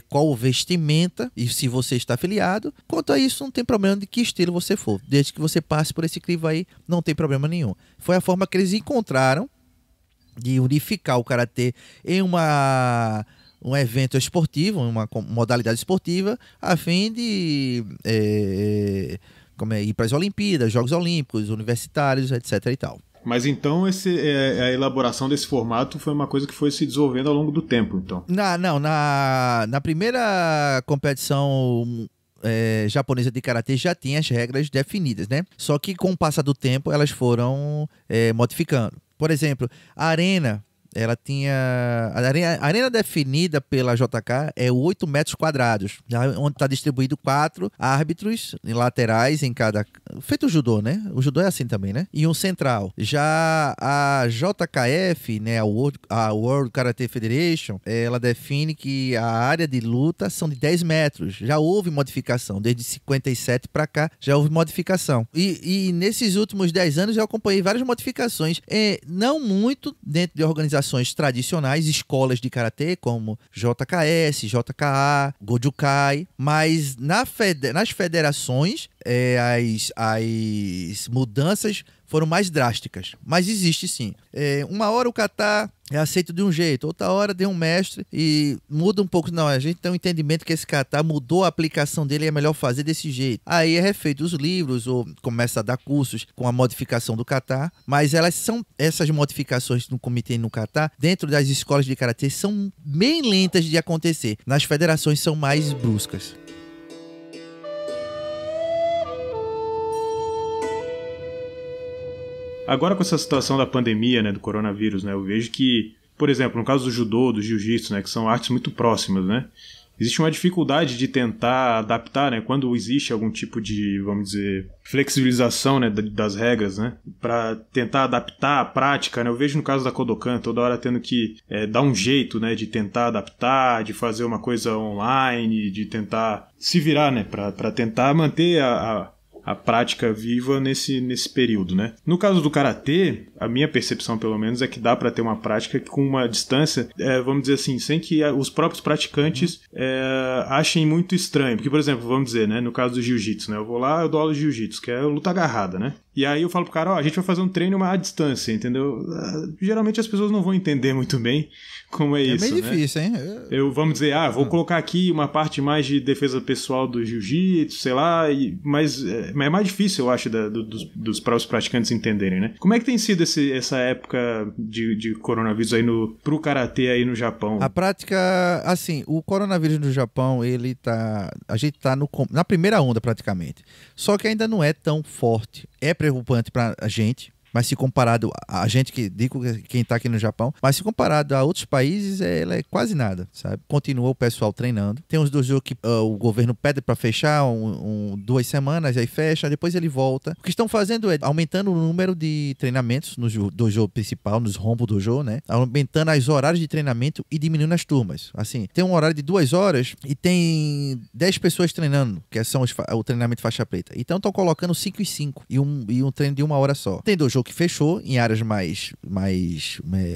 Qual o vestimenta e se você está afiliado. Quanto a isso, não tem problema de que estilo você for, desde que você passe por esse crivo aí, não tem problema nenhum. Foi a forma que eles encontraram de unificar o karatê em um evento esportivo, uma modalidade esportiva, a fim de ir para as Olimpíadas, Jogos Olímpicos, universitários, etc. e tal. Mas então a elaboração desse formato foi uma coisa que foi se desenvolvendo ao longo do tempo, então? Na primeira competição japonesa de karatê já tinha as regras definidas, né? Só que com o passar do tempo elas foram modificando. Por exemplo, a arena, ela tinha... A arena definida pela JK é 8 metros quadrados, onde está distribuído 4 árbitros laterais em cada... Feito o judô, né? O judô é assim também, né? E um central. Já a JKF, né, a World Karate Federation, ela define que a área de luta são de 10 metros. Já houve modificação. Desde 57 para cá, já houve modificação. E nesses últimos 10 anos eu acompanhei várias modificações. Não muito dentro de organizações tradicionais, escolas de karatê como JKS, JKA, Gojukai, mas nas federações as mudanças foram mais drásticas, mas existe sim. Uma hora o kata é aceito de um jeito, outra hora de um mestre e muda um pouco. Não, a gente tem um entendimento que esse kata mudou a aplicação dele e é melhor fazer desse jeito. Aí é refeito os livros ou começa a dar cursos com a modificação do kata, mas essas modificações no comitê e no kata, dentro das escolas de karatê, são bem lentas de acontecer. Nas federações são mais bruscas. Agora com essa situação da pandemia, né, do coronavírus, né, eu vejo que, por exemplo, no caso do judô, do jiu-jitsu, né, que são artes muito próximas, né, existe uma dificuldade de tentar adaptar, né? Quando existe algum tipo de, vamos dizer, flexibilização, né, das regras, né? Para tentar adaptar a prática, né? Eu vejo no caso da Kodokan, toda hora tendo que dar um jeito, né, de tentar adaptar, de fazer uma coisa online, de tentar se virar, né, para tentar manter a prática viva nesse período, né? No caso do karatê, a minha percepção pelo menos é que dá para ter uma prática com uma distância, vamos dizer assim, sem que os próprios praticantes achem muito estranho, porque, por exemplo, vamos dizer, né, no caso do jiu-jitsu, né, eu vou lá, eu dou aula de jiu-jitsu, que é luta agarrada, né? E aí eu falo pro cara, a gente vai fazer um treino à distância, entendeu? Geralmente as pessoas não vão entender muito bem como é isso, né? É meio difícil, hein? Vamos dizer, vou colocar aqui uma parte mais de defesa pessoal do jiu-jitsu, sei lá, mas é mais difícil, eu acho, dos próprios praticantes entenderem, né? Como é que tem sido essa época de coronavírus aí pro karatê aí no Japão? A prática, assim, o coronavírus no Japão, a gente tá na primeira onda praticamente, só que ainda não é tão forte. É preocupante pra gente, mas se comparado a gente, quem tá aqui no Japão, mas se comparado a outros países, ela é quase nada, sabe? Continua o pessoal treinando. Tem uns dojos que o governo pede para fechar 2 semanas, aí fecha, depois ele volta. O que estão fazendo é aumentando o número de treinamentos no dojo principal, nos Hombu Dojo, né? Aumentando os horários de treinamento e diminuindo as turmas. Assim, tem um horário de 2 horas e tem 10 pessoas treinando, que são o treinamento faixa preta. Então estão colocando 5 e 5 e um treino de 1 hora só. Tem dojo que fechou em áreas mais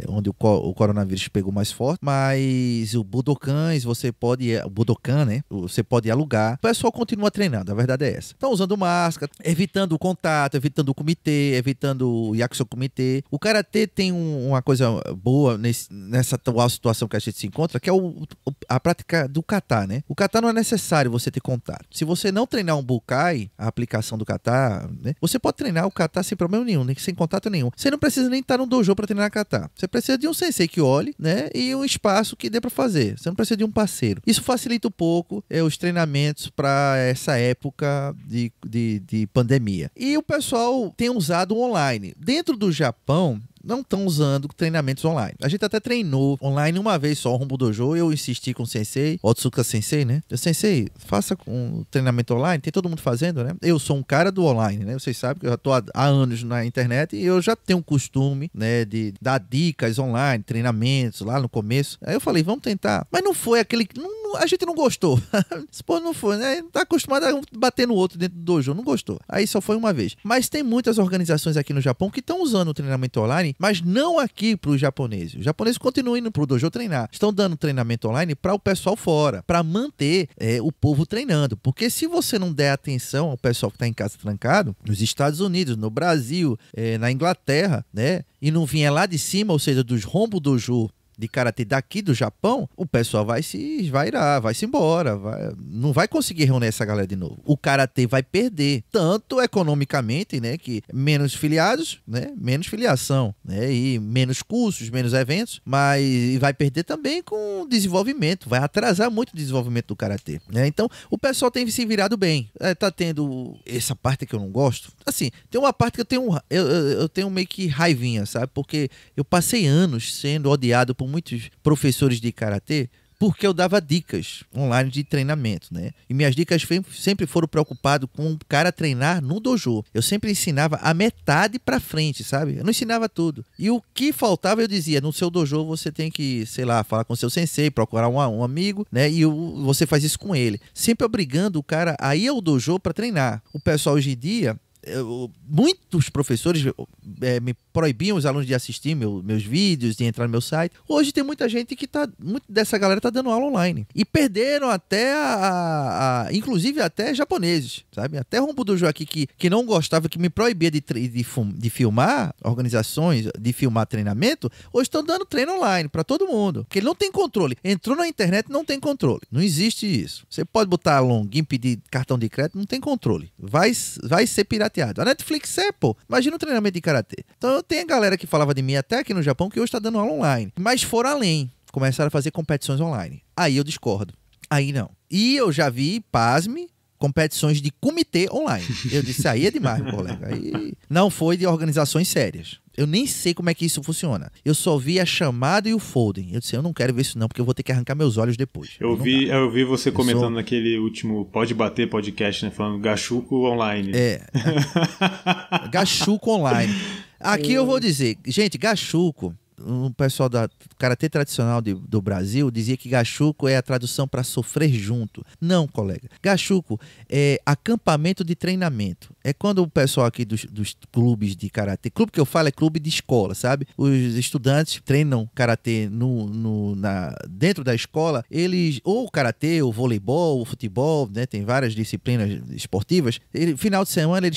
onde o coronavírus pegou mais forte, mas o Budokans o Budokan, né? Você pode alugar. O pessoal continua treinando, a verdade é essa. Estão usando máscara, evitando o contato, evitando o comitê, evitando o Yakuso Comitê. O karatê tem uma coisa boa nessa atual situação que a gente se encontra, que é a prática do kata, né? O kata não é necessário você ter contato. Se você não treinar um bukai, a aplicação do kata, né? Você pode treinar o kata sem problema nenhum, nem sem contato nenhum. Você não precisa nem estar no dojo para treinar kata. Você precisa de um sensei que olhe, né? E um espaço que dê para fazer. Você não precisa de um parceiro. Isso facilita um pouco os treinamentos para essa época de pandemia. E o pessoal tem usado online. Dentro do Japão, não estão usando treinamentos online. A gente até treinou online uma vez só, o Hombu Dojo. Eu insisti com o sensei, Otsuka Sensei, né? Sensei, faça um treinamento online. Tem todo mundo fazendo, né? Eu sou um cara do online, né? Vocês sabem que eu já estou há anos na internet e eu já tenho um costume, né, de dar dicas online, treinamentos lá no começo. Aí eu falei, vamos tentar. Mas não foi aquele... a gente não gostou. Pô, não foi, né? Tá acostumado a bater no outro dentro do dojo. Não gostou. Aí só foi uma vez. Mas tem muitas organizações aqui no Japão que estão usando o treinamento online, mas não aqui para os japoneses. Os japoneses continuam indo pro dojo treinar. Estão dando treinamento online para o pessoal fora, para manter o povo treinando. Porque se você não der atenção ao pessoal que está em casa trancado, nos Estados Unidos, no Brasil, na Inglaterra, né? E não vier lá de cima, ou seja, dos Hombu Dojo de karatê daqui do Japão, o pessoal vai se embora, não vai conseguir reunir essa galera de novo. O karatê vai perder, tanto economicamente, né, que menos filiados, né, menos filiação, né, e menos cursos, menos eventos, mas vai perder também com desenvolvimento, vai atrasar muito o desenvolvimento do karatê, né? Então, o pessoal tem se virado bem. Tá tendo essa parte que eu não gosto. Assim, tem uma parte que eu tenho meio que raivinha, sabe? Porque eu passei anos sendo odiado por muitos professores de karatê porque eu dava dicas online de treinamento, né? E minhas dicas sempre foram preocupadas com o cara treinar no dojo. Eu sempre ensinava a metade pra frente, sabe? Eu não ensinava tudo. E o que faltava eu dizia, no seu dojo você tem que, sei lá, falar com seu sensei, procurar um amigo, né? E você faz isso com ele. Sempre obrigando o cara a ir ao dojo pra treinar. O pessoal hoje em dia... muitos professores me proibiam os alunos de assistir meus vídeos, de entrar no meu site. Hoje tem muita gente muito dessa galera tá dando aula online. E perderam até inclusive até japoneses, sabe? Até Hombu Dojo aqui que não gostava, que me proibia de filmar organizações, de filmar treinamento, hoje estão dando treino online para todo mundo. Porque ele não tem controle. Entrou na internet, não tem controle. Não existe isso. Você pode botar login, pedir cartão de crédito, não tem controle. Vai ser pirateado. A Netflix pô. Imagina um treinamento de karatê. Então tem a galera que falava de mim até aqui no Japão que hoje está dando aula online. Mas foram além. Começaram a fazer competições online. Aí eu discordo. Aí não. E eu já vi, pasme, competições de comitê online. Eu disse, aí é demais, meu colega. Aí não foi de organizações sérias. Eu nem sei como é que isso funciona. Eu só vi a chamada e o folding. Eu disse, eu não quero ver isso não, porque eu vou ter que arrancar meus olhos depois. Eu vi você comentando naquele último Pode Bater podcast, né? Falando Gachuco online. Gachuco online. Aqui eu vou dizer, gente, Gachuco, o pessoal do karatê tradicional do Brasil dizia que Gachuco é a tradução para sofrer junto. Não, colega. Gachuco é acampamento de treinamento. É quando o pessoal aqui dos clubes de karatê, clube que eu falo é clube de escola, sabe? Os estudantes treinam karatê dentro da escola, eles, ou karatê, ou voleibol, ou futebol, né? Tem várias disciplinas esportivas. Final de semana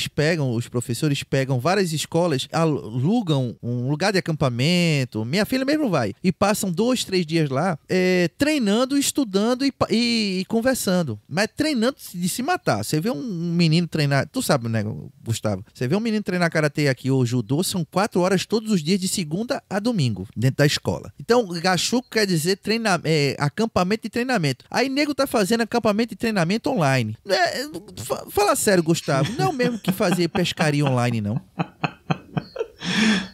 os professores pegam várias escolas, alugam um lugar de acampamento. Minha filha mesmo vai. E passam 2, 3 dias lá treinando, estudando e conversando. Mas treinando de se matar. Você vê um menino treinar... Tu sabe, né, Gustavo? Você vê um menino treinar karatê aqui ou judô, são 4 horas todos os dias de segunda a domingo, dentro da escola. Então, Gachuco quer dizer acampamento de treinamento. Aí, nego tá fazendo acampamento de treinamento online. Fala sério, Gustavo. Não é o mesmo que fazer pescaria online, não.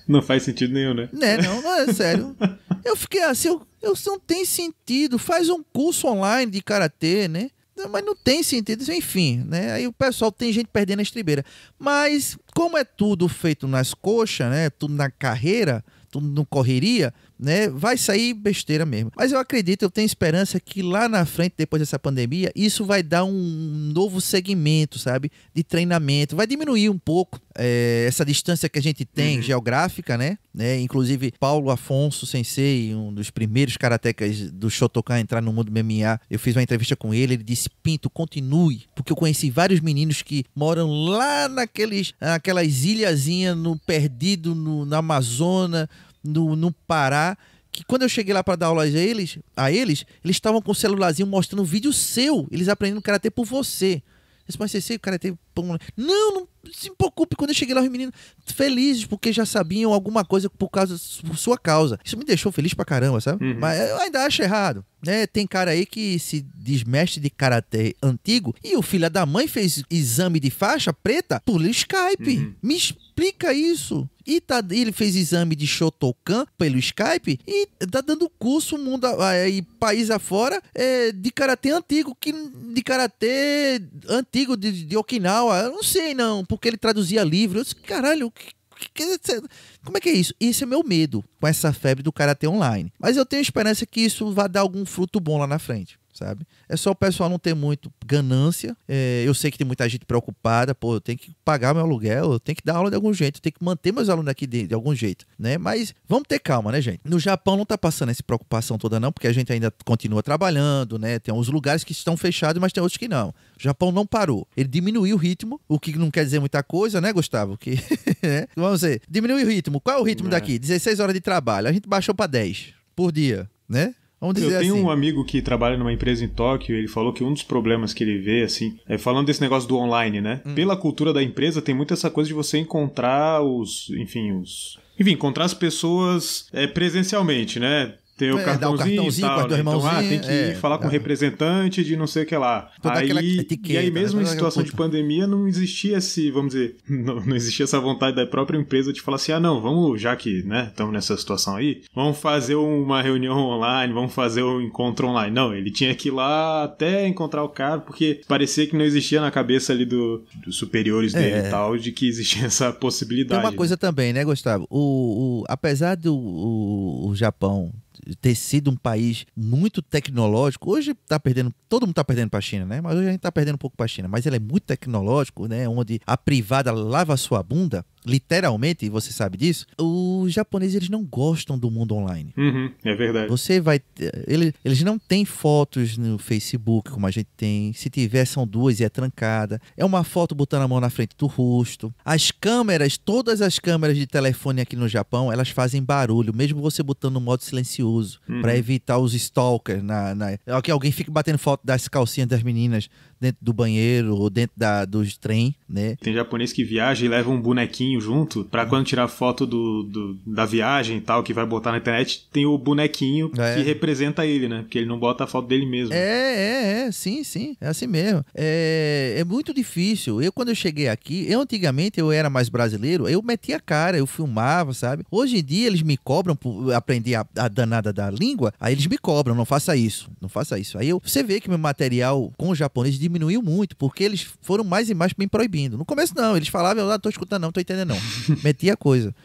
Não faz sentido nenhum, né? Não é sério. Eu fiquei assim, eu não tem sentido. Faz um curso online de karatê, né? Mas não tem sentido, enfim, né? Aí o pessoal tem gente perdendo a estribeira. Mas como é tudo feito nas coxas, né? Tudo na carreira, tudo no correria, né? Vai sair besteira mesmo. Mas eu acredito, eu tenho esperança que lá na frente, depois dessa pandemia, isso vai dar um novo segmento, sabe? De treinamento. Vai diminuir um pouco essa distância que a gente tem geográfica, né? Inclusive, Paulo Afonso Sensei, um dos primeiros karatecas do Shotokan a entrar no mundo MMA, eu fiz uma entrevista com ele, ele disse, Pinto, continue, porque eu conheci vários meninos que moram lá naquelas ilhazinhas perdido na Amazônia, no Pará, que quando eu cheguei lá para dar aulas a eles estavam com o celularzinho mostrando vídeo seu, eles aprendendo karatê por você. Mas Sensei, o karatê... Não se preocupe, quando eu cheguei lá, os meninos felizes, porque já sabiam alguma coisa por sua causa. Isso me deixou feliz pra caramba, sabe? Mas eu ainda acho errado, né? Tem cara aí que se diz mestre de karatê antigo e o filho da mãe fez exame de faixa preta por Skype. Me explica isso. E ele fez exame de Shotokan pelo Skype e tá dando curso país afora de karatê antigo, de karatê antigo de Okinawa. Eu não sei não, porque ele traduzia livro. Eu disse, caralho, como é que é isso? Esse é meu medo com essa febre do karatê online. Mas eu tenho esperança que isso vai dar algum fruto bom lá na frente, sabe? É só o pessoal não ter muito ganância. Eu sei que tem muita gente preocupada. Pô, eu tenho que pagar meu aluguel, eu tenho que dar aula de algum jeito, eu tenho que manter meus alunos aqui de algum jeito, né? Mas vamos ter calma, né, gente? No Japão não tá passando essa preocupação toda não, porque a gente ainda continua trabalhando, né? Tem uns lugares que estão fechados, mas tem outros que não. O Japão não parou. Ele diminuiu o ritmo, o que não quer dizer muita coisa, né, Gustavo? Né? Vamos ver. Diminuiu o ritmo. Qual é o ritmo daqui? 16 horas de trabalho. A gente baixou para 10 por dia, né? Eu tenho um amigo que trabalha numa empresa em Tóquio, ele falou que um dos problemas que ele vê, assim, falando desse negócio do online, né? Pela cultura da empresa, tem muito essa coisa de você encontrar encontrar as pessoas presencialmente, né? Tem o cartãozinho e tal, né? Então, tem que ir falar com o representante de não sei o que lá. E aí mesmo em situação de pandemia não existia vamos dizer, não existia essa vontade da própria empresa de falar assim, vamos, já que, né, estamos nessa situação aí, vamos fazer uma reunião online, vamos fazer um encontro online. Não, ele tinha que ir lá até encontrar o cara, porque parecia que não existia na cabeça ali dos superiores dele e tal, de que existia essa possibilidade. Tem uma coisa também, né, Gustavo? Apesar do Japão ter sido um país muito tecnológico, hoje todo mundo tá perdendo para a China, né? Mas hoje a gente tá perdendo um pouco para a China, mas ele é muito tecnológico, né? Onde a privada lava a sua bunda, literalmente, e você sabe disso. Os japoneses, eles não gostam do mundo online. É verdade. Eles não têm fotos no Facebook como a gente tem. Se tiver, são 2 e é trancada. É uma foto botando a mão na frente do rosto. Todas as câmeras de telefone aqui no Japão, elas fazem barulho, mesmo você botando no modo silencioso, para evitar os stalkers. Que alguém fique batendo foto das calcinhas das meninas dentro do banheiro ou dentro dos trem, né? Tem japonês que viaja e leva um bonequinho junto pra quando tirar foto da viagem e tal, que vai botar na internet, tem o bonequinho que representa ele, né? Porque ele não bota a foto dele mesmo. Sim, é assim mesmo. É muito difícil. Quando eu cheguei aqui, antigamente eu era mais brasileiro, eu metia a cara, eu filmava, sabe? Hoje em dia eles me cobram por aprender a danada da língua, aí eles me cobram, não faça isso. Aí você vê que meu material com o japonês diminuiu muito, porque eles foram mais e mais me proibindo. No começo não, eles falavam, eu não tô escutando não, tô entendendo não. Metia a coisa.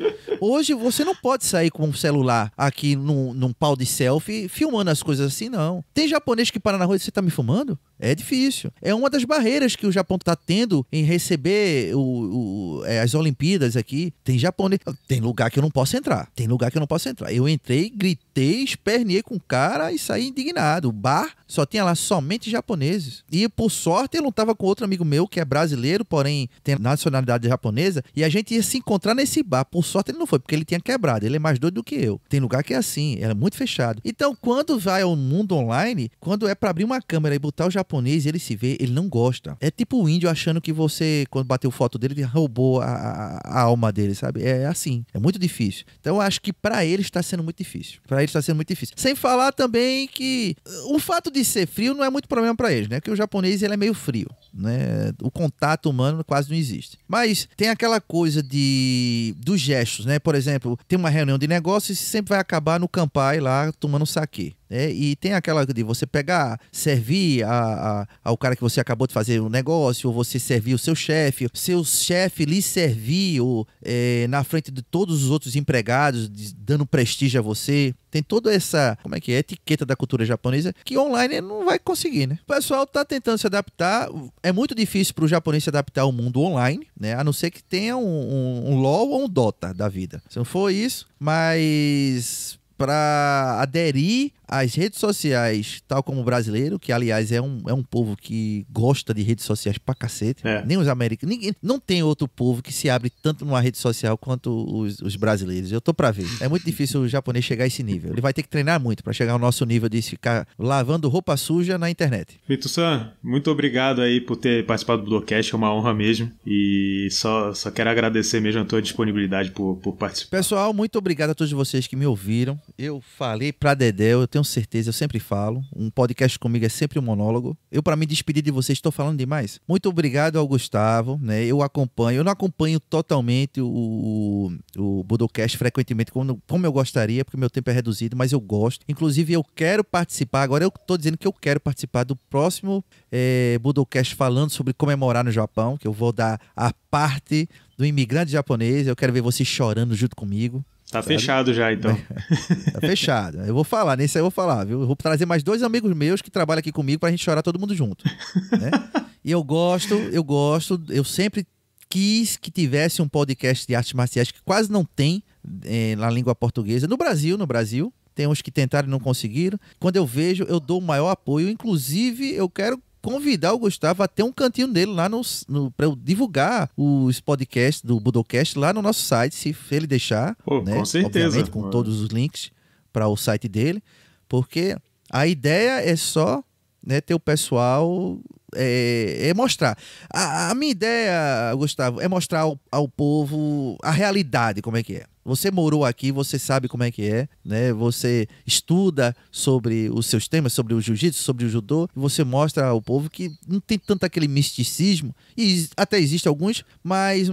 Hoje você não pode sair com um celular aqui num pau de selfie filmando as coisas assim, não. Tem japonês que para na rua e você tá me filmando? É difícil. É uma das barreiras que o Japão tá tendo em receber as Olimpíadas aqui. Tem japonês. Tem lugar que eu não posso entrar. Eu entrei, gritei, esperneei com o cara e saí indignado. O bar só tinha lá somente japoneses. E por sorte eu não tava com outro amigo meu que é brasileiro, porém tem nacionalidade japonesa, e a gente ia se encontrar nesse bar. Por sorte ele não foi, porque ele tinha quebrado. Ele é mais doido do que eu. Tem lugar que é assim, é muito fechado. Então, quando vai ao mundo online, quando é pra abrir uma câmera e botar o japonês e ele se vê, ele não gosta. É tipo o índio achando que você, quando bateu foto dele, roubou a alma dele, sabe? É assim. É muito difícil. Então, eu acho que pra ele está sendo muito difícil. Sem falar também que o fato de ser frio não é muito problema pra eles, né? Porque o japonês, ele é meio frio, né? O contato humano quase não existe. Mas tem aquela coisa dos gestos, né? Por exemplo, tem uma reunião de negócios e sempre vai acabar no Kanpai lá tomando saquê. E tem aquela de você pegar, servir ao cara que você acabou de fazer um negócio, ou você servir o seu chefe lhe servir na frente de todos os outros empregados, dando prestígio a você. Tem toda essa, etiqueta da cultura japonesa que online não vai conseguir, né? O pessoal tá tentando se adaptar. É muito difícil pro japonês se adaptar ao mundo online, né? A não ser que tenha um LoL ou um Dota da vida. Se não for isso, mas para aderir às redes sociais, tal como o brasileiro, que aliás é um povo que gosta de redes sociais pra cacete. Nem os americanos, não tem outro povo que se abre tanto numa rede social quanto os brasileiros. Eu tô pra ver. É muito difícil o japonês chegar a esse nível. Ele vai ter que treinar muito pra chegar ao nosso nível de ficar lavando roupa suja na internet. Vitor-san, muito obrigado aí por ter participado do Blogcast, é uma honra mesmo. E só quero agradecer mesmo a tua disponibilidade por participar. Pessoal, muito obrigado a todos vocês que me ouviram. Eu falei pra Dedéu, eu tenho certeza, eu sempre falo. Um podcast comigo é sempre um monólogo. Eu, para me despedir de vocês, estou falando demais. Muito obrigado ao Gustavo, né? Eu não acompanho totalmente o Budocast frequentemente como eu gostaria, porque meu tempo é reduzido, mas eu gosto. Inclusive, eu quero participar, agora eu estou dizendo que eu quero participar do próximo Budocast falando sobre comemorar no Japão, que eu vou dar a parte do imigrante japonês. Eu quero ver vocês chorando junto comigo. Tá fechado já, então. Tá fechado. Eu vou falar, nesse aí eu vou falar, viu? Eu vou trazer mais 2 amigos meus que trabalham aqui comigo pra gente chorar todo mundo junto, né? E eu sempre quis que tivesse um podcast de artes marciais que quase não tem na língua portuguesa. No Brasil, tem uns que tentaram e não conseguiram. Quando eu vejo, eu dou o maior apoio. Inclusive, eu quero convidar o Gustavo a ter um cantinho dele lá para eu divulgar os podcasts do Budocast lá no nosso site, se ele deixar. Né? Com certeza. Obviamente, com todos os links para o site dele, porque a ideia é só, né, ter o pessoal mostrar. A minha ideia, Gustavo, é mostrar ao povo a realidade, como é que é. Você morou aqui, você sabe como é que é, né? Você estuda sobre os seus temas, sobre o jiu-jitsu, sobre o judô, e você mostra ao povo que não tem tanto aquele misticismo, e até existe alguns, mas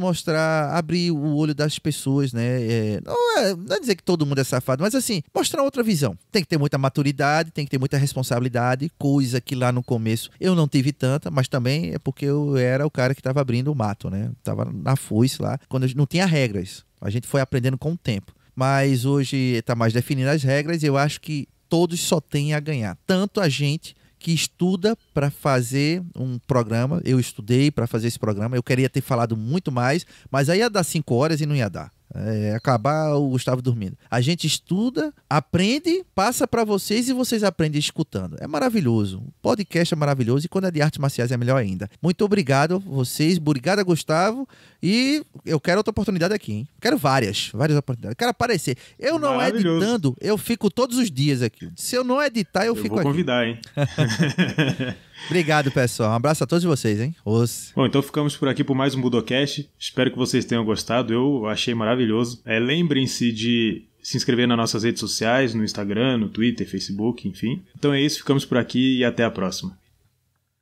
abrir o olho das pessoas, né? Não é dizer que todo mundo é safado, mas assim, mostrar outra visão. Tem que ter muita maturidade, tem que ter muita responsabilidade, coisa que lá no começo eu não tive tanta, mas também é porque eu era o cara que estava abrindo o mato, né? Tava na foice lá, quando não tinha regras. A gente foi aprendendo com o tempo. Mas hoje está mais definindo as regras e eu acho que todos só têm a ganhar. Tanto a gente que estuda para fazer um programa. Eu estudei para fazer esse programa. Eu queria ter falado muito mais, mas aí ia dar 5 horas e não ia dar. Acabar o Gustavo dormindo. A gente estuda, aprende, passa para vocês e vocês aprendem escutando. É maravilhoso. O podcast é maravilhoso e quando é de artes marciais é melhor ainda. Muito obrigado a vocês, obrigado a Gustavo, e eu quero outra oportunidade aqui, hein? Quero várias oportunidades. Quero aparecer. Eu não editando, eu fico todos os dias aqui. Se eu não editar, eu fico aqui. Vou convidar, hein? Obrigado, pessoal. Um abraço a todos vocês, hein? Bom, então ficamos por aqui por mais um Budocast. Espero que vocês tenham gostado. Eu achei maravilhoso. Lembrem-se de se inscrever nas nossas redes sociais, no Instagram, no Twitter, Facebook, enfim. Então é isso, ficamos por aqui e até a próxima.